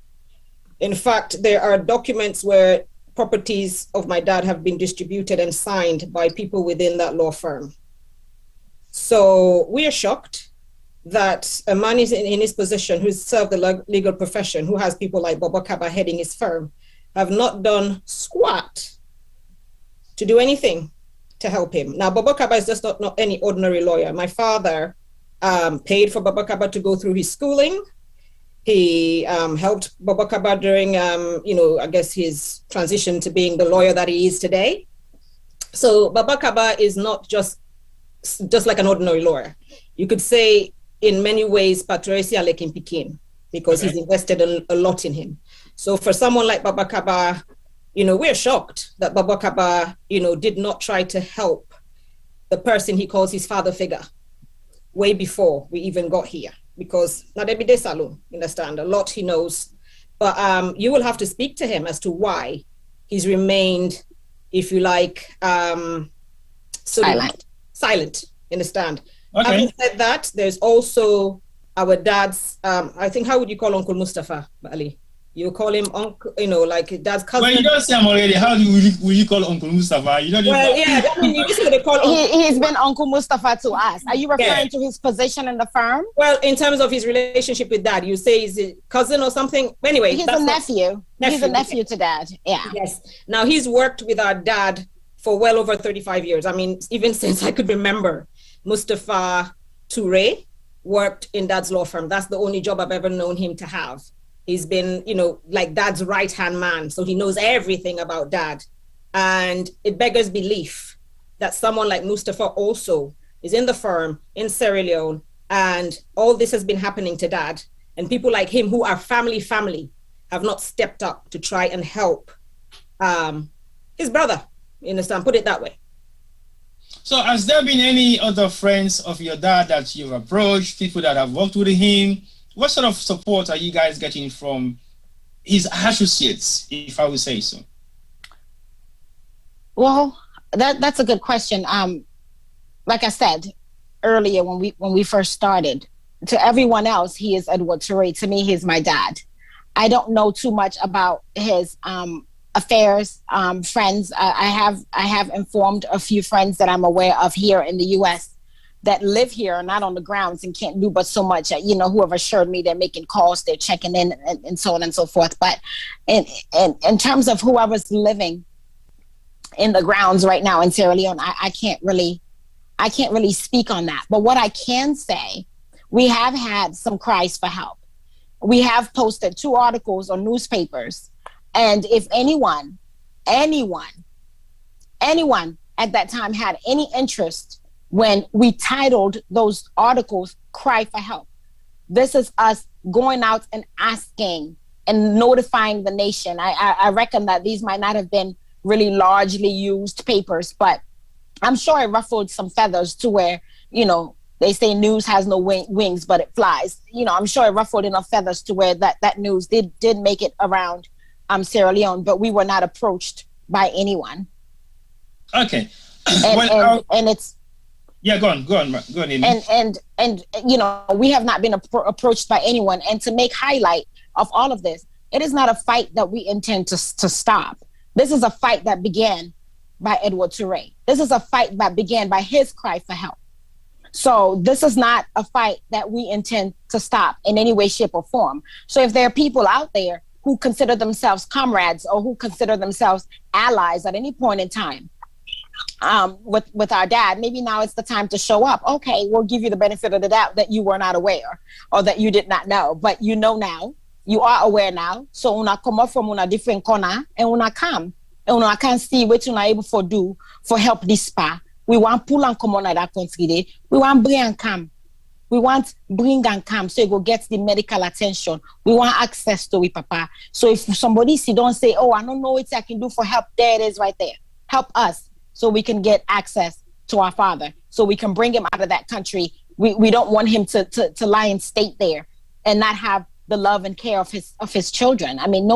In fact, there are documents where properties of my dad have been distributed and signed by people within that law firm. So we are shocked that a man is in his position, who's served the legal profession, who has people like Bobokaba heading his firm, have not done squat to do anything to help him. Now, Bobokaba is just not any ordinary lawyer. My father paid for Bobokaba to go through his schooling. He helped Bobokaba during, I guess his transition to being the lawyer that he is today. So Bobokaba is not just like an ordinary lawyer. You could say, in many ways, Patricia Lekin Pikin, because he's invested a lot in him. So for someone like Bobokaba, we're shocked that Bobokaba, did not try to help the person he calls his father figure. way before we even got here, because not every day salon, understand, a lot he knows. But you will have to speak to him as to why he's remained, if you like, silent, understand. Okay. Having said that, there's also our dad's, I think, how would you call Uncle Mustafa, Ali? You call him uncle, like dad's cousin. Well, you don't say him already. How will you call Uncle Mustafa? You don't. Well, yeah, I mean, you just gonna call. He's been Uncle Mustafa to us. Are you referring to his position in the firm? Well, in terms of his relationship with dad, you say he's a cousin or something. Anyway, he's a nephew. He's a nephew to dad. Yeah. Yes. Now he's worked with our dad for well over 35 years. I mean, even since I could remember. Mustafa Turay worked in dad's law firm. That's the only job I've ever known him to have. He's been, like dad's right-hand man. So he knows everything about dad. And it beggars belief that someone like Mustafa also is in the firm in Sierra Leone. And all this has been happening to dad. And people like him who are family have not stepped up to try and help his brother. You understand? Put it that way. So has there been any other friends of your dad that you've approached, people that have worked with him? What sort of support are you guys getting from his associates, if I would say so? Well, that's a good question. Like I said earlier when we first started, to everyone else, he is Edward Turay. To me, he's my dad. I don't know too much about his affairs, friends. I have informed a few friends that I'm aware of here in the U.S. that live here, not on the grounds, and can't do but so much. Who have assured me they're making calls, they're checking in, and so on and so forth. But in terms of whoever's living in the grounds right now in Sierra Leone, I can't really speak on that. But what I can say, we have had some cries for help. We have posted 2 articles on newspapers. And if anyone at that time had any interest when we titled those articles, Cry for Help, this is us going out and asking and notifying the nation. I reckon that these might not have been really largely used papers, but I'm sure it ruffled some feathers to where, they say news has no wings, but it flies. I'm sure it ruffled enough feathers to where that news did make it around Sierra Leone, but we were not approached by anyone. Okay. And it's go on. Amy. And we have not been approached by anyone. And to make highlight of all of this, it is not a fight that we intend to stop. This is a fight that began by Edward Turay. This is a fight that began by his cry for help. So this is not a fight that we intend to stop in any way, shape, or form. So if there are people out there who consider themselves comrades or who consider themselves allies at any point in time with our dad, maybe now it's the time to show up. Okay, we'll give you the benefit of the doubt that you were not aware or that you did not know, but you know now, you are aware now. So una come up from una different corner and una come and una can see what una able to do for help this spa. We want pull and come on at that country. We want bring and come. We want bring and come so you go get the medical attention. We want access to it, Papa. So if somebody don't say, oh, I don't know what I can do for help, there it is right there. Help us so we can get access to our father, so we can bring him out of that country. We don't want him to lie in state there and not have the love and care of his children. I mean,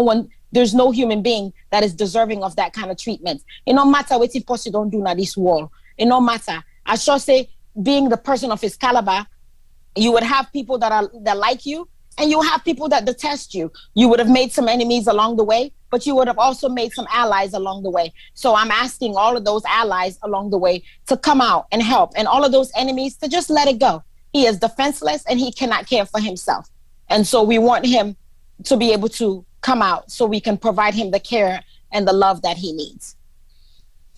there's no human being that is deserving of that kind of treatment. It no matter what he possibly don't do in this world. It no matter. I sure say, being the person of his caliber, you would have people that like you, and you have people that detest you. You would have made some enemies along the way, but you would have also made some allies along the way. So I'm asking all of those allies along the way to come out and help, and all of those enemies to just let it go. He is defenseless and he cannot care for himself. And so we want him to be able to come out so we can provide him the care and the love that he needs.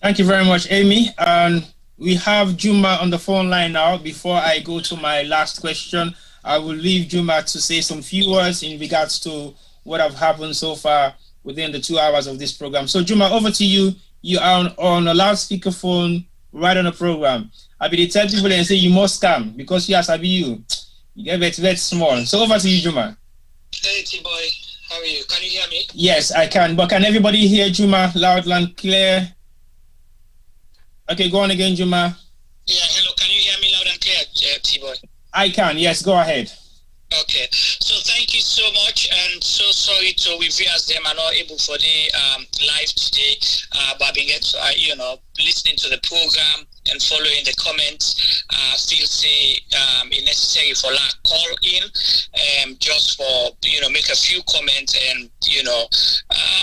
Thank you very much, Amy. We have Juma on the phone line now. Before I go to my last question, I will leave Juma to say some few words in regards to what have happened so far within the 2 hours of this program. So Juma, over to you. You are on a loudspeaker phone right on the program. I be tell people and say you must come because yes, I be you. You get very small. So over to you, Juma. Hey, T-boy. How are you? Can you hear me? Yes, I can. But can everybody hear Juma loud and clear? Okay, go on again, Juma. Yeah, hello. Can you hear me loud and clear, T-boy? I can, yes, go ahead. Okay, so thank you so much, and so sorry to we viewers them are not able for the live today, but being listening to the program and following the comments, still say it's necessary for like call in, just for make a few comments and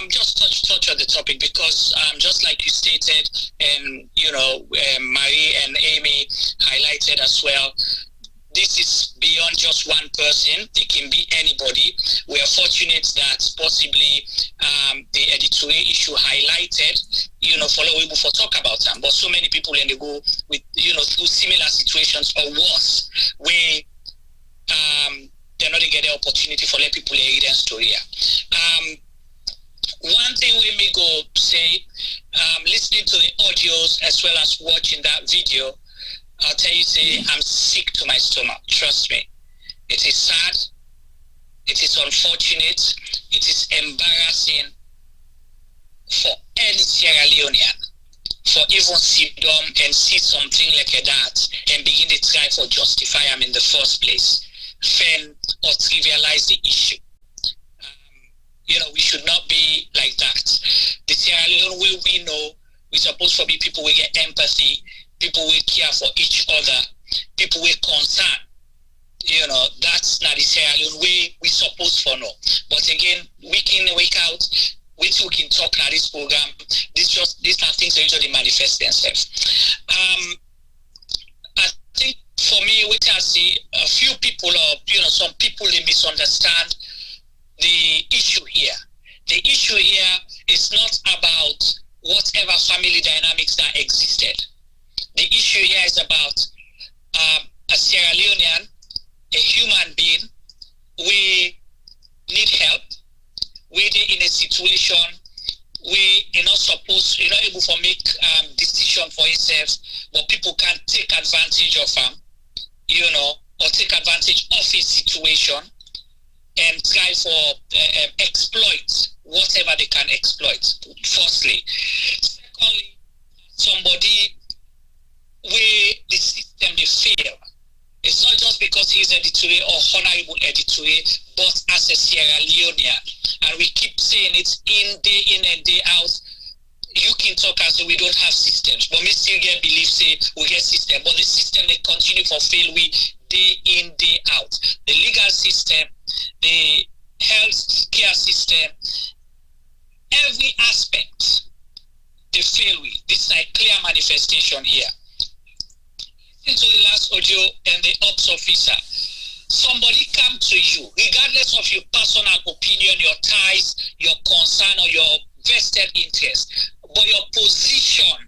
just touch on the topic, because just like you stated and Marie and Amy highlighted as well. This is beyond just one person. It can be anybody. We are fortunate that possibly the editorial issue highlighted, followable for talk about them. But so many people in the go with, through similar situations or worse, where they're not get the opportunity for let people hear their story. One thing we may go say, listening to the audios as well as watching that video, I'll tell you, say, I'm sick to my stomach. Trust me. It is sad. It is unfortunate. It is embarrassing for any Sierra Leonean for even sit down and see something like that and begin to try to justify them in the first place, fan or trivialize the issue. We should not be like that. The Sierra Leone way we know, we're supposed to be people who get empathy, people will care for each other, people will concern. That's not the Sierra Leone way we supposed for no. But again, week in, week out, we can talk now this program. These are things that usually manifest themselves. I think for me, we can see a few people or some people they misunderstand the issue here. The issue here is not about whatever family dynamics that existed. The issue here is about a Sierra Leonean, a human being. We need help. We're in a situation we are not supposed, you're not able to make decision for yourself, but people can take advantage of them, or take advantage of a situation and try for exploit whatever they can exploit. Firstly, secondly, somebody where the system they fail. It's not just because he's editorial or honorable editorial, but as a Sierra Leonean. And we keep saying it day in and day out. You can talk and say we don't have systems, but we still get belief say we get system. But the system they continue for fail we day in, day out. The legal system, the health care system, every aspect they fail we. This is a clear manifestation here. Into the last audio and the ops officer, somebody come to you, regardless of your personal opinion, your ties, your concern, or your vested interest, but your position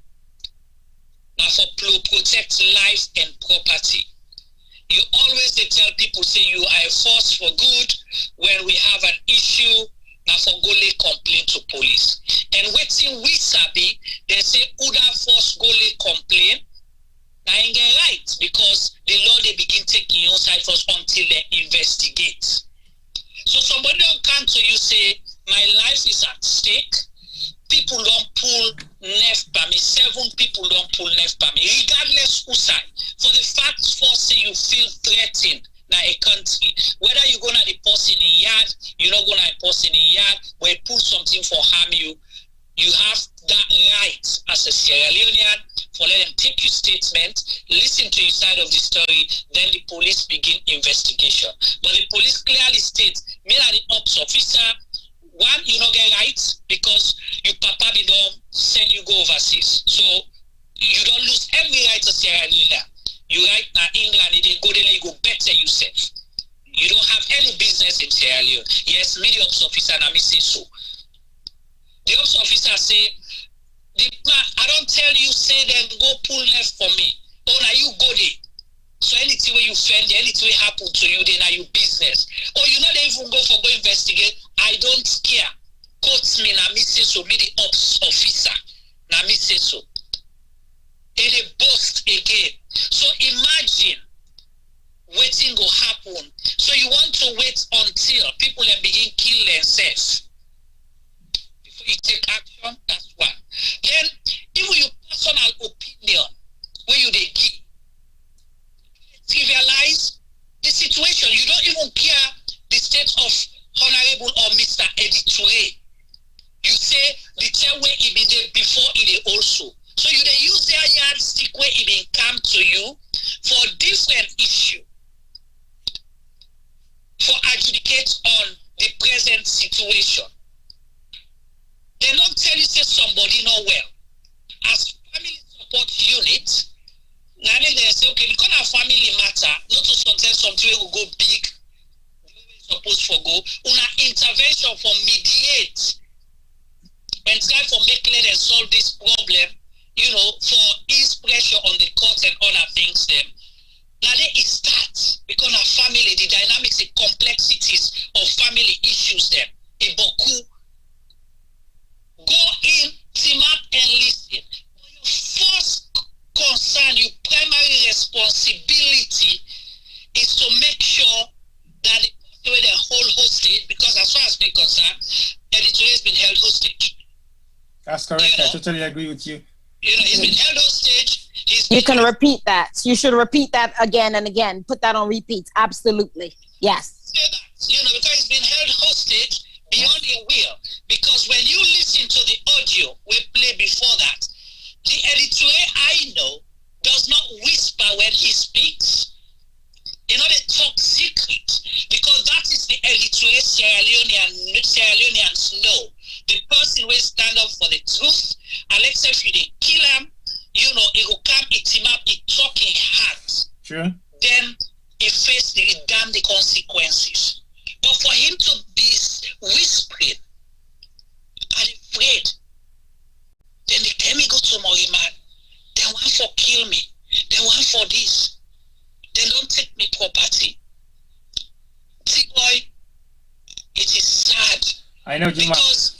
now for protect life and property. You always they tell people say you are a force for good. When we have an issue, now for go lay complaint to police. And waiting we sabi, they say Uda force go lay complaint. Now ain't get right, because the law they begin taking your side first until they investigate. So somebody don't come to you say my life is at stake. People don't pull nef by me. 7 people don't pull nef by me, regardless who side. For the fact first say you feel threatened now a country, whether you gonna the person in yard, you're not gonna the person in yard, where pull something for harm you. You have that right as a Sierra Leonean for let them take your statement, listen to your side of the story, then the police begin investigation. But the police clearly states, me are the ops officer. One, you don't get rights because your papa be don't send you go overseas. So you don't lose every right as Sierra Leonean. You right now England, they go there, you go better yourself. You don't have any business in Sierra Leone. Yes, me the ops officer, and I say so. The ops officer say, I don't tell you, say then go pull left for me. Oh, now you go there. So anything where you find, anything will happen to you, then are your business. Or you not even go for go investigate. I don't care. Quotes me, now me say so, me the ops officer. Now me say so. And they boast again. So imagine waiting will happen. So you want to wait until people then begin kill themselves. You take action, that's one. Then, even your personal opinion, where you they give, trivialize in the before it also. So you they use their yardstick where it been come to you for different issue for adjudicate on the present situation. They don't tell you say somebody not well. As family support unit, now they say okay, because our family matter, not to sometimes something will go big, supposed for go, una intervention for mediate and try for make clear and solve this problem, you know, for ease pressure on the court and other things them. Now they start because our family, the dynamics, the complexities of family issues them. A boku go in, team up and listen. But your first concern, your primary responsibility is to make sure that the person where they hold hostage, because as far as we're concerned, editor has been held hostage. That's correct. I totally agree with you. You know, he's been held hostage. You can repeat that. You should repeat that again and again. Put that on repeat. Absolutely. Yes. You know, because he's been held hostage beyond your will. Because when you listen to the audio we played before that, the editor I know does not whisper when he speaks. You know, they talk secret. Because that is the editor Sierra Leoneans know. The person will stand up for the truth. Alexa, if you kill him, you know, it will come, it him up, it talking hard. Sure. Then he face the damn the consequences. But for him to be whispering and afraid, then they tell me go to Moriman, they want for kill me, they want for this, they don't take me property. See boy, it is sad. I know Juma. Because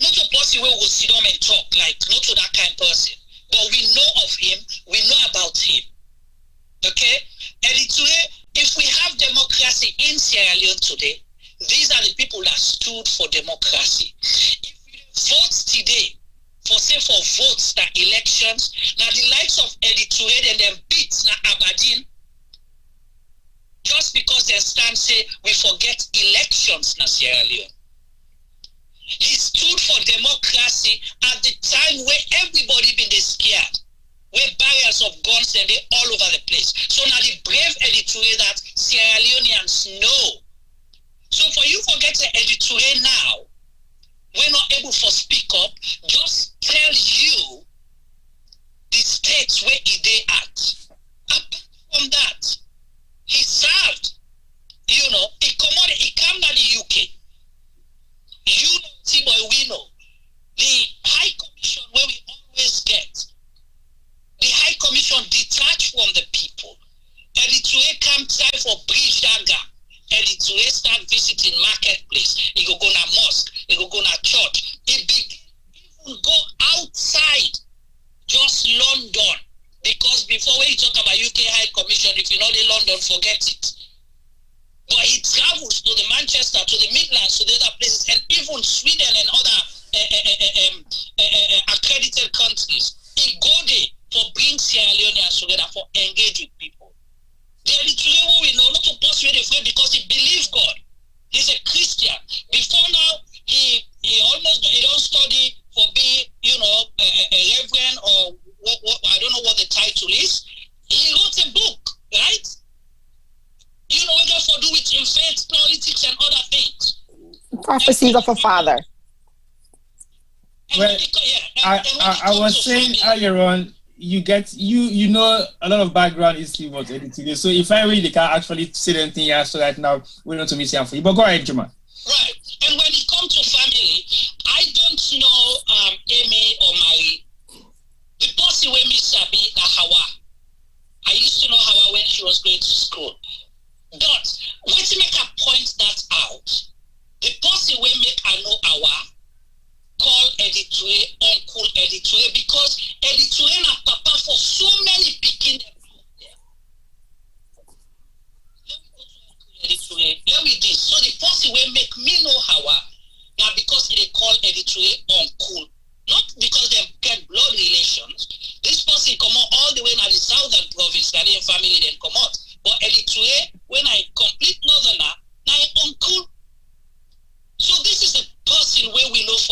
not a person who will sit down and talk, like not to that kind of person. But we know of him, we know about him. Okay? And today, if we have democracy in Sierra Leone today, these are the people that stood for democracy. If we vote today, for say for votes, that elections, now the likes of Editure and them beats na Aberdeen, just because they stand say we forget elections na Sierra Leone. He stood for democracy at the time where everybody been scared, where barriers of guns and they all over the place. So now the brave editorial that Sierra Leoneans know. So for you forget the editorial now, we're not able to speak up, just tell you the states where they at. Apart from that, he served, you know, he come to the UK. You know, T-boy, we know. The High Commission where we always get, the High Commission detached from the people. Editure come try for bridge that gap. Editure start visiting marketplace. He go na mosque. He go na church. He begin even go outside just London. Because before when you talk about UK High Commission, if you know the London, forget it. But he travels to the Manchester, to the Midlands, to the other places, and even Sweden and other accredited countries. He go there for bring Sierra Leoneans together, for engage with people. The Eritrean we know not to post with afraid because he believes God. He's a Christian. Before now, he don't study for being, you know, a reverend or what I don't know what the title is. He wrote a book, right? You know, we got to do with in faith, politics, and other things. Prophecies of a father. Well, I was saying earlier on, you know a lot of background history about editing. So if I really can actually say anything else, so right now we know to miss you for you. But go ahead, Juma. Right. And when it comes to family, I don't know Amy or Marie. The person with me Sabi na Hawa. I used to know Hawa when she was going to school. But when to make her point that out, the person will make her know Hawa call editorial uncle editorial because editorial na papa for so many picking them out there. Let me this. So the person will make me know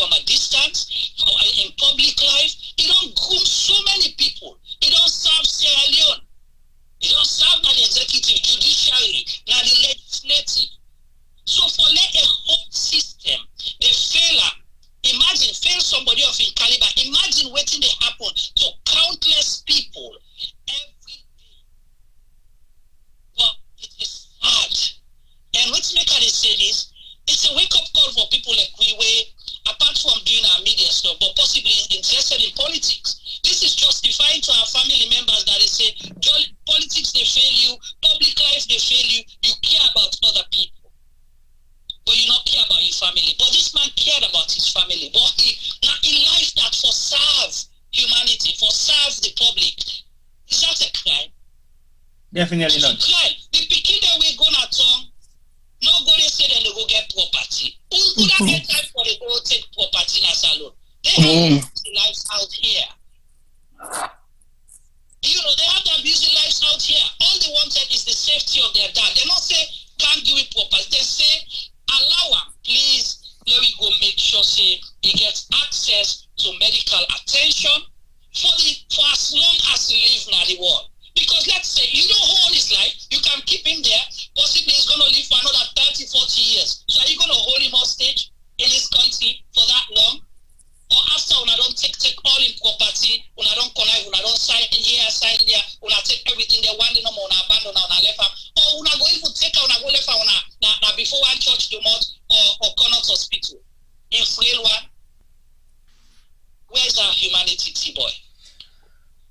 from a distance, or in public life. He don't groom so many people. He don't serve Sierra Leone. He don't serve the executive, judiciary, now the legislative. So for a whole system, they fail. Imagine fail somebody of in caliber. Imagine waiting they happen to countless people every day. But it is hard. And let's make her say this. It's a wake-up call for people like we were, apart from doing our media stuff, but possibly interested in politics. This is justifying to our family members that they say, politics, they fail you, public life, they fail you, you care about other people. But you not care about your family. But this man cared about his family. But he, now in life that for serve humanity, for serve the public, is that a crime? Definitely not. It's a crime. The picking that we're going to turn, no go they say then they go get property. Who that get time for they go take property in a salon? They have busy lives out here. You know, they have their busy lives out here. All they wanted is the safety of their dad. They don't say can't give it property. They say allow him, please. Let me go make sure say he gets access to medical attention for as long as he lives in the world. Because let's say you don't hold his life, you can keep him there. Possibly he's going to live for another 30, 40 years. So are you going to hold him hostage in this country for that long? Or after when I don't take all in property, when I don't connive, when I don't sign here, sign there, when I take everything there, one day no more, when I abandon, when I left him, or when I go even take out, when I go left him, now before one church the month or Connaught Hospital in frail one. Where's our humanity, T-boy?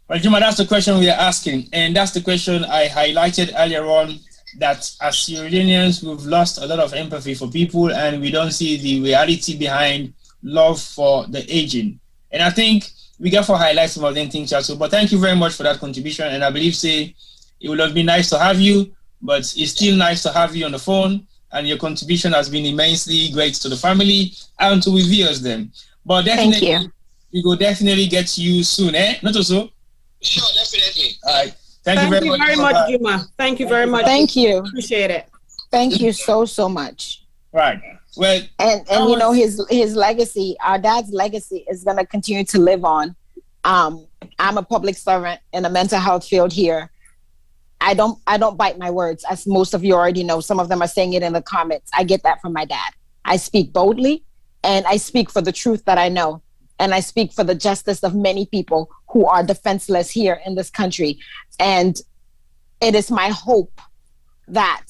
Well, Juma, that's the question we are asking. And that's the question I highlighted earlier on, that as Sierra Leoneans, we've lost a lot of empathy for people and we don't see the reality behind love for the aging. And I think we got to highlight some of them things also. But thank you very much for that contribution. And I believe, say, it would have been nice to have you, but it's still nice to have you on the phone. And your contribution has been immensely great to the family and to viewers them. But definitely, we will definitely get you soon, eh? Not also? Sure, definitely. All right. Thank you very much, Juma. Thank you very much. Thank you. Appreciate it. Thank you so much. Right. Well, and you know, his legacy, our dad's legacy, is going to continue to live on. I'm a public servant in the mental health field here. I don't bite my words, as most of you already know. Some of them are saying it in the comments. I get that from my dad. I speak boldly, and I speak for the truth that I know. And I speak for the justice of many people who are defenseless here in this country. And it is my hope that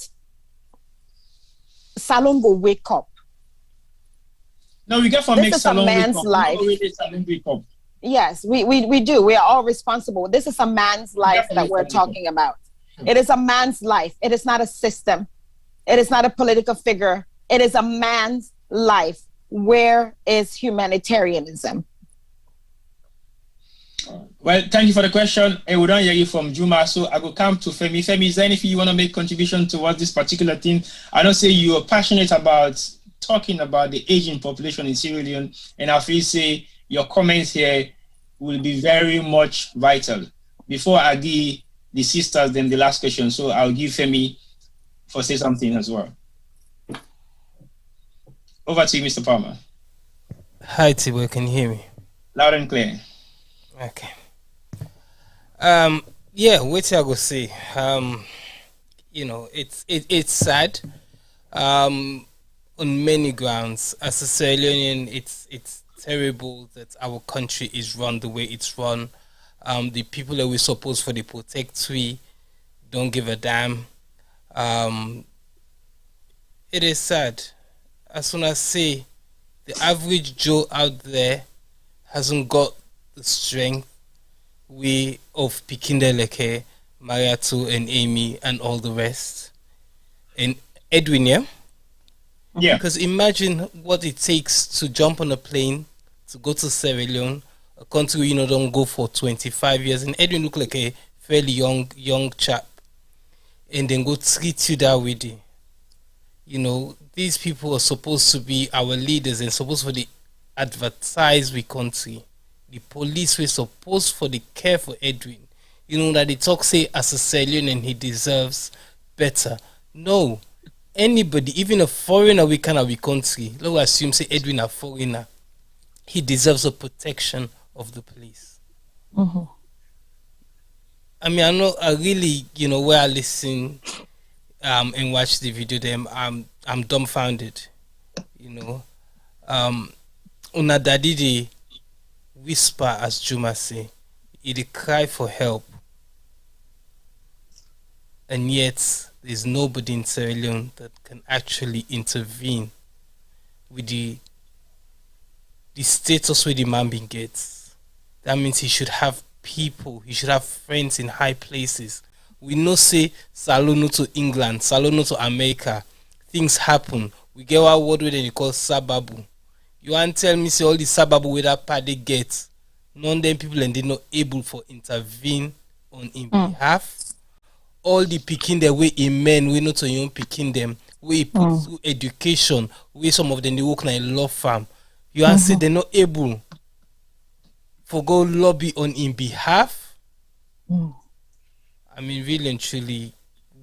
Salon will wake up. No, we get from this is a man's life. Yes, we do. We are all responsible. This is a man's life that we're talking about. It is a man's life. It is not a system. It is not a political figure. It is a man's life. Where is humanitarianism? Well, thank you for the question. We don't hear you from Juma, so I will come to Femi. Femi, is there anything you want to make contribution towards this particular thing? I don't say you are passionate about talking about the aging population in Sierra Leone, and I feel say your comments here will be very much vital. Before I give the sisters them the last question, so I'll give Femi for say something as well. Over to you, Mr. Palmer. Hi, Tibo, can you hear me? Loud and clear. Okay. Yeah, what I go say. You know, it's sad. On many grounds, as a Sierra Leonean, it's terrible that our country is run the way it's run. The people that we suppose for the protectorate don't give a damn. It is sad. As soon as I say, the average Joe out there hasn't got the strength of Pikindeleke, Mariatu, and Amy, and all the rest. And Edwin, yeah? Yeah. Because imagine what it takes to jump on a plane to go to Sierra Leone, a country where don't go for 25 years. And Edwin look like a fairly young chap. And then go treat you that way. You know, these people are supposed to be our leaders and supposed to advertise the country. The police were supposed for the care for Edwin. You know that they talk say as a Sierra Leonean and he deserves better. No. Anybody, even a foreigner we can have a country, let's assume say Edwin a foreigner. he deserves the protection of the police. Mm-hmm. I mean, I really, where I listen and watch the video, I'm dumbfounded. Una daddy whisper, as Juma say, he cry for help, and yet there's nobody in Sierra Leone that can actually intervene with the status where the man being gets. That means he should have people, he should have friends in high places. We know say Salono to England, Salono to America, things happen. We get our word where they call Sababu. You want to tell me say all the Sababu where that party gets, none of them people and they not able for intervene on in behalf. All the picking their way in men, we not to young picking them, we put through education, we some of them they work in a law firm. You want to say they're not able for go lobby on in behalf. I mean, really and truly,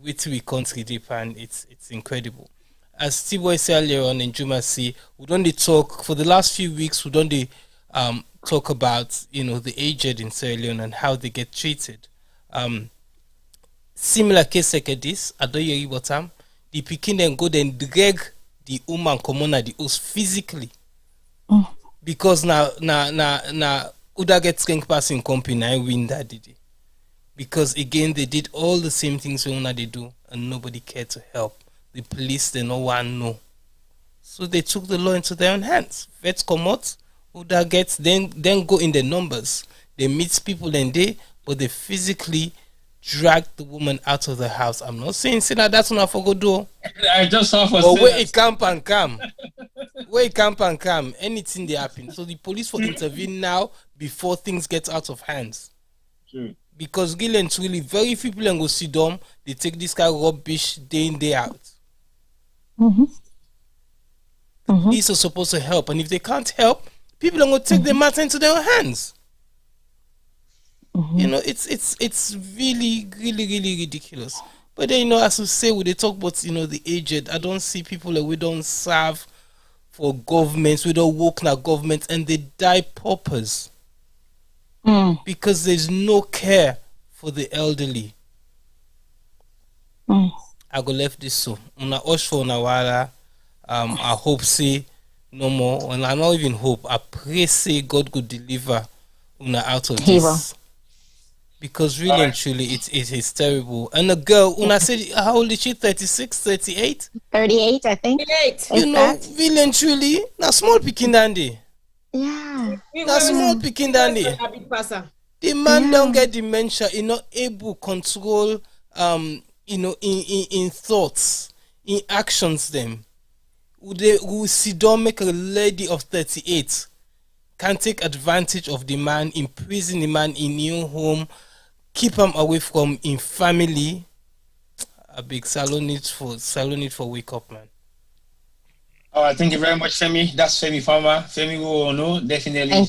with we country deep, and it's incredible. As Steve Boy said earlier on in Juma C, we don't talk for the last few weeks. We don't talk about the aged in Sierra Leone and how they get treated. Similar case like this, I don't hear what the Peking then go then drag the woman come on the house physically because now Uda gets strength passing company I win that did it. Because again they did all the same things they do and nobody cared to help. The police they no one know. So they took the law into their own hands. Vets come out, Uda gets then go in the numbers. They meet people and but they physically drag the woman out of the house. I'm not saying that that's what I forgot do. I just saw for but where it camp and come. Where it camp and come, anything they happen. So the police will intervene now before things get out of hands. Sure. Because Gillen's really very few people and go see them, they take this kind of rubbish day in, day out. Police are supposed to help, and if they can't help, people are going to take the matter into their own hands. It's really, really, really ridiculous. But then, as we say, when they talk about, the aged, I don't see people that we don't serve for governments, we don't work in our government, and they die paupers. Because there's no care for the elderly. I go left this so. Una osh for una wala. I hope say no more. And I not even hope. I pray say God could deliver una out of this. Because really and truly it is terrible. And the girl, una said how old is she? 36, 38? 38, I think. 38. Really and truly, now small picking dandy. Yeah. That's small picking dandy. The man don't get dementia, he not able to control in thoughts, in actions them. Who see don't make a lady of 38 can take advantage of the man, imprison the man in new home, keep him away from in family. A big salon need for wake up, man. All right, thank you very much, Femi. That's Femi Farmer. Femi will know definitely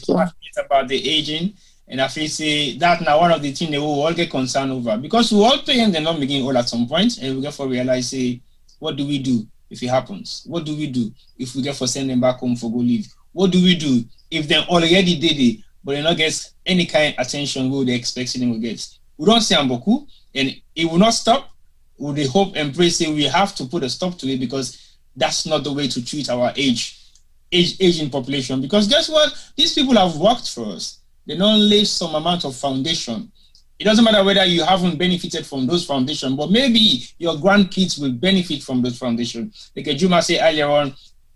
about the aging. And I feel say that now one of the things they will all get concerned over. Because we all paying the not making all at some point, and we get for realize say, what do we do if it happens? What do we do if we get for send them back home for go leave? What do we do if they already did it, but they not get any kind of attention we they expect them to get? We don't say Amboku, and it will not stop. We they hope and pray say we have to put a stop to it because that's not the way to treat our aging population. Because guess what? These people have worked for us. They don't lay some amount of foundation. It doesn't matter whether you haven't benefited from those foundations, but maybe your grandkids will benefit from those foundations. Like Juma said earlier on,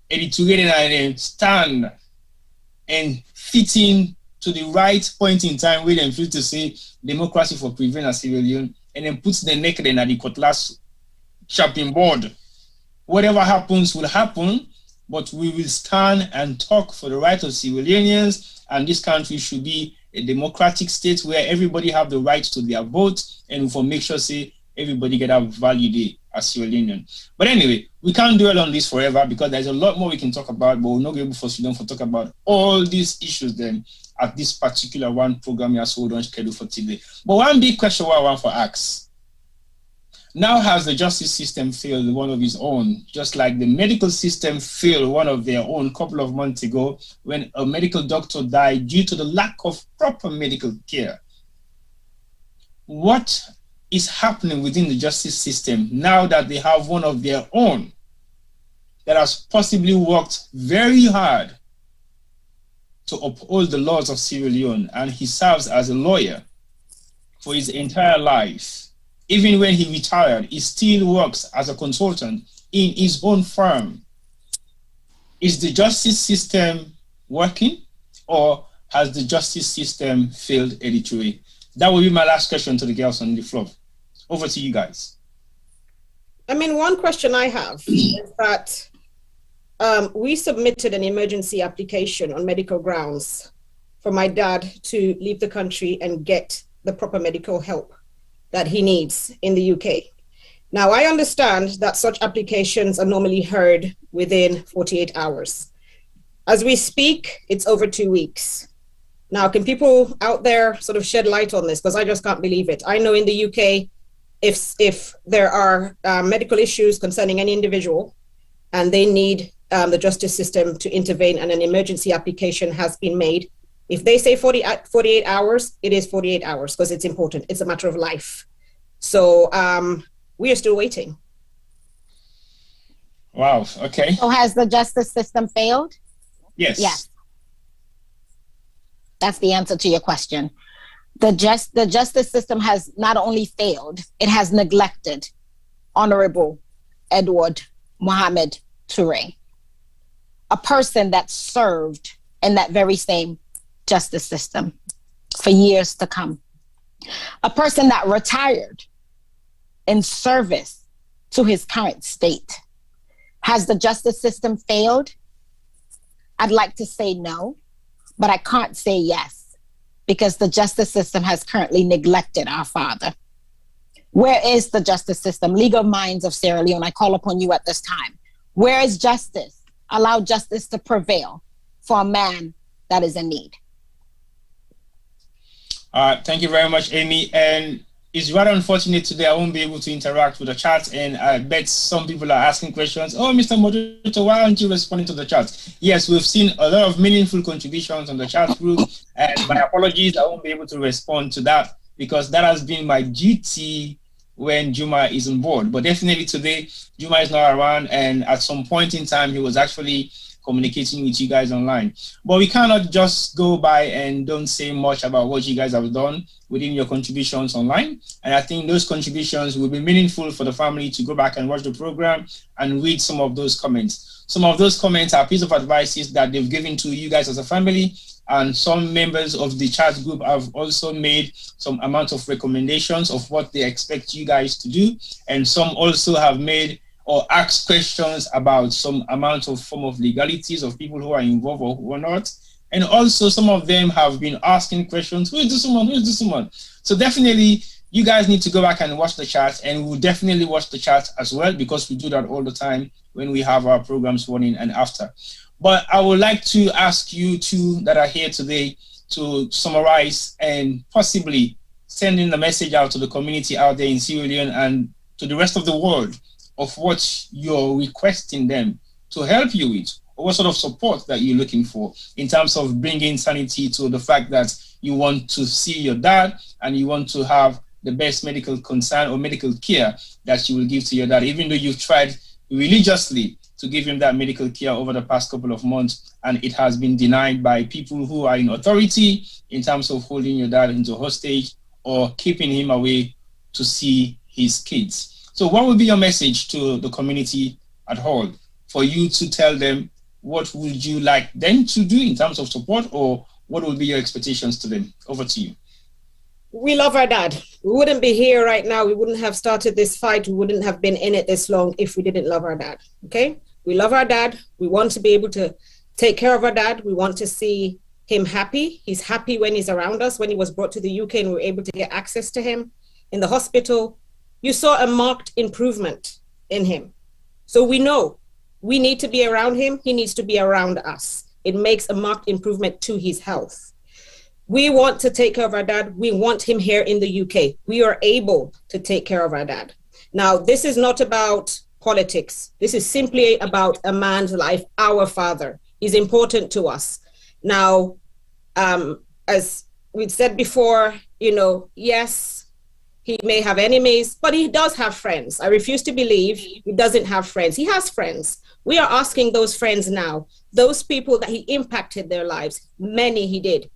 together and stand and fit in to the right point in time where they feel to say democracy for prevent a Sierra Leone, and then puts the neck then at the cutlass chopping board. Whatever happens will happen, but we will stand and talk for the right of Sierra Leoneans, and this country should be a democratic state where everybody have the right to their vote, and for make sure say everybody get a value day as Sierra Leonean. But anyway, we can't dwell on this forever because there's a lot more we can talk about, but we're not able for Sudan to talk about all these issues then at this particular one program you hold on schedule for today. But one big question I want for ask. Now has the justice system failed one of its own, just like the medical system failed one of their own a couple of months ago when a medical doctor died due to the lack of proper medical care. What is happening within the justice system now that they have one of their own that has possibly worked very hard to uphold the laws of Sierra Leone, and he serves as a lawyer for his entire life? Even when he retired, he still works as a consultant in his own firm. Is the justice system working, or has the justice system failed, Eddie Turay? That will be my last question to the girls on the floor. Over to you guys. I mean, one question I have is that we submitted an emergency application on medical grounds for my dad to leave the country and get the proper medical help that he needs in the UK. Now, I understand that such applications are normally heard within 48 hours. As we speak, it's over 2 weeks. Now, can people out there sort of shed light on this? Because I just can't believe it. I know in the UK, if there are medical issues concerning any individual and they need the justice system to intervene and an emergency application has been made, if they say 48 hours, it is 48 hours because it's important. It's a matter of life. So we are still waiting. Wow, okay. So has the justice system failed? Yes. Yes. That's the answer to your question. The justice system has not only failed, it has neglected Honorable Edward Mohammed Turay, a person that served in that very same justice system for years to come. A person that retired in service to his current state. Has the justice system failed? I'd like to say no, but I can't say yes, because the justice system has currently neglected our father. Where is the justice system? Legal minds of Sierra Leone, I call upon you at this time. Where is justice? Allow justice to prevail for a man that is in need. Thank you very much, Amy. And it's rather unfortunate today I won't be able to interact with the chat, and I bet some people are asking questions. Oh, Mr. Moderator, why aren't you responding to the chat? Yes, we've seen a lot of meaningful contributions on the chat group, and my apologies, I won't be able to respond to that because that has been my duty when Juma is on board. But definitely today, Juma is not around, and at some point in time, he was actually communicating with you guys online. But we cannot just go by and don't say much about what you guys have done within your contributions online. And I think those contributions will be meaningful for the family to go back and watch the program and read some of those comments. Some of those comments are pieces of advices that they've given to you guys as a family. And some members of the chat group have also made some amount of recommendations of what they expect you guys to do. And some also have made or ask questions about some amount of form of legalities of people who are involved or who are not. And also some of them have been asking questions, who is this woman, who is this woman? So definitely you guys need to go back and watch the chat, and we'll definitely watch the chat as well, because we do that all the time when we have our programs running and after. But I would like to ask you two that are here today to summarize and possibly send in a message out to the community out there in Sierra Leone and to the rest of the world of what you're requesting them to help you with, or what sort of support that you're looking for in terms of bringing sanity to the fact that you want to see your dad and you want to have the best medical concern or medical care that you will give to your dad, even though you've tried religiously to give him that medical care over the past couple of months, and it has been denied by people who are in authority in terms of holding your dad into hostage or keeping him away to see his kids. So what would be your message to the community at whole for you to tell them what would you like them to do in terms of support, or what would be your expectations to them? Over to you. We love our dad. We wouldn't be here right now. We wouldn't have started this fight. We wouldn't have been in it this long if we didn't love our dad, okay? We love our dad. We want to be able to take care of our dad. We want to see him happy. He's happy when he's around us. When he was brought to the UK and we were able to get access to him in the hospital, you saw a marked improvement in him. So we know we need to be around him. He needs to be around us. It makes a marked improvement to his health. We want to take care of our dad. We want him here in the UK. We are able to take care of our dad. Now, this is not about politics. This is simply about a man's life. Our father is important to us. Now, as we've said before, yes, he may have enemies, but he does have friends. I refuse to believe he doesn't have friends. He has friends. We are asking those friends now, those people that he impacted their lives, many he did,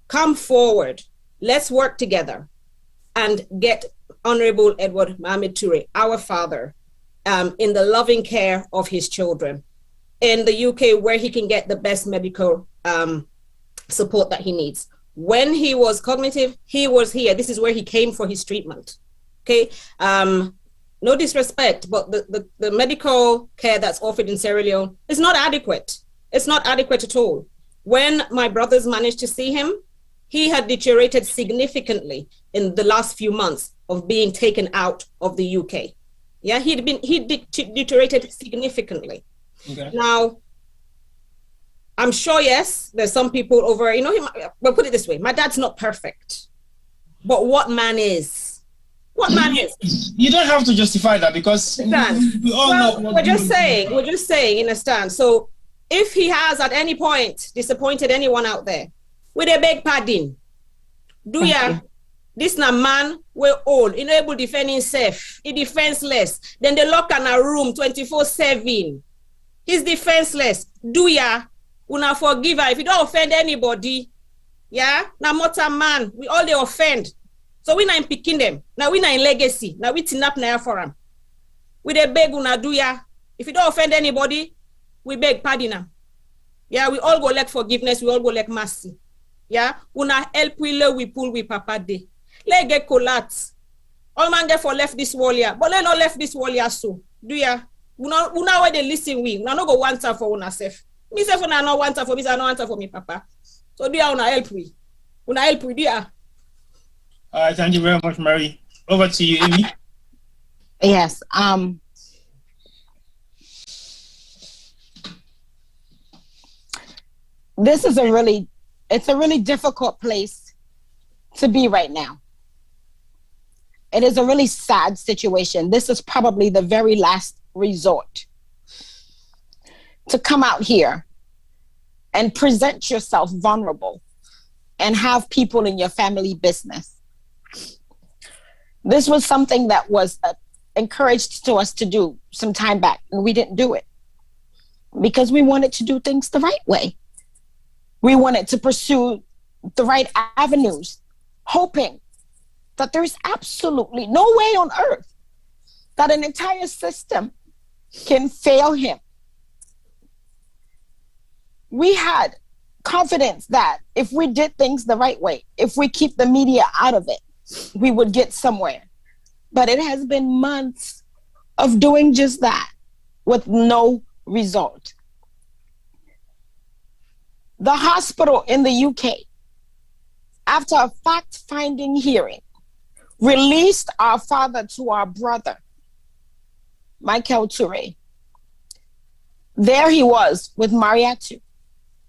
come forward. Let's work together and get Honorable Edward Mohamed Turay, our father, in the loving care of his children in the UK, where he can get the best medical support that he needs. When he was cognitive, he was here. This is where he came for his treatment. Okay. No disrespect, but the medical care that's offered in Sierra Leone is not adequate. It's not adequate at all. When my brothers managed to see him, he had deteriorated significantly in the last few months of being taken out of the UK. Yeah, he deteriorated significantly. Okay. Now, I'm sure, yes, there's some people over, but put it this way, my dad's not perfect. But what man is? What man is? You don't have to justify that, because we all know. We're just saying in a stand. So if he has at any point disappointed anyone out there, with a big padding, do ya? This na man, we're old, able to defend himself, he defenseless. Then they lock in a room 24/7. He's defenseless. Do ya? Una forgive her if you don't offend anybody. Yeah, now mortal man, we all they offend. So we not picking them. Now we not in legacy. Now we tin up now for them. We they beg una do ya. If you don't offend anybody, we beg pardon now. Yeah, we all go like forgiveness. We all go like mercy. Yeah, una help we pull we papa day. Let get collapse. All man get for left this wall here, but let not left this wall here so. Do ya? Una why they listen we. Una no go one time for una self. Me self una no one time for me. I no one time for me papa. So do ya una help we. Una help we do ya. All right, thank you very much, Mary. Over to you, Amy. Yes. This is a really difficult place to be right now. It is a really sad situation. This is probably the very last resort to come out here and present yourself vulnerable and have people in your family business. This was something that was encouraged to us to do some time back, and we didn't do it because we wanted to do things the right way. We wanted to pursue the right avenues, hoping that there's absolutely no way on earth that an entire system can fail him. We had confidence that if we did things the right way, if we keep the media out of it, we would get somewhere. But it has been months of doing just that with no result. The hospital in the UK, after a fact-finding hearing, released our father to our brother, Michael Turay. There he was with Mariatu.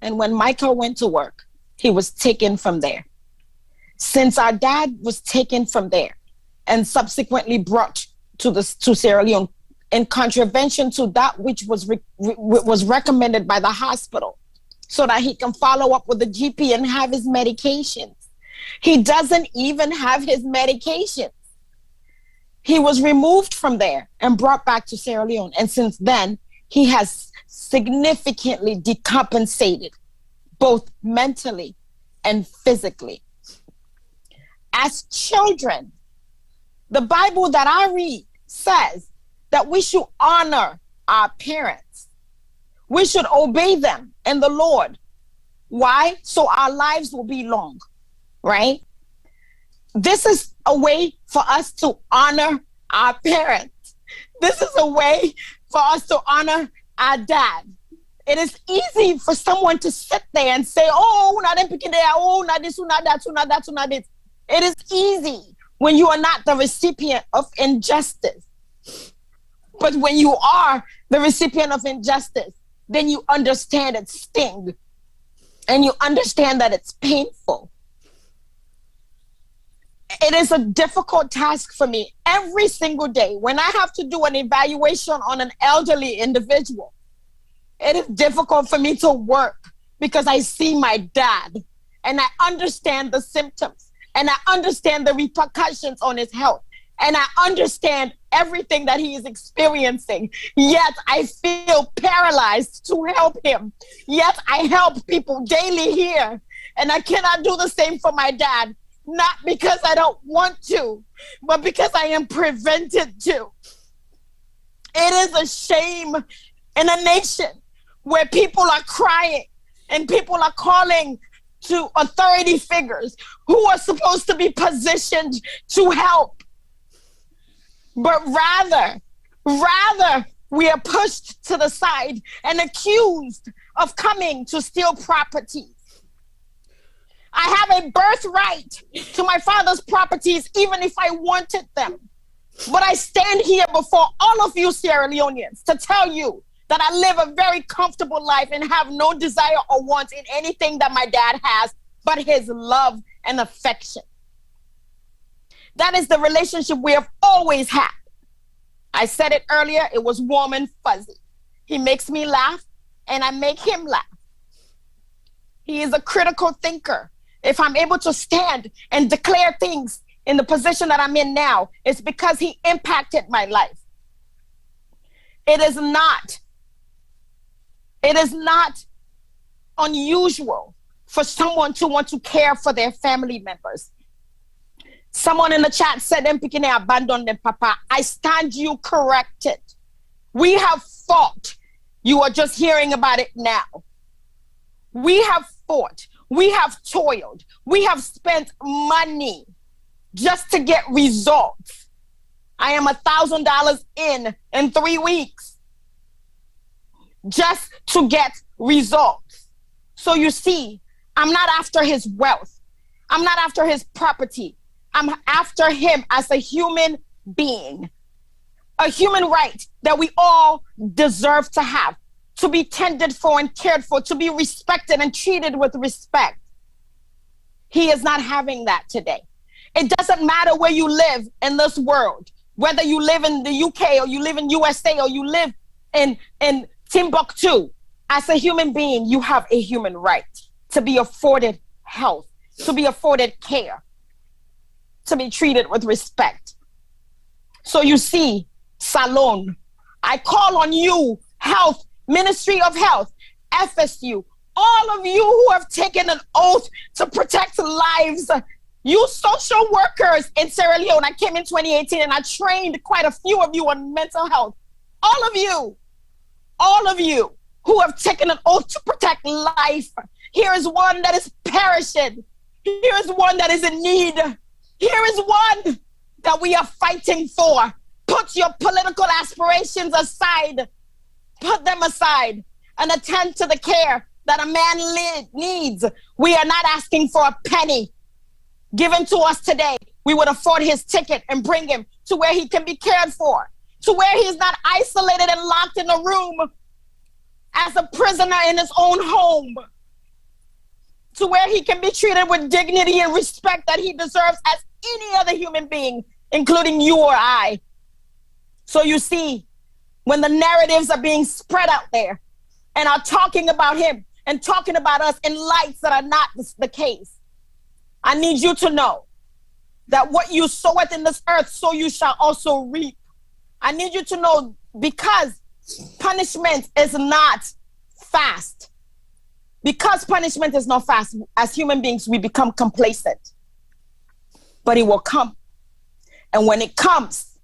And when Michael went to work, he was taken from there. Since our dad was taken from there and subsequently brought to Sierra Leone in contravention to that which was recommended by the hospital, so that he can follow up with the GP and have his medications. He doesn't even have his medications. He was removed from there and brought back to Sierra Leone. And since then, he has significantly decompensated, both mentally and physically. As children, the Bible that I read says that we should honor our parents. We should obey them and the Lord. Why? So our lives will be long, right? This is a way for us to honor our parents. This is a way for us to honor our dad. It is easy for someone to sit there and say, oh, not them picking there, oh, not this, not that, not that, not this. It is easy when you are not the recipient of injustice. But when you are the recipient of injustice, then you understand its sting and you understand that it's painful. It is a difficult task for me every single day when I have to do an evaluation on an elderly individual. It is difficult for me to work because I see my dad and I understand the symptoms and I understand the repercussions on his health and I understand everything that he is experiencing. Yet I feel paralyzed to help him. Yet I help people daily here and I cannot do the same for my dad. Not because I don't want to, but because I am prevented to. It is a shame in a nation where people are crying and people are calling to authority figures who are supposed to be positioned to help. But rather we are pushed to the side and accused of coming to steal property. I have a birthright to my father's properties, even if I wanted them. But I stand here before all of you Sierra Leoneans to tell you that I live a very comfortable life and have no desire or want in anything that my dad has, but his love and affection. That is the relationship we have always had. I said it earlier, it was warm and fuzzy. He makes me laugh and I make him laugh. He is a critical thinker. If I'm able to stand and declare things in the position that I'm in now, it's because he impacted my life. It is not unusual for someone to want to care for their family members. Someone in the chat said, "Empikine abandon them, Papa." I stand you corrected. We have fought. You are just hearing about it now. We have fought. We have toiled. We have spent money just to get results. I am $1,000 in 3 weeks just to get results. So you see, I'm not after his wealth. I'm not after his property. I'm after him as a human being, a human right that we all deserve to have. To be tended for and cared for, to be respected and treated with respect. He is not having that today. It doesn't matter where you live in this world, whether you live in the UK or you live in USA or you live in Timbuktu. As a human being, you have a human right to be afforded health, to be afforded care, to be treated with respect. So you see, Salon, I call on you, health, Ministry of Health, FSU, all of you who have taken an oath to protect lives, you social workers in Sierra Leone. I came in 2018 and I trained quite a few of you on mental health. All of you who have taken an oath to protect life. Here is one that is perishing. Here is one that is in need. Here is one that we are fighting for. Put your political aspirations aside. Put them aside and attend to the care that a man needs. We are not asking for a penny given to us today. We would afford his ticket and bring him to where he can be cared for, to where he is not isolated and locked in a room as a prisoner in his own home, to where he can be treated with dignity and respect that he deserves as any other human being, including you or I. So you see, when the narratives are being spread out there and are talking about him and talking about us in lights that are not the case, I need you to know that what you soweth in this earth, so you shall also reap. I need you to know, because punishment is not fast. Because punishment is not fast, as human beings, we become complacent. But it will come. And when it comes,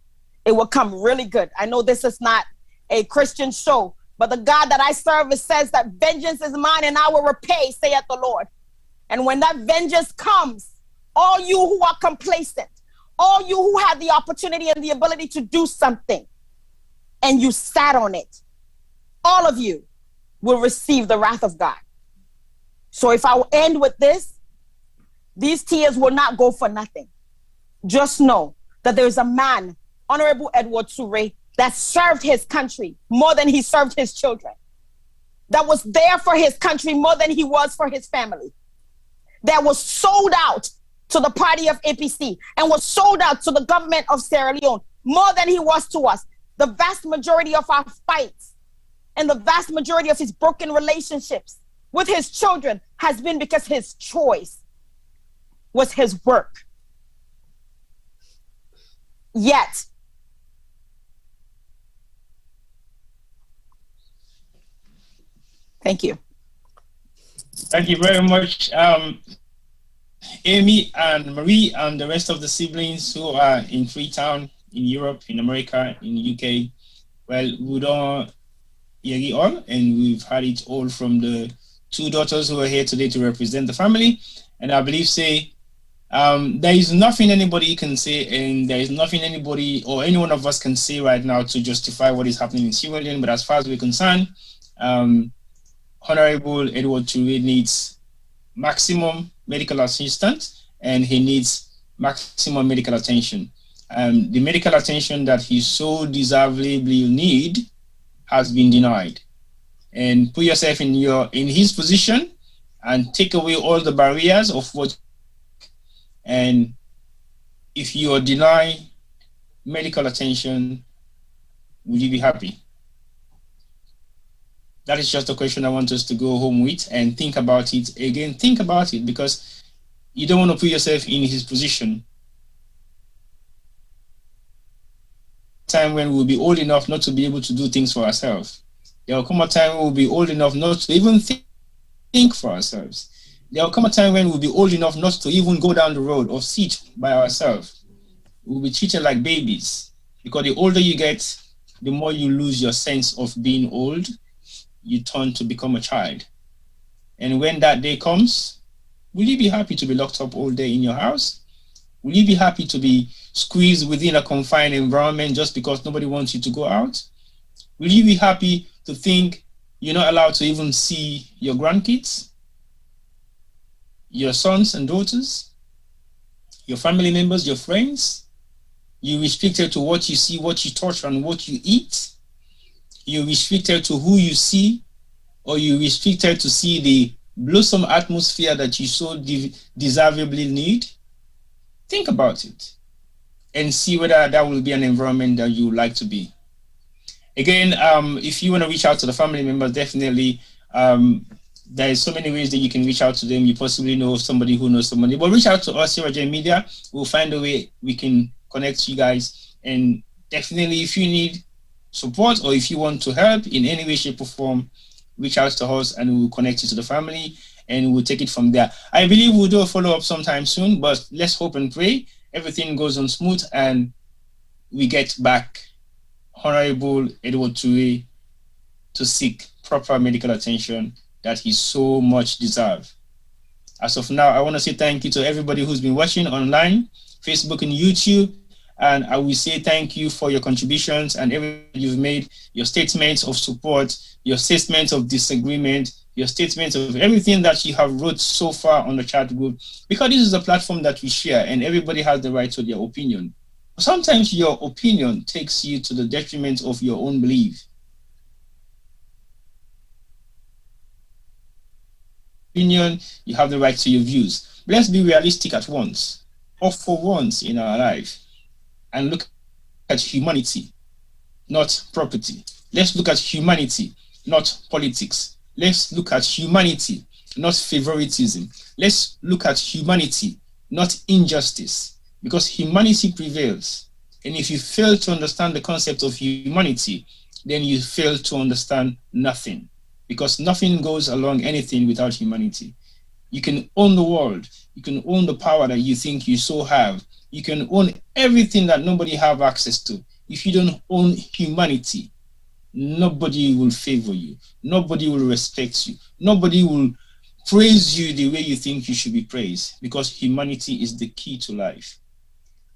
it will come really good. I know this is not a Christian show, but the God that I serve says that vengeance is mine and I will repay, saith the Lord. And when that vengeance comes, all you who are complacent, all you who had the opportunity and the ability to do something, and you sat on it, all of you will receive the wrath of God. So if I will end with this, these tears will not go for nothing. Just know that there is a man, Honorable Edward Turay, that served his country more than he served his children, that was there for his country more than he was for his family, that was sold out to the party of APC and was sold out to the government of Sierra Leone more than he was to us. The vast majority of our fights and the vast majority of his broken relationships with his children has been because his choice was his work. Yet, thank you. Thank you very much, Amy and Marie and the rest of the siblings who are in Freetown, in Europe, in America, in the UK. Well, we don't hear it all, and we've had it all from the two daughters who are here today to represent the family. And I believe, there is nothing anybody can say, and there is nothing anybody or any one of us can say right now to justify what is happening in Sierra Leone. But as far as we're concerned, Honorable Edward Turay needs maximum medical assistance, and he needs maximum medical attention. The medical attention that he so deservedly need has been denied. And put yourself in his position and take away all the barriers of what. And if you are denied medical attention, will you be happy? That is just a question I want us to go home with and think about it. Again, think about it, because you don't want to put yourself in his position. Time when we'll be old enough not to be able to do things for ourselves. There will come a time when we'll be old enough not to even think for ourselves. There will come a time when we'll be old enough not to even go down the road or sit by ourselves. We'll be treated like babies, because the older you get, the more you lose your sense of being old. You turn to become a child. And when that day comes, will you be happy to be locked up all day in your house? Will you be happy to be squeezed within a confined environment just because nobody wants you to go out? Will you be happy to think you're not allowed to even see your grandkids, your sons and daughters, your family members, your friends? You're restricted to what you see, what you touch, and what you eat. You're restricted to who you see, or you're restricted to see the blossom atmosphere that you so deservedly need. Think about it and see whether that will be an environment that you would like to be. Again, if you want to reach out to the family members, definitely there's so many ways that you can reach out to them. You possibly know somebody who knows somebody, but reach out to us here at J Media. We'll find a way we can connect you guys. And definitely, if you need support or if you want to help in any way, shape, or form, reach out to us and we'll connect you to the family and we'll take it from there. I believe we'll do a follow-up sometime soon, but let's hope and pray everything goes on smooth and we get back Honorable Edward Turay to seek proper medical attention that he so much deserves. As of now, I want to say thank you to everybody who's been watching online, Facebook and YouTube. And I will say thank you for your contributions and everything you've made, your statements of support, your statements of disagreement, your statements of everything that you have wrote so far on the chat group, because this is a platform that we share and everybody has the right to their opinion. Sometimes your opinion takes you to the detriment of your own belief. Opinion, you have the right to your views. Let's be realistic at once, or for once in our life. And look at humanity, not property. Let's look at humanity, not politics. Let's look at humanity, not favoritism. Let's look at humanity, not injustice, because humanity prevails. And if you fail to understand the concept of humanity, then you fail to understand nothing, because nothing goes along anything without humanity. You can own the world. You can own the power that you think you so have. You can own everything that nobody have access to. If you don't own humanity, nobody will favor you. Nobody will respect you. Nobody will praise you the way you think you should be praised, because humanity is the key to life.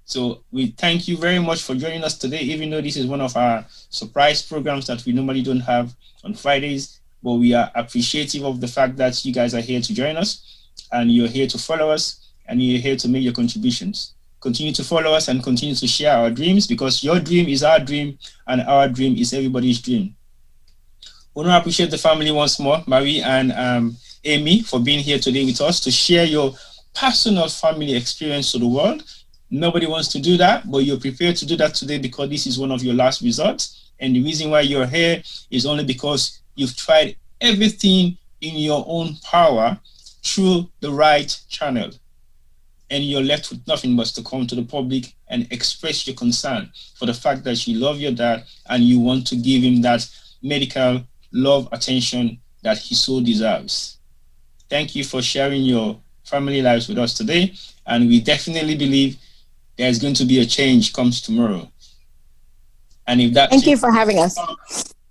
So we thank you very much for joining us today, even though this is one of our surprise programs that we normally don't have on Fridays, but we are appreciative of the fact that you guys are here to join us and you're here to follow us and you're here to make your contributions. Continue to follow us and continue to share our dreams, because your dream is our dream and our dream is everybody's dream. We want to appreciate the family once more, Marie and Amy, for being here today with us to share your personal family experience to the world. Nobody wants to do that, but you're prepared to do that today because this is one of your last resorts. And the reason why you're here is only because you've tried everything in your own power through the right channel. And you're left with nothing but to come to the public and express your concern for the fact that you love your dad and you want to give him that medical love, attention that he so deserves. Thank you for sharing your family lives with us today. And we definitely believe there's going to be a change comes tomorrow. And if that Thank you for having us.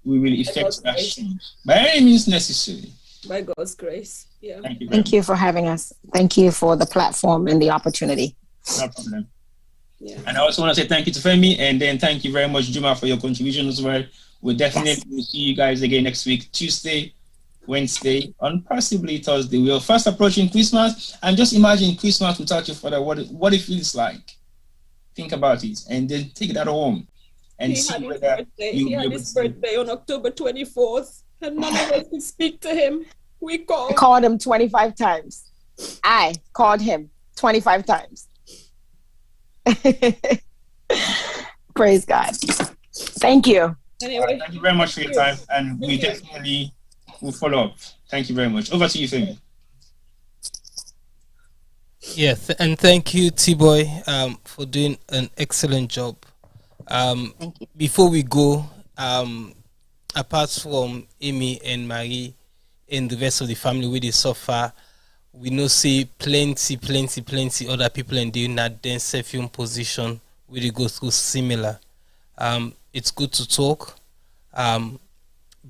We will effect that change by any means necessary. By God's grace. Yeah. Thank you for having us. Thank you for the platform and the opportunity. No problem. Yeah. And I also want to say thank you to Femi, and then thank you very much, Juma, for your contribution as well. We'll definitely see you guys again next week, Tuesday, Wednesday, and possibly Thursday. We are fast approaching Christmas, and just imagine Christmas without your father, what it feels like. Think about it, and then take it at home. And see whether he had his birthday on October 24th, and none of us could speak to him. We called. I called him 25 times. I called him 25 times. Praise God. Thank you. Anyway, thank you very much for your time, and we definitely will follow up. Thank you very much. Over to you, Femi. Yeah, and thank you, T-Boy, for doing an excellent job. Before we go, apart from Amy and Marie and the rest of the family where they suffer, we know see plenty other people in the that then self-film position where they go through similar. It's good to talk.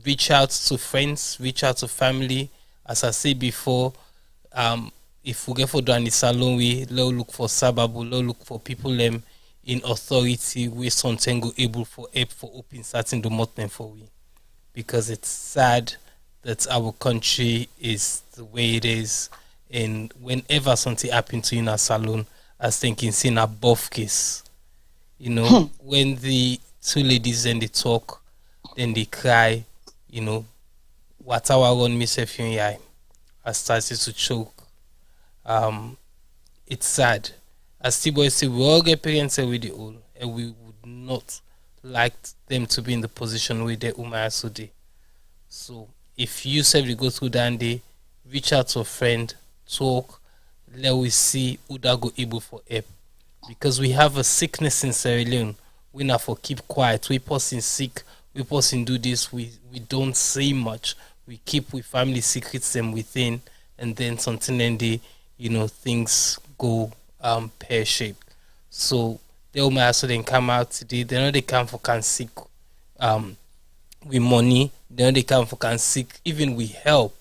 Reach out to friends, reach out to family. As I said before, if we get for doing the salon, we look for sababu, look for people in authority where something go able for help for open starting the mountain for we, because it's sad that our country is the way it is, and whenever something happens to you in a salon, I was thinking seeing a buff case, when the two ladies and they talk, then they cry, what our own myself in eye, I started to choke. It's sad. As T-Boy said, we all get parents with the old, and we would not like them to be in the position where they Umar today. So if you said we go through that day, reach out to a friend, talk, let we see who that go able for help. Because we have a sickness in Sierra Leone, we not for keep quiet. We person sick, we person do this, we don't say much. We keep with family secrets them within, and then something and they, things go pear-shaped. So they will also then come out today. They know they come for can seek with money. They know they come for can seek even with help.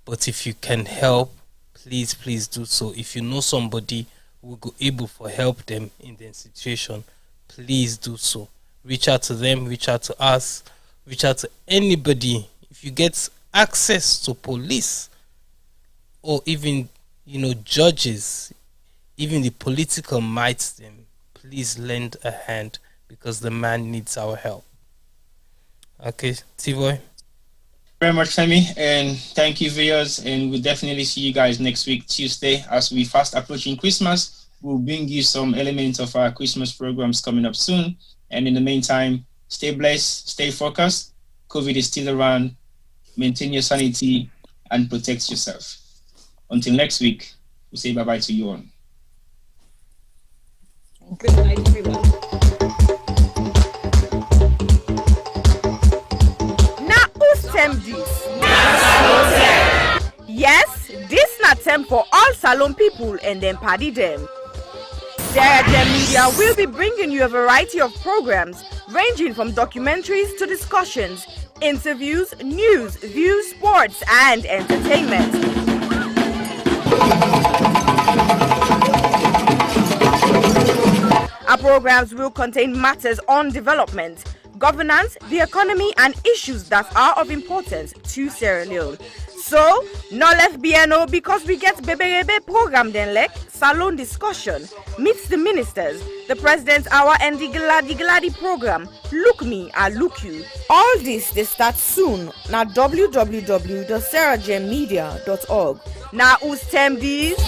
But if you can help, please do so. If you know somebody who will go able for help them in their situation, please do so. Reach out to them, reach out to us, reach out to anybody. If you get access to police or even judges, even the political might them, please lend a hand, because the man needs our help. Okay, T-Boy. Very much, Femi, and thank you, viewers, and we'll definitely see you guys next week, Tuesday, as we fast approaching Christmas. We'll bring you some elements of our Christmas programs coming up soon, and in the meantime, stay blessed, stay focused. COVID is still around. Maintain your sanity and protect yourself. Until next week, we say bye-bye to you all. Good night, everyone. Yes, this na term for all salon people and then party them. Sarah Gem Media will be bringing you a variety of programs ranging from documentaries to discussions, interviews, news, views, sports, and entertainment. Our programs will contain matters on development, governance, the economy, and issues that are of importance to Sierra Leone. So, no left BNO because we get Beberebe program then like salon discussion, meets the ministers, the president's hour and the Gladi program. Look me, I look you. All this they start soon na www.sarahjmedia.org. Now who's term these?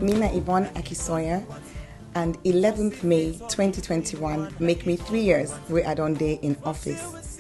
Mina Yvonne Akisoya, and 11th May 2021 make me 3 years where I don't day in office.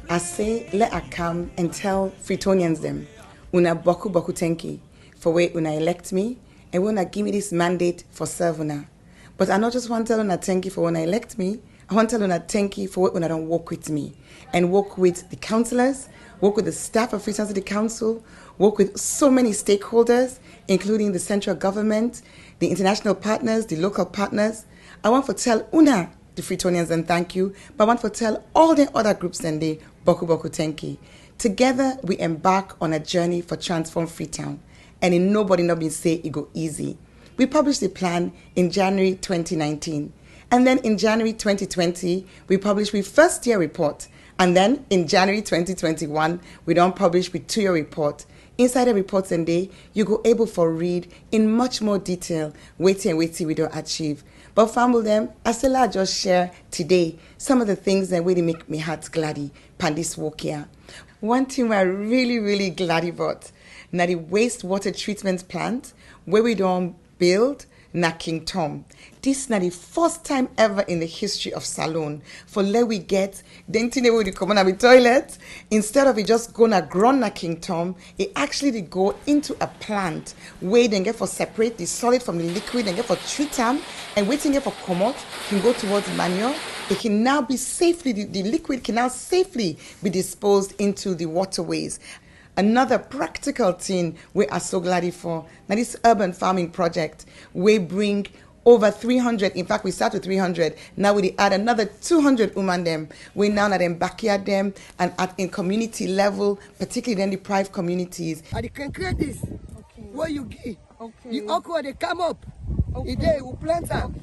I say let I come and tell Freetonians them, una boku tenki for where una elect me and una give me this mandate for serve una. But I not just want to tell una thank you for when I elect me, I want to tell una thank you for when I don't work with me and work with the councillors, work with the staff of Freetown City Council, work with so many stakeholders, including the central government, the international partners, the local partners. I want to tell una, the Freetonians, and thank you, but I want to tell all the other groups and the boku tenki. Together, we embark on a journey for transform Freetown, and in nobody not been say it go easy. We published the plan in January 2019. And then in January 2020, we published with first year report. And then in January 2021, we don't publish with 2-year report. Inside the reports and day, you go able for read in much more detail, waiting we don't achieve. But family them, I still I just share today some of the things that really make me heart gladdy pan this walk here. One thing we're really glad about, now the wastewater treatment plant where we don't build na King Tom. This is not the first time ever in the history of Salon for let we get the thing we come on the toilet. Instead of it just gonna grow na King Tom, it actually they go into a plant where they get for separate the solid from the liquid and get for treat them and waiting for come out can go towards manure. It can now be safely the liquid can now safely be disposed into the waterways. Another practical thing we are so glad for. Now this urban farming project, we bring over 300, in fact we start with 300, now we add another 200 women them. We now at them backyard them and at in community level, particularly in deprived communities. And you can create this, where you give, the okra they come up, they will plant them.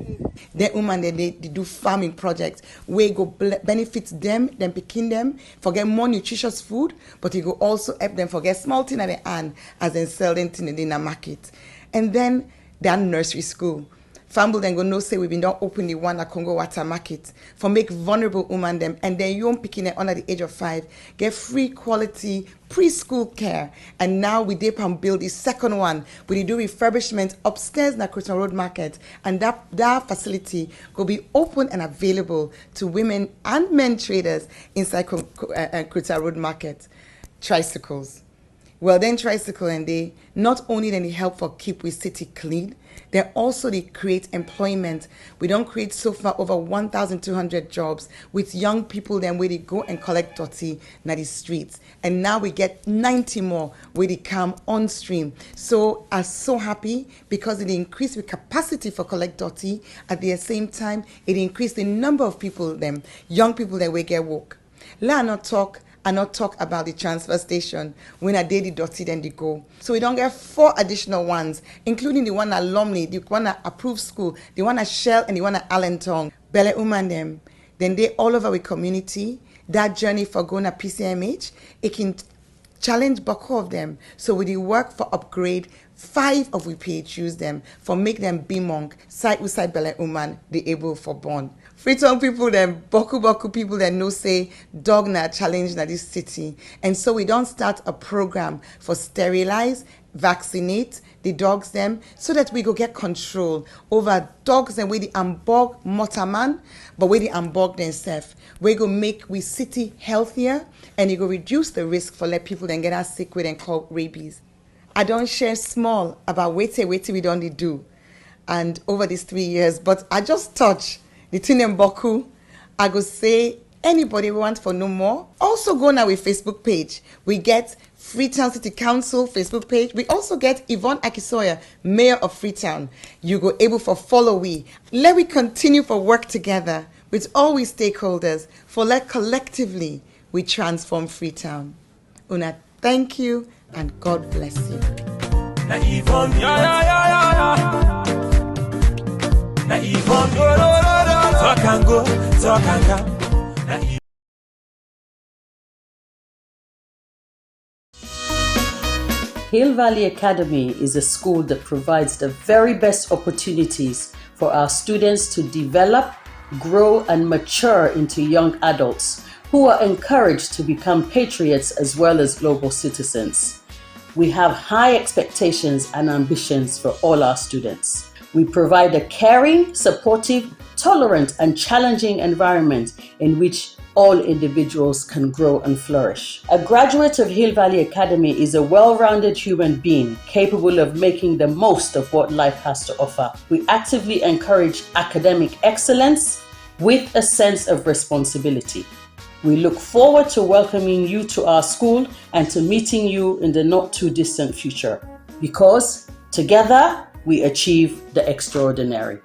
The women they do farming projects where go benefit them picking them, for get more nutritious food, but it go also help them for get small thing at the hand as they sell them in the market. And then their nursery school. Family then go no say we've been done open the one at Congo Water Market for make vulnerable women them and then young picking it under the age of 5 get free quality preschool care. And now we dip and build the second one. We do refurbishment upstairs in the Freetown Road Market, and that facility will be open and available to women and men traders inside Freetown Road Market. Tricycles. Well then tricycle and they not only then they help for keep we city clean, they also they create employment. We don't create so far over 1,200 jobs with young people then where they go and collect dirty in the streets. And now we get 90 more where they come on stream. So I'm so happy because it increased the capacity for collect dirty. At the same time, it increased the number of people them, young people that we get work. Let not talk and not talk about the transfer station when I did the dirty then they go. So we don't get 4 additional ones, including the one at Lumley, the one at Approved School, the one at Shell, and the one at Allentown. Bele Uman them. Then they all over the community. That journey for going to PCMH, it can challenge Bako of them. So we do work for upgrade 5 of we pay choose them for make them be monk, side with side belle woman, the able for born. Freetown people them, boku people that know say dog na challenge na this city. And so we don't start a program for sterilize, vaccinate the dogs them so that we go get control over dogs and we the ambog motaman, but we the ambog themselves. We go make we city healthier and you go reduce the risk for let people then get us sick with and call rabies. I don't share small about wait we don't do and over these 3 years, but I just touch the Tinem Boku. I go say anybody want for no more. Also go now with Facebook page. We get Freetown City Council Facebook page. We also get Yvonne Akisoya, Mayor of Freetown. You go able for follow we. Let we continue for work together with all we stakeholders for let collectively we transform Freetown. Una, thank you and God bless you. Na Yvonne, Na Yvonne, talk and go, talk and come. Hill Valley Academy is a school that provides the very best opportunities for our students to develop, grow, and mature into young adults who are encouraged to become patriots as well as global citizens. We have high expectations and ambitions for all our students. We provide a caring, supportive, tolerant, and challenging environment in which all individuals can grow and flourish. A graduate of Hill Valley Academy is a well-rounded human being capable of making the most of what life has to offer. We actively encourage academic excellence with a sense of responsibility. We look forward to welcoming you to our school and to meeting you in the not too distant future, because together we achieve the extraordinary.